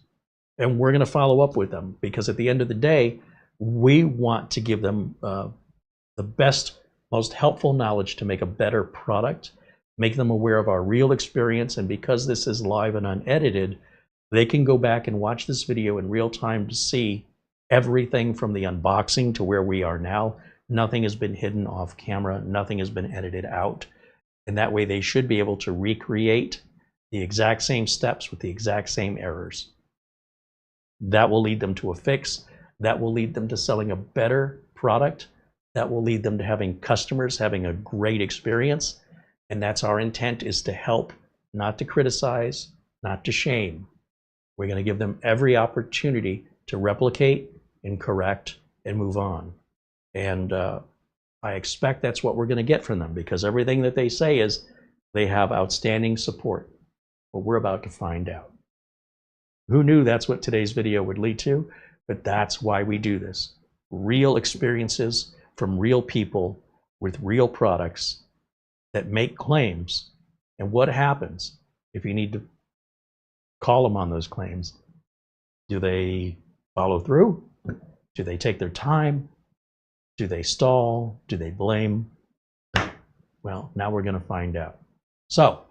[SPEAKER 1] And we're going to follow up with them, because at the end of the day, we want to give them the best, most helpful knowledge to make a better product, make them aware of our real experience. And because this is live and unedited, they can go back and watch this video in real time to see everything from the unboxing to where we are now. Nothing has been hidden off camera. Nothing has been edited out. And that way they should be able to recreate the exact same steps with the exact same errors. That will lead them to a fix. That will lead them to selling a better product. That will lead them to having customers having a great experience. And that's our intent, is to help, not to criticize, not to shame. We're going to give them every opportunity to replicate and correct and move on. And I expect that's what we're going to get from them, because everything that they say is they have outstanding support. But we're about to find out. Who knew that's what today's video would lead to? But that's why we do this. Real experiences from real people with real products that make claims. And what happens if you need to call them on those claims? Do they follow through? Do they take their time? Do they stall? Do they blame? Well, now we're going to find out. So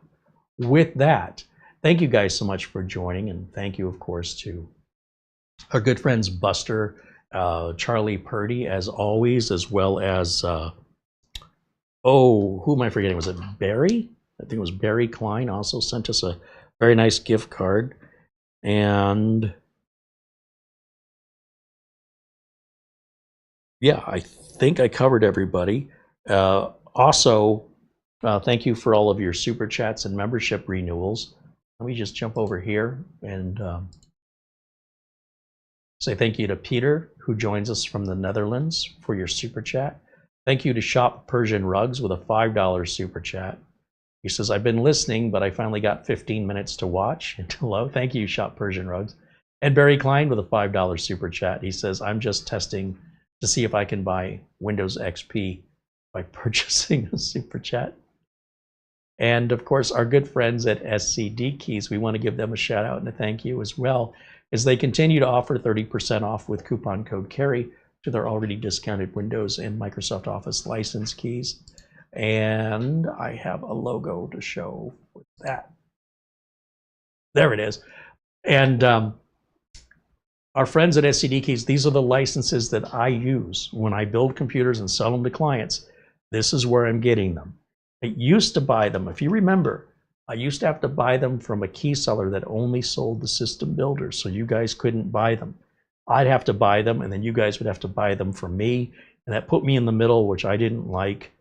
[SPEAKER 1] with that, thank you guys so much for joining, and thank you, of course, to our good friends Buster, Charlie Purdy, as always, as well as, who am I forgetting? Was it Barry? I think it was Barry Klein, also sent us a very nice gift card. And yeah, I think I covered everybody. Also, thank you for all of your super chats and membership renewals. Let me just jump over here and say thank you to Peter, who joins us from the Netherlands, for your super chat. Thank you to Shop Persian Rugs with a $5 super chat. He says, I've been listening, but I finally got 15 minutes to watch. And hello, thank you, Shop Persian Rugs. And Barry Klein with a $5 super chat. He says, I'm just testing to see if I can buy Windows XP by purchasing a super chat. And of course, our good friends at SCD Keys, we want to give them a shout out and a thank you as well, as they continue to offer 30% off with coupon code CAREY to their already discounted Windows and Microsoft Office license keys. And I have a logo to show with that. There it is. And our friends at SCD Keys, these are the licenses that I use when I build computers and sell them to clients. This is where I'm getting them. I used to buy them, if you remember, I used to have to buy them from a key seller that only sold the system builders, so you guys couldn't buy them. I'd have to buy them, and then you guys would have to buy them from me, and that put me in the middle, which I didn't like.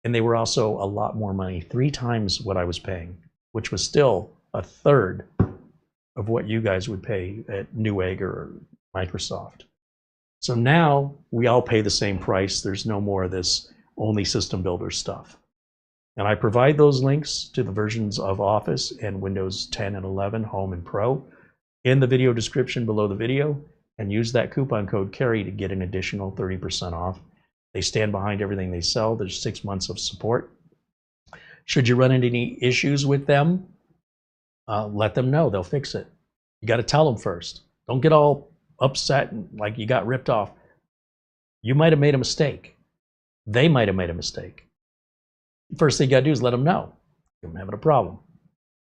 [SPEAKER 1] And they were also a lot more money, 3 times what I was paying, which was still a third of what you guys would pay at Newegg or Microsoft. So now we all pay the same price. There's no more of this only system builder stuff. And I provide those links to the versions of Office and Windows 10 and 11, Home and Pro, in the video description below the video, and use that coupon code CAREY to get an additional 30% off. They stand behind everything they sell. There's 6 months of support. Should you run into any issues with them, let them know. They'll fix it. You got to tell them first. Don't get all upset and like you got ripped off. You might have made a mistake. They might have made a mistake. First thing you got to do is let them know. You're having a problem.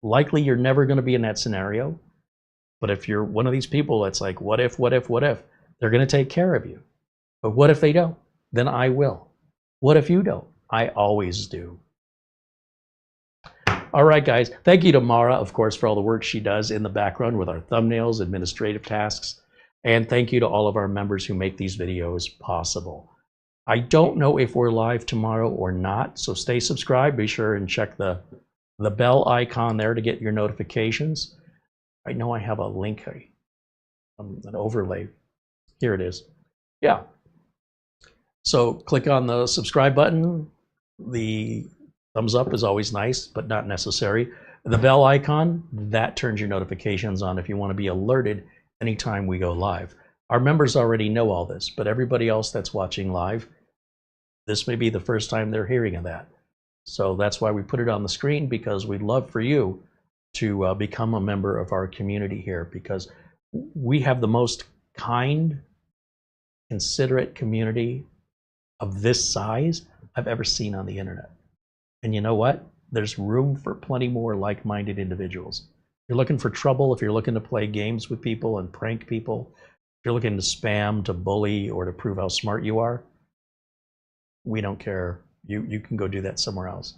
[SPEAKER 1] Likely you're never going to be in that scenario. But if you're one of these people that's like, what if, they're going to take care of you. But what if they don't? Then I will. What if you don't? I always do. All right, guys. Thank you to Mara, of course, for all the work she does in the background with our thumbnails, administrative tasks. And thank you to all of our members who make these videos possible. I don't know if we're live tomorrow or not, so stay subscribed. Be sure and check the bell icon there to get your notifications. I know I have a link, an overlay. Here it is. Yeah. So click on the subscribe button. The thumbs up is always nice, but not necessary. The bell icon, that turns your notifications on if you want to be alerted anytime we go live. Our members already know all this, but everybody else that's watching live, this may be the first time they're hearing of that. So that's why we put it on the screen, because we'd love for you to become a member of our community here, because we have the most kind, considerate community of this size I've ever seen on the internet. And you know what? There's room for plenty more like-minded individuals. If you're looking for trouble, if you're looking to play games with people and prank people, if you're looking to spam, to bully, or to prove how smart you are, we don't care. You can go do that somewhere else.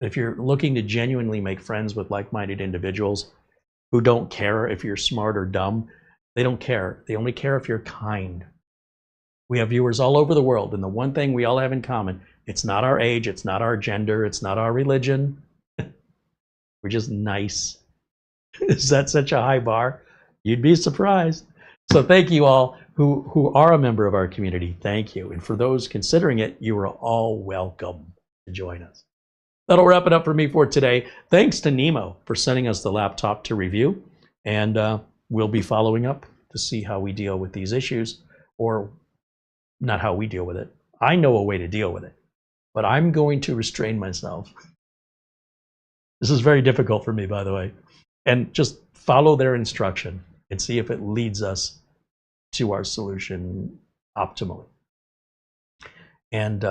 [SPEAKER 1] If you're looking to genuinely make friends with like-minded individuals who don't care if you're smart or dumb, they don't care. They only care if you're kind. We have viewers all over the world, and the one thing we all have in common, it's not our age, it's not our gender, it's not our religion. We're just nice. Is that such a high bar? You'd be surprised. So thank you all who are a member of our community. Thank you. And for those considering it, you are all welcome to join us. That'll wrap it up for me for today. Thanks to Nimo for sending us the laptop to review. And we'll be following up to see how we deal with these issues, or not how we deal with it. I know a way to deal with it, but I'm going to restrain myself. This is very difficult for me, by the way. And just follow their instruction and see if it leads us to our solution optimally. And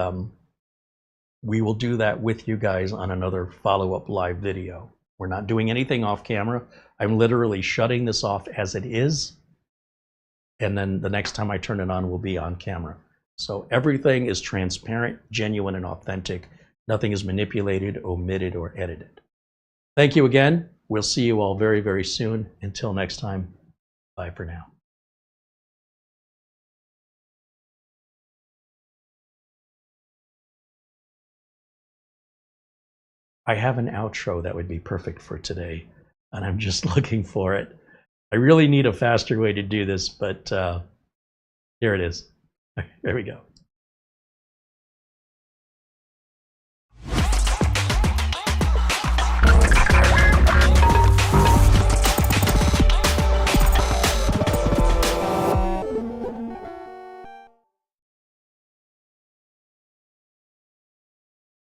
[SPEAKER 1] we will do that with you guys on another follow-up live video. We're not doing anything off camera. I'm literally shutting this off as it is. And then the next time I turn it on will be on camera. So everything is transparent, genuine, and authentic. Nothing is manipulated, omitted, or edited. Thank you again. We'll see you all very, very soon. Until next time, bye for now. I have an outro that would be perfect for today, and I'm just looking for it. I really need a faster way to do this, but here it is. There we go.